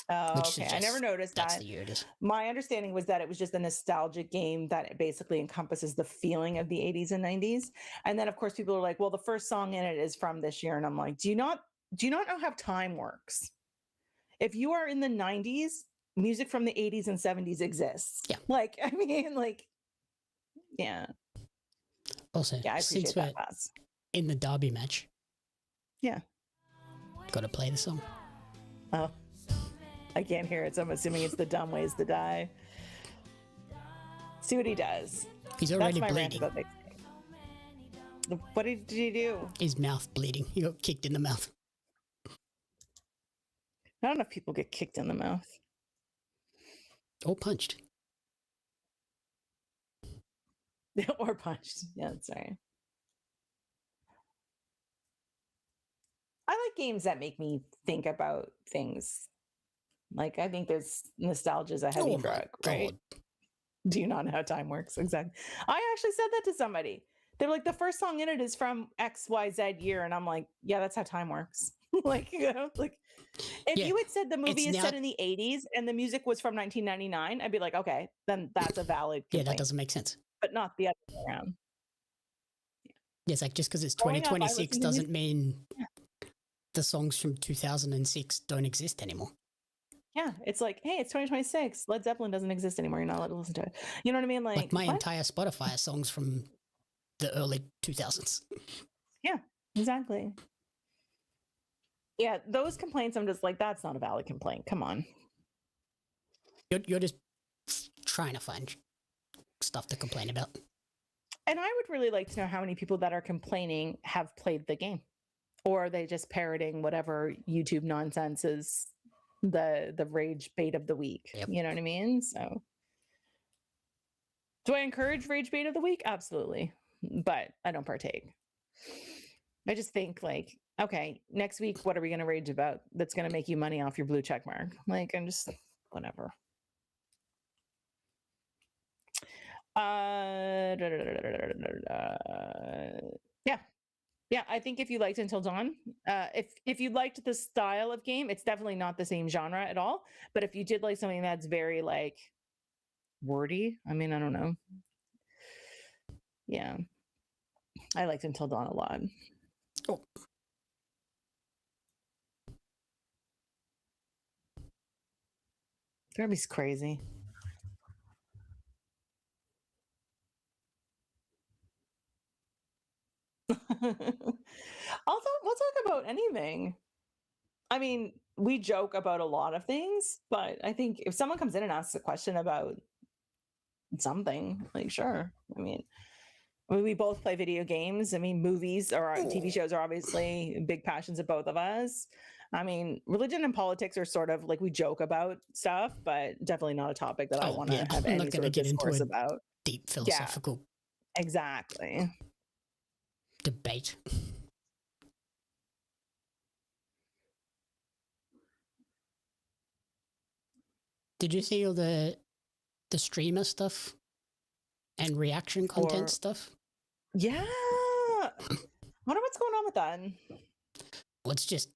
Oh, okay. I never noticed that's that. The year it is. My understanding was that it was just a nostalgic game that basically encompasses the feeling of the 80s and 90s. And then, of course, people are like, well, the first song in it is from this year. And I'm like, do you not know how time works? If you are in the 90s, music from the 80s and 70s exists. Yeah. Like, I mean, like, yeah. Also, yeah, I appreciate since that we're pass. In the Derby match. Yeah. Got to play the song. Oh, I can't hear it, so I'm assuming it's the dumb ways to die. See what he does. He's already bleeding. What did he do? His mouth bleeding. He got kicked in the mouth. Not enough people get kicked in the mouth. Or punched. Or punched. Yeah, that's right. I like games that make me think about things. Like, I think there's nostalgia is a heavy drug, right? Do you not know how time works? Exactly. I actually said that to somebody. They're like, the first song in it is from XYZ year. And I'm like, yeah, that's how time works. Like, you know, like if you had said the movie is set in the 80s and the music was from 1999, I'd be like, okay, then that's a valid complaint. Yeah, that doesn't make sense. But not the other way around. Yeah, it's like just because it's 2026 doesn't mean the songs from 2006 don't exist anymore. Yeah, it's like, hey, it's 2026. Led Zeppelin doesn't exist anymore. You're not allowed to listen to it. You know what I mean? Like my entire Spotify are songs from the early 2000s. Yeah, exactly. Yeah, those complaints, I'm just like, that's not a valid complaint. Come on. You're just trying to find stuff to complain about. And I would really like to know how many people that are complaining have played the game, or are they just parroting whatever YouTube nonsense is the rage bait of the week. Yep. You know what I mean? So do I encourage rage bait of the week? Absolutely. But I don't partake. I just think like, okay, next week, what are we going to rage about that's going to make you money off your blue check mark? Like, I'm just whatever. Yeah, I think if you liked Until Dawn, if you liked the style of game, it's definitely not the same genre at all. But if you did like something that's very like wordy, I mean, I don't know. Yeah, I liked Until Dawn a lot. Oh. Derby's crazy. Also, we'll talk about anything. I mean, we joke about a lot of things, but I think if someone comes in and asks a question about something, like, sure. I mean, we both play video games. I mean, movies or TV shows are obviously big passions of both of us. I mean, religion and politics are sort of like we joke about stuff, but definitely not a topic that I want to have any sort of discourse about. Deep philosophical. Yeah, exactly. Debate. Did you see all the streamer stuff and reaction content stuff? Yeah. I wonder what's going on with that. Well, it's just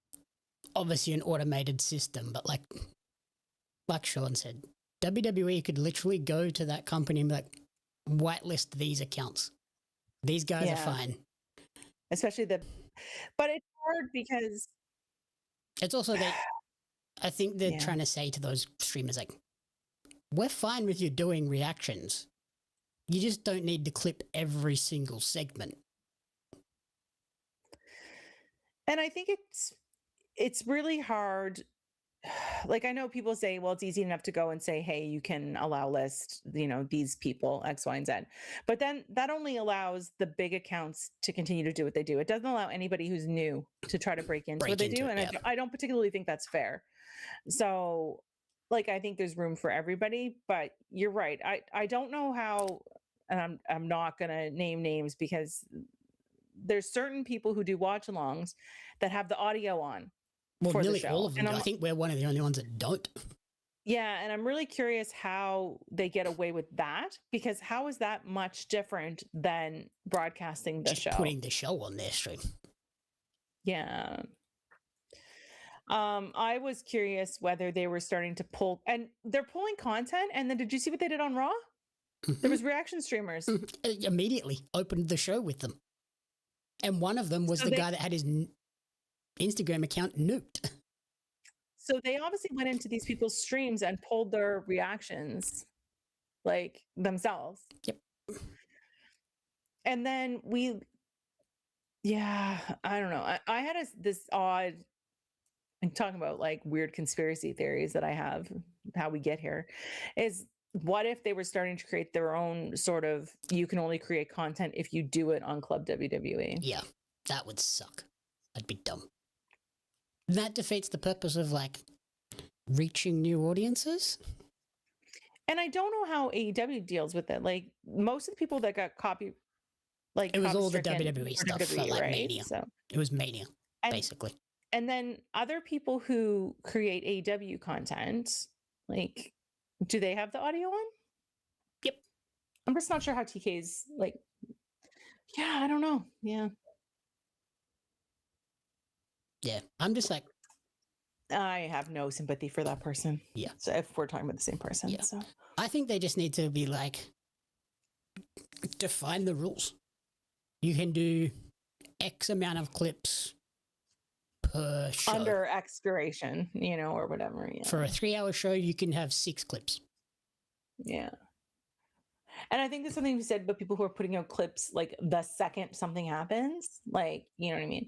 obviously an automated system, but like Sean said, WWE could literally go to that company and be like, whitelist these accounts. These guys are fine. Especially but it's hard because it's also that I think they're trying to say to those streamers, like, we're fine with you doing reactions. You just don't need to clip every single segment. And I think it's really hard. Like, I know people say, well, it's easy enough to go and say, hey, you can allow list, these people, X, Y, and Z. But then that only allows the big accounts to continue to do what they do. It doesn't allow anybody who's new to try to break into what they do. And I don't particularly think that's fair. So, like, I think there's room for everybody, but you're right. I don't know how, and I'm not going to name names because there's certain people who do watch alongs that have the audio on. Well, nearly all of them. I think we're one of the only ones that don't. Yeah, and I'm really curious how they get away with that, because how is that much different than broadcasting the show? Putting the show on their stream. Yeah. I was curious whether they were starting to pull, and they're pulling content, and then did you see what they did on Raw? Mm-hmm. There was reaction streamers. Mm-hmm. Immediately opened the show with them. And one of them was the guy that had his Instagram account nuked. So they obviously went into these people's streams and pulled their reactions like themselves. Yep. And then I don't know. I had this odd, I'm talking about like weird conspiracy theories that I have, how we get here, is what if they were starting to create their own sort of, you can only create content if you do it on Club WWE? Yeah, that would suck. I'd be dumb. That defeats the purpose of like reaching new audiences. And I don't know how AEW deals with it. Like most of the people that got It was all the copy-stricken WWE were stuff for WWE, like right? Mania. So, It was Mania, and, basically. and then other people who create AEW content, like, do they have the audio on? Yep. I'm just not sure how TK's like. Yeah, I don't know. Yeah. Yeah, I'm just like, I have no sympathy for that person. Yeah. So if we're talking about the same person. Yeah. So I think they just need to be like, define the rules. You can do X amount of clips per show. under X duration, or whatever. Yeah. For a 3-hour show, you can have 6 clips. Yeah. And I think there's something we said about people who are putting out clips like the second something happens, like, you know what I mean?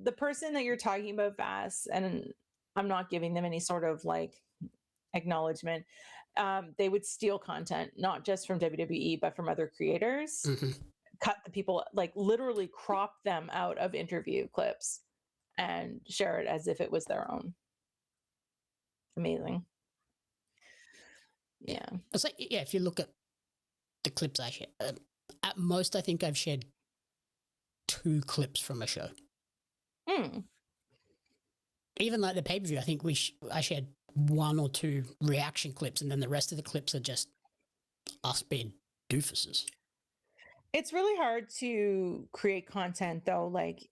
The person that you're talking about, Vass, and I'm not giving them any sort of like acknowledgement. They would steal content, not just from WWE, but from other creators, cut the people, like literally crop them out of interview clips and share it as if it was their own. Amazing. Yeah. It's like, yeah, if you look at the clips I share, at most I think I've shared 2 clips from a show. Even like the pay-per-view, I think I shared 1 or 2 reaction clips, and then the rest of the clips are just us being doofuses. It's really hard to create content though, like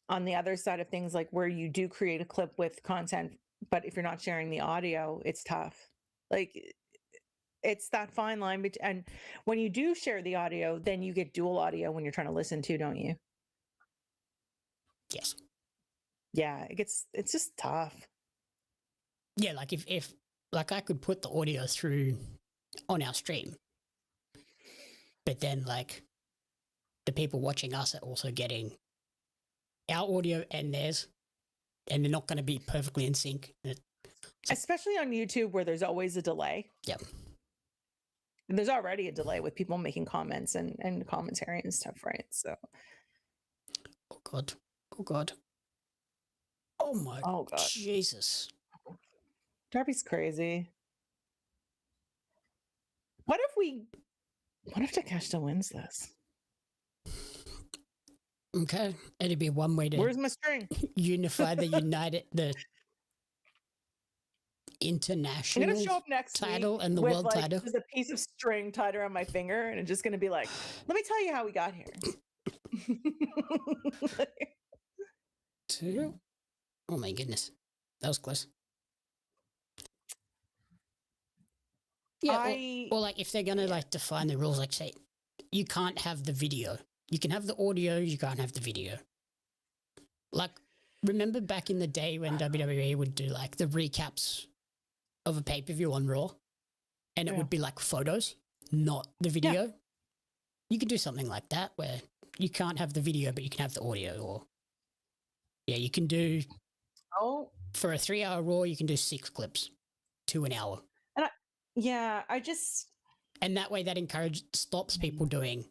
on the other side of things, like where you do create a clip with content, but if you're not sharing the audio, it's tough. Like it's that fine line. And when you do share the audio, then you get dual audio when you're trying to listen to, don't you? Yes. Yeah, it's just tough. Yeah, like if like I could put the audio through on our stream, but then like the people watching us are also getting our audio and theirs, and they're not going to be perfectly in sync. Especially on YouTube where there's always a delay. Yep. And there's already a delay with people making comments and commentary and stuff, right? So. Oh God. Oh God. Oh my God. Jesus. Darby's crazy. What if Takeshita wins this? Okay. It'd be one way to Where's my string? Unify the the I'm international gonna show up next title week and the with, world like, title. There's a piece of string tied around my finger, and it's just gonna be like, let me tell you how we got here. 2. Oh my goodness. That was close. Yeah, or like if they're gonna like define the rules, like say you can't have the video. You can have the audio, you can't have the video. Like, remember back in the day when WWE would do like the recaps of a pay-per-view on Raw, and it would be like photos, not the video? You could do something like that where you can't have the video, but you can have the audio. Or you can do for a 3-hour Raw, you can do 6 clips, 2 an hour. And and that way that stops people doing,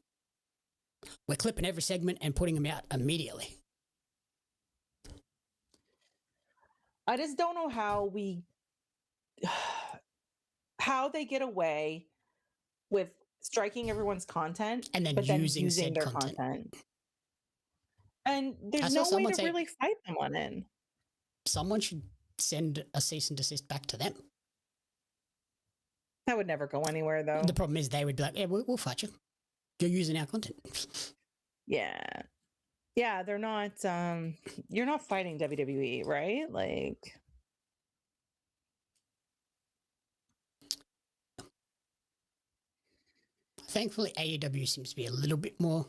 we're clipping every segment and putting them out immediately. I just don't know how they get away with striking everyone's content and then using their content. And there's no way to really fight them on it. Someone should send a cease and desist back to them. That would never go anywhere, though. The problem is they would be like, yeah, we'll fight you. You're using our content. Yeah. Yeah, they're not, you're not fighting WWE, right? Like. Thankfully, AEW seems to be a little bit more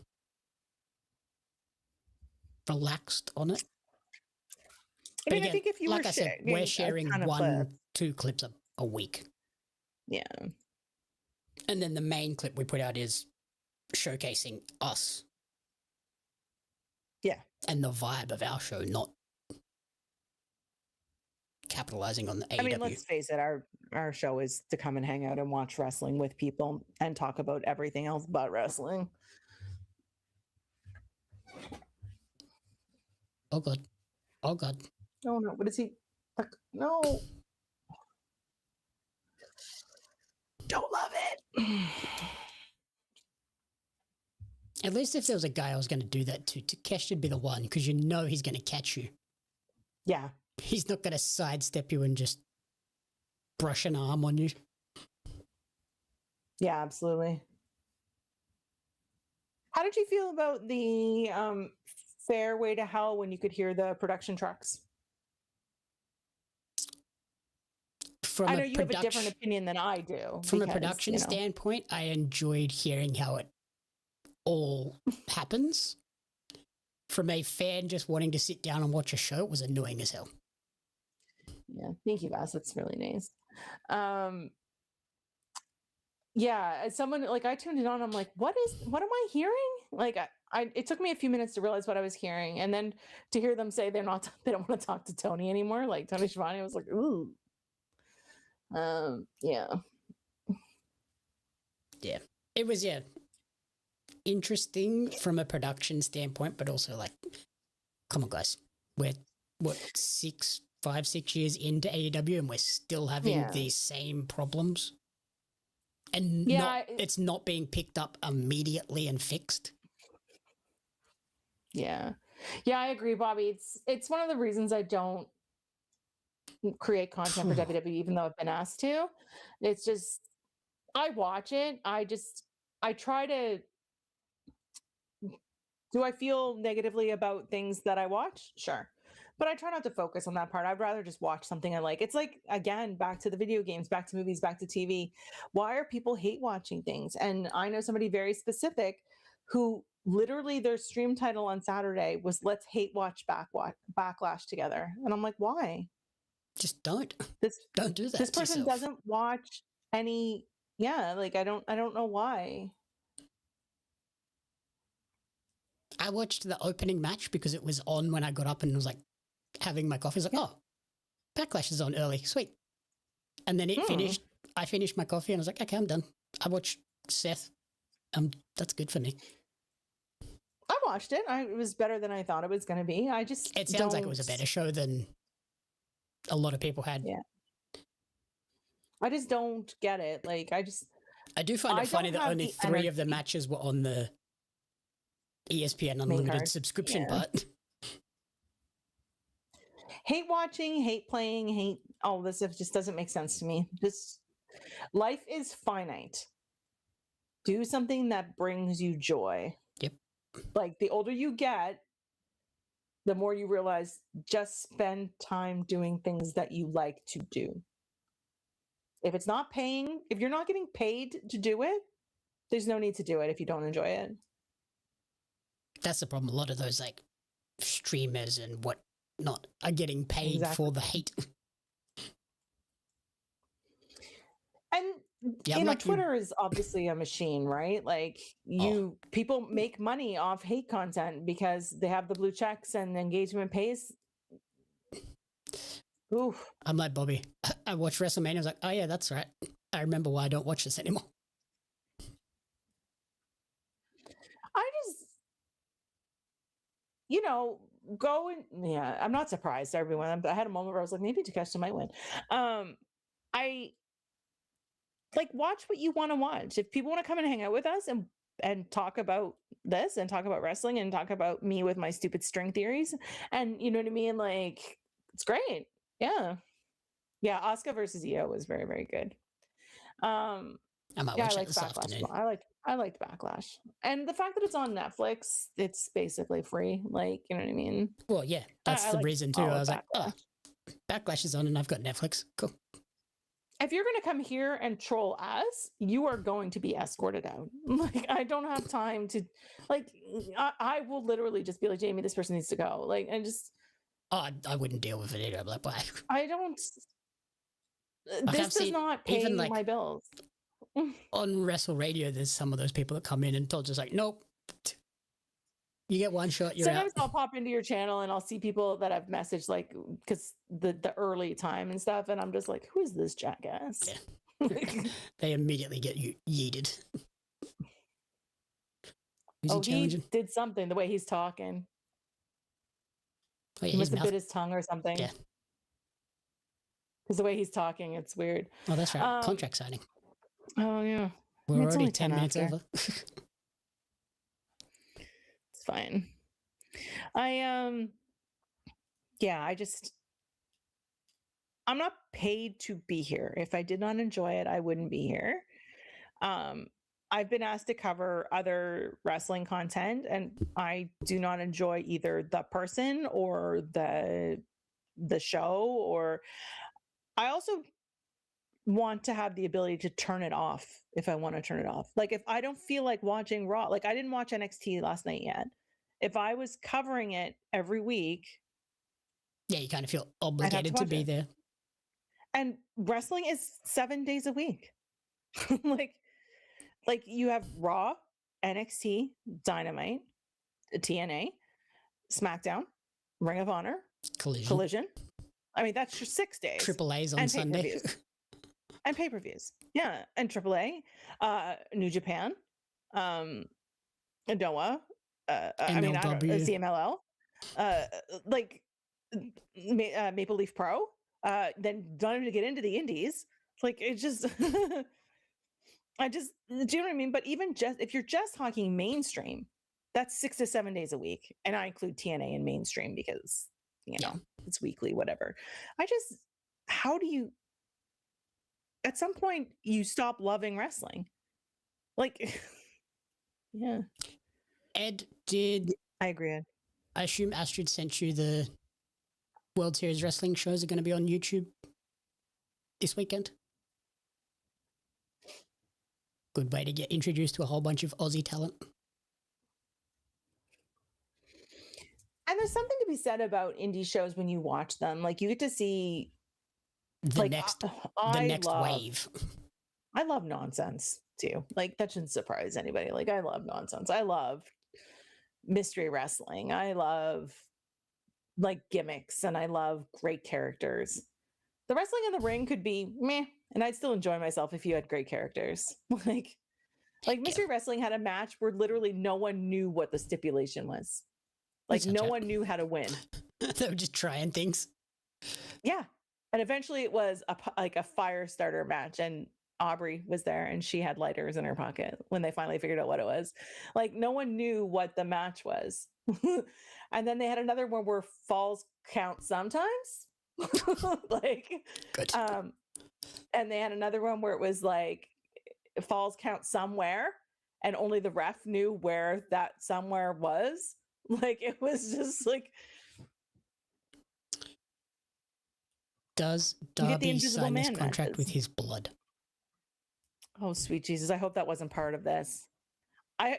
relaxed on it. I mean, I think if you like I said, we're sharing 1-2 clips a week. Yeah. And then the main clip we put out is showcasing us. Yeah. And the vibe of our show, not capitalizing on the AEW. I mean, let's face it, our show is to come and hang out and watch wrestling with people and talk about everything else but wrestling. Oh god. Oh god. Oh no, what is he? No. Don't love it. At least if there was a guy I was going to do that to, Takesh should be the one, because you know he's going to catch you. Yeah. He's not going to sidestep you and just brush an arm on you. Yeah, absolutely. How did you feel about the Fairway to Hell when you could hear the production trucks? I know you have a different opinion than I do. From a production standpoint, I enjoyed hearing how it all happens. From a fan just wanting to sit down and watch a show, it was annoying as hell. Yeah, thank you, Vass. That's really nice. Yeah, as someone like I tuned it on, I'm like, what am I hearing? Like, it took me a few minutes to realize what I was hearing, and then to hear them say they don't want to talk to Tony anymore, like Tony Schiavone, I was like, ooh. Yeah. It was interesting from a production standpoint, but also like, come on guys, we're what 5-6 years into AEW and we're still having these same problems, and it's not being picked up immediately and fixed. Yeah, I agree, Bobby. It's one of the reasons I don't create content for WWE, even though I've been asked to. It's just, I watch it. I try to, do I feel negatively about things that I watch? Sure. But I try not to focus on that part. I'd rather just watch something I like. It's like, again, back to the video games, back to movies, back to TV. Why are people hate watching things? And I know somebody very specific who literally their stream title on Saturday was "Let's hate watch Backlash together." And I'm like, why? Just don't do that. This person doesn't watch any. Yeah, like I don't know why. I watched the opening match because it was on when I got up and was like having my coffee. I was like, oh, Backlash is on early, sweet. And then it finished. I finished my coffee and I was like, okay, I'm done. I watched Seth. That's good for me. I watched it. It was better than I thought it was going to be. It sounds like it was a better show than a lot of people had. Yeah. I just don't get it. Like, I do find it funny that only 3 of the matches were on the ESPN Unlimited subscription part. Hate watching, hate playing, hate all this stuff just doesn't make sense to me. Life is finite. Do something that brings you joy. Yep. Like, the older you get, the more you realize just spend time doing things that you like to do. If it's not paying, if you're not getting paid to do it, there's no need to do it if you don't enjoy it. That's the problem. A lot of those like streamers and whatnot are getting paid for the hate. And Twitter is obviously a machine, right? Like people make money off hate content because they have the blue checks and engagement pays. Oof. I'm like Bobby. I watched WrestleMania. I was like, oh yeah, that's right. I remember why I don't watch this anymore. Go and I'm not surprised, everyone. I had a moment where I was like, maybe Takeshita might win. I watch what you want to watch. If people want to come and hang out with us and talk about this and talk about wrestling and talk about me with my stupid string theories, and you know what I mean? Like, it's great. Yeah. Asuka versus Io was very, very good. I like Backlash. I liked Backlash, and the fact that it's on Netflix, it's basically free. Like, you know what I mean? Well, yeah, that's the reason too. I was like, oh, Backlash is on, and I've got Netflix. Cool. If you're going to come here and troll us, you are going to be escorted out. Like, I don't have time to. Like, I will literally just be like, Jamie, this person needs to go. Like, and just. Oh, I wouldn't deal with it either. I'm like, why? I don't. This does not pay even, my bills. On Wrestle Radio, there's some of those people that come in and told us like, nope, You get one shot, you're Sometimes out. I'll pop into your channel and I'll see people that I've messaged, like, because the early time and stuff, and I'm just like, who is this jackass? Yeah. They immediately get you yeeted. Who's he challenging? He did something the way he's talking. Oh, yeah, He his must have mouth. bit his tongue or something. Yeah. Because the way he's talking, it's weird. Oh, that's right. Contract signing. Oh, yeah. We're It's already only 10 minutes after. over. It's fine. I'm not paid to be here. If I did not enjoy it, I wouldn't be here. I've been asked to cover other wrestling content, and I do not enjoy either the person or the show. Or I also want to have the ability to turn it off if I want to turn it off. Like if I don't feel like watching Raw, like I didn't watch NXT last night yet. If I was covering it every week, yeah, you kind of feel obligated to be there. And wrestling is 7 days a week. like you have Raw, NXT, Dynamite, TNA, SmackDown, Ring of Honor, Collision. I mean, that's your 6 days. Triple A's on Sunday. And pay-per-views. Yeah. And AAA, New Japan, Noah, CMLL, like Maple Leaf Pro, then don't even get into the indies. Like it just do you know what I mean? But even just if you're just talking mainstream, that's 6 to 7 days a week. And I include TNA in mainstream because it's weekly, whatever. How do you at some point you stop loving wrestling? Like yeah. Ed, I agree, Ed. I assume Astrid sent you the World Series Wrestling shows are going to be on YouTube this weekend? Good way to get introduced to a whole bunch of Aussie talent. And there's something to be said about indie shows when you watch them. Like you get to see the next wave. I love nonsense too. Like that shouldn't surprise anybody. Like I love nonsense. I love mystery wrestling. I love like gimmicks and I love great characters. The wrestling in the ring could be meh, and I'd still enjoy myself if you had great characters. like mystery wrestling had a match where literally no one knew what the stipulation was. Like no one knew how to win. They were just trying things. Yeah. And eventually it was a fire starter match, and Aubrey was there and she had lighters in her pocket when they finally figured out what it was. Like no one knew what the match was. And then they had another one where falls count sometimes. Like good. And they had another one where it was like falls count somewhere and only the ref knew where that somewhere was. Like it was just like, does Darby sign this contract with his blood? Oh, sweet Jesus. I hope that wasn't part of this.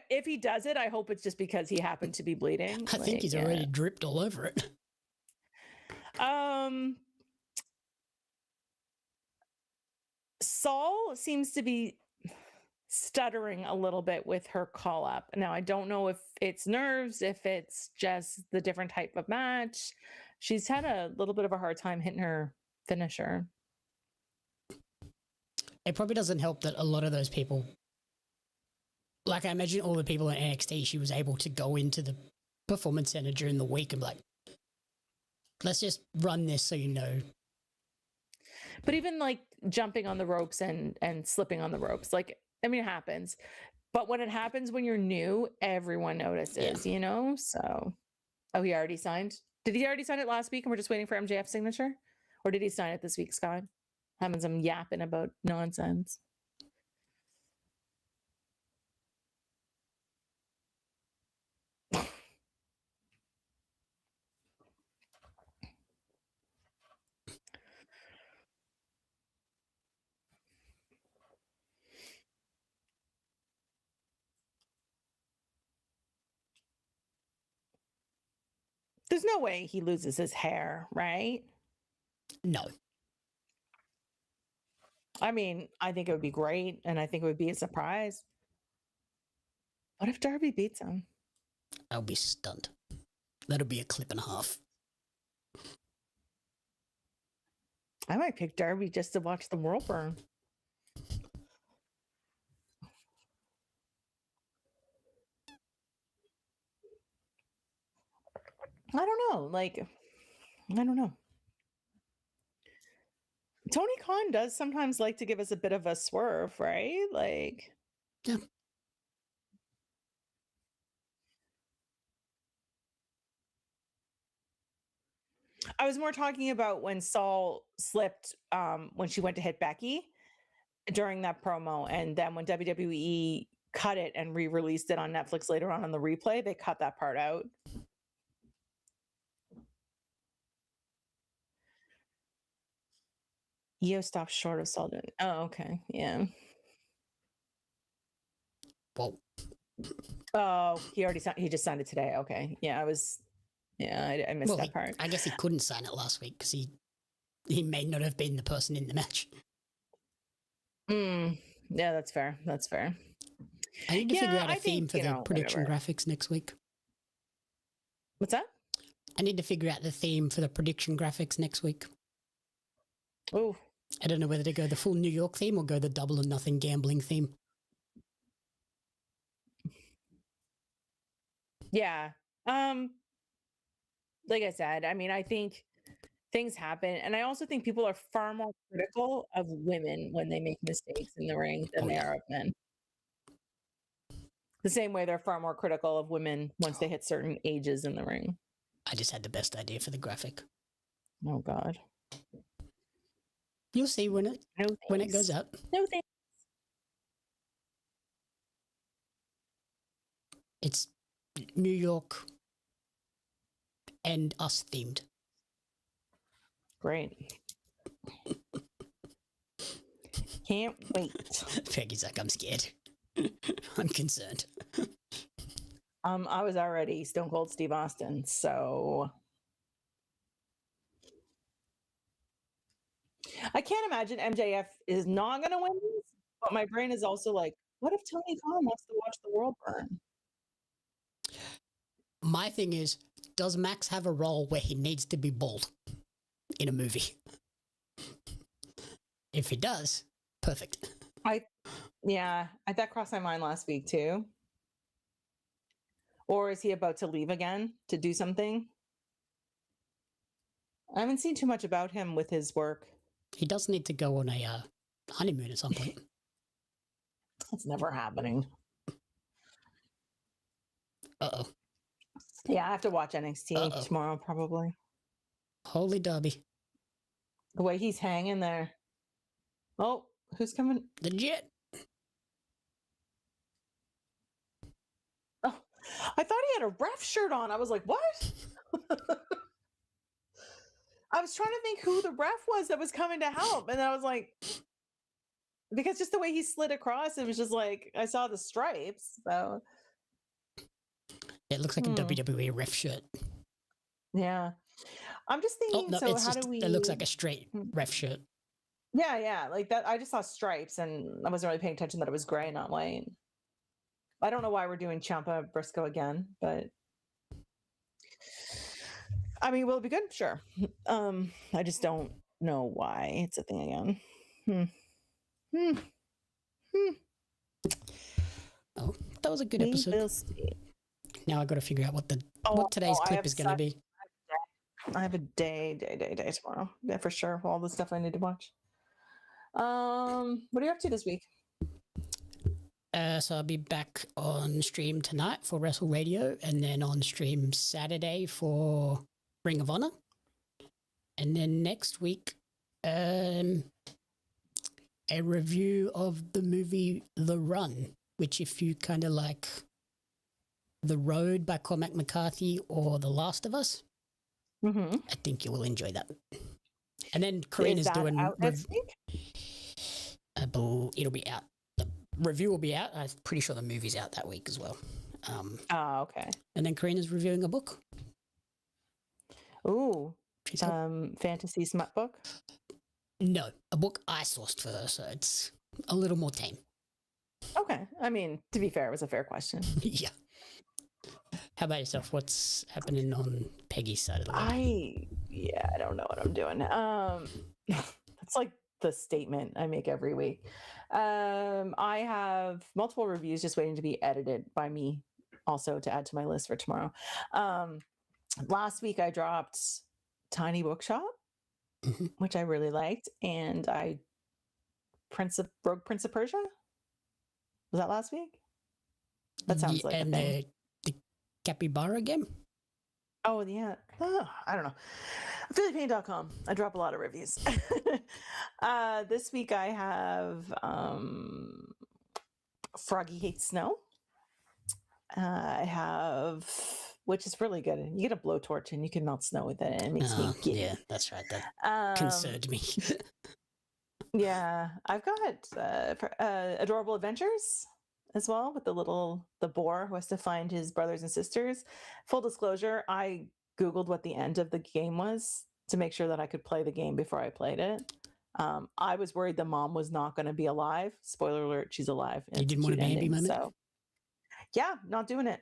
If he does it, I hope it's just because he happened to be bleeding. I think he's already dripped all over it. Saul seems to be stuttering a little bit with her call up. Now, I don't know if it's nerves, if it's just the different type of match. She's had a little bit of a hard time hitting her finisher. It probably doesn't help that a lot of those people, like I imagine all the people in NXT, she was able to go into the performance center during the week and be like, let's just run this so you know. But even like jumping on the ropes and slipping on the ropes, like, I mean, it happens. But when it happens when you're new, everyone notices, you know? So, oh, he already signed? Did he already sign it last week and we're just waiting for MJF's signature? Or did he sign it this week, Scott? Having some yapping about nonsense. There's no way he loses his hair, right? No. I mean, I think it would be great, and I think it would be a surprise. What if Darby beats him? I'll be stunned. That'll be a clip and a half. I might pick Darby just to watch the world burn. I don't know. Like, I don't know. Tony Khan does sometimes like to give us a bit of a swerve, right? Like, Yeah. I was more talking about when Saul slipped when she went to hit Becky during that promo, and then when WWE cut it and re-released it on Netflix later on the replay, they cut that part out. Io stopped short of Saul. Oh, okay. Yeah. Well, Oh, he just signed it today. Okay. Yeah, I missed that part. I guess he couldn't sign it last week because he may not have been the person in the match. Yeah, that's fair. That's fair. I need to figure out a theme for the prediction graphics next week. What's that? I need to figure out the theme for the prediction graphics next week. Oh, I don't know whether to go the full New York theme or go the Double or Nothing gambling theme. yeah. Like I said, I mean, I think things happen, and I also think people are far more critical of women when they make mistakes in the ring than they are of men. The same way they're far more critical of women once they hit certain ages in the ring. I just had the best idea for the graphic. Oh God. You'll see when it goes up. No thanks. It's New York and us themed. Great. Can't wait. Peggy's like, I'm scared. I'm concerned. I was already Stone Cold Steve Austin, so I can't imagine MJF is not going to win these, but my brain is also like, what if Tony Khan wants to watch the world burn? My thing is, does Max have a role where he needs to be bald in a movie? If he does, perfect. That crossed my mind last week too. Or is he about to leave again to do something? I haven't seen too much about him with his work. He does need to go on a honeymoon at some point. That's never happening. Uh-oh. Yeah, I have to watch NXT tomorrow, probably. Holy Darby. The way he's hanging there. Oh, who's coming? The Jet. Oh, I thought he had a ref shirt on. I was like, what? I was trying to think who the ref was that was coming to help. And I was like, because just the way he slid across, it was just like, I saw the stripes. So it looks like a WWE ref shirt. Yeah. I'm just thinking, it looks like a straight ref shirt. Yeah. Like that. I just saw stripes and I wasn't really paying attention that it was gray, not white. I don't know why we're doing Ciampa Briscoe again, but I mean, will it be good? Sure. I just don't know why it's a thing again. Oh, that was a good episode. Now I got to figure out what today's clip is going to be. I have a day tomorrow. Yeah, for sure. All the stuff I need to watch. What are you up to this week? So I'll be back on stream tonight for Wrestle Radio, and then on stream Saturday for Ring of Honor, and then next week, a review of the movie The Run, which if you kind of like The Road by Cormac McCarthy or The Last of Us, I think you will enjoy that. And then Karina's doing out next week? It'll be out. The review will be out. I'm pretty sure the movie's out that week as well. Okay. And then Karina's reviewing a book. Ooh. Fantasy smut book? No, a book I sourced for her, so it's a little more tame. Okay. I mean, to be fair, it was a fair question. Yeah. How about yourself? What's happening on Peggy's side of the web? I don't know what I'm doing. That's like the statement I make every week. I have multiple reviews just waiting to be edited by me also to add to my list for tomorrow. Last week I dropped Tiny Bookshop, which I really liked, and I Rogue Prince of Persia. Was that last week? That sounds like a thing. The Capybara game? Oh, yeah. I don't know. Phillypain.com. I drop a lot of reviews. This week I have Froggy Hates Snow. I have, which is really good. You get a blowtorch and you can melt snow with it, and it makes me giddy. Yeah, that's right. That concerned me. Yeah, I've got Adorable Adventures as well, with the boar who has to find his brothers and sisters. Full disclosure, I Googled what the end of the game was to make sure that I could play the game before I played it. I was worried the mom was not going to be alive. Spoiler alert, she's alive. You didn't want a baby moment? So, yeah, not doing it.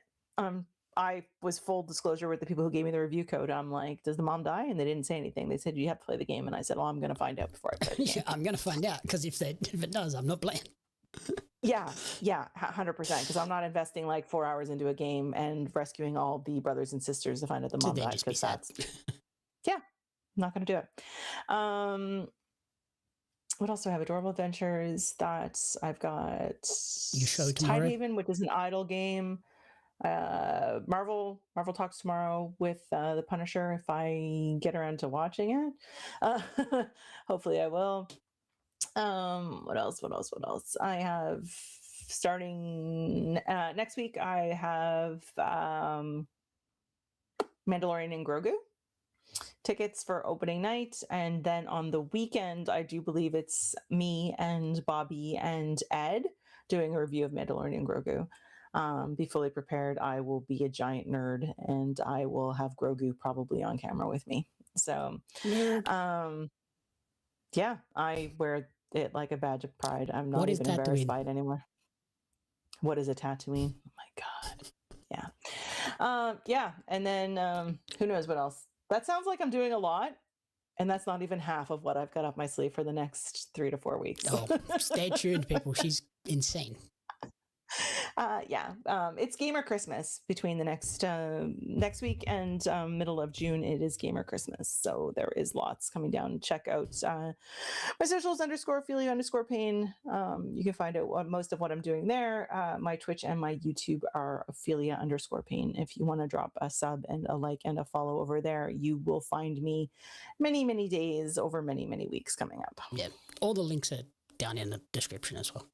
I was full disclosure with the people who gave me the review code. I'm like, does the mom die? And they didn't say anything. They said, you have to play the game. And I said, well, I'm going to find out before I play the game. Yeah, I'm going to find out, because if it does, I'm not playing. Yeah, 100%. Because I'm not investing like 4 hours into a game and rescuing all the brothers and sisters to find out the mom died. Because that's, yeah, I'm not going to do it. What else do I have? Adorable Adventures. That I've got. You show tomorrow? Tidehaven, which is an idle game. Marvel talks tomorrow with the Punisher if I get around to watching it. Hopefully I will. What else? I have starting next week. I have Mandalorian and Grogu tickets for opening night, and then on the weekend I do believe it's me and Bobby and Ed doing a review of Mandalorian and Grogu. Be fully prepared. I will be a giant nerd, and I will have Grogu probably on camera with me. So, yeah, I wear it like a badge of pride. I'm not even embarrassed by it anymore. What is a Tatooine? Oh my God. Yeah. And then who knows what else? That sounds like I'm doing a lot. And that's not even half of what I've got up my sleeve for the next 3 to 4 weeks. Oh, stay tuned, people. She's insane. It's Gamer Christmas between the next week and middle of June. It is Gamer Christmas, so there is lots coming down. Check out my socials _Ophelia_Pain. You can find out most of what I'm doing there. My Twitch and my YouTube are Ophelia_Pain. If you want to drop a sub and a like and a follow over there, you will find me many days over many weeks coming up. Yeah, all the links are down in the description as well.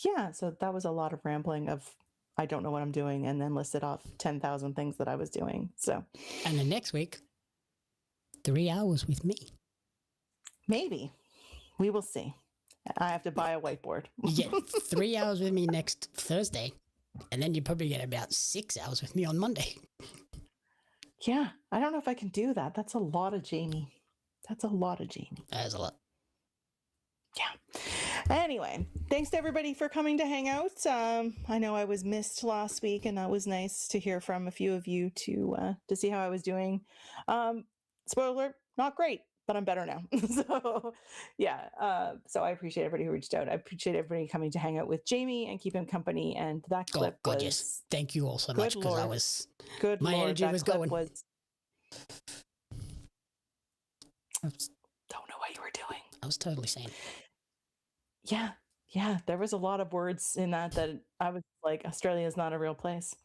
Yeah, so that was a lot of rambling of I don't know what I'm doing, and then listed off 10,000 things that I was doing. So, and then next week, 3 hours with me. Maybe. We will see. I have to buy a whiteboard. You get 3 hours with me next Thursday, and then you probably get about 6 hours with me on Monday. Yeah, I don't know if I can do that. That's a lot of Jamie. That is a lot. Yeah. Anyway, thanks to everybody for coming to hang out. I know I was missed last week, and that was nice to hear from a few of you to see how I was doing. Spoiler alert, not great, but I'm better now. So, yeah. So I appreciate everybody who reached out. I appreciate everybody coming to hang out with Jamie and keep him company. And that clip was... Yes. Thank you all so much, because I was... Good my Lord, energy was going. Don't know what you were doing. I was totally sane. Yeah, there was a lot of words in that I was like, Australia is not a real place.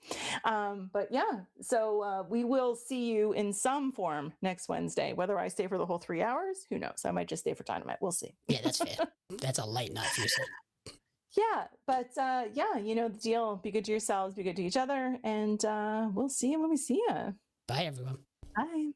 But yeah, so we will see you in some form next Wednesday. Whether I stay for the whole 3 hours, who knows? I might just stay for Dynamite. We'll see. Yeah, that's fair. That's a late night for you. Yeah, but yeah, you know the deal. Be good to yourselves, be good to each other, and we'll see you when we see you. Bye, everyone. Bye.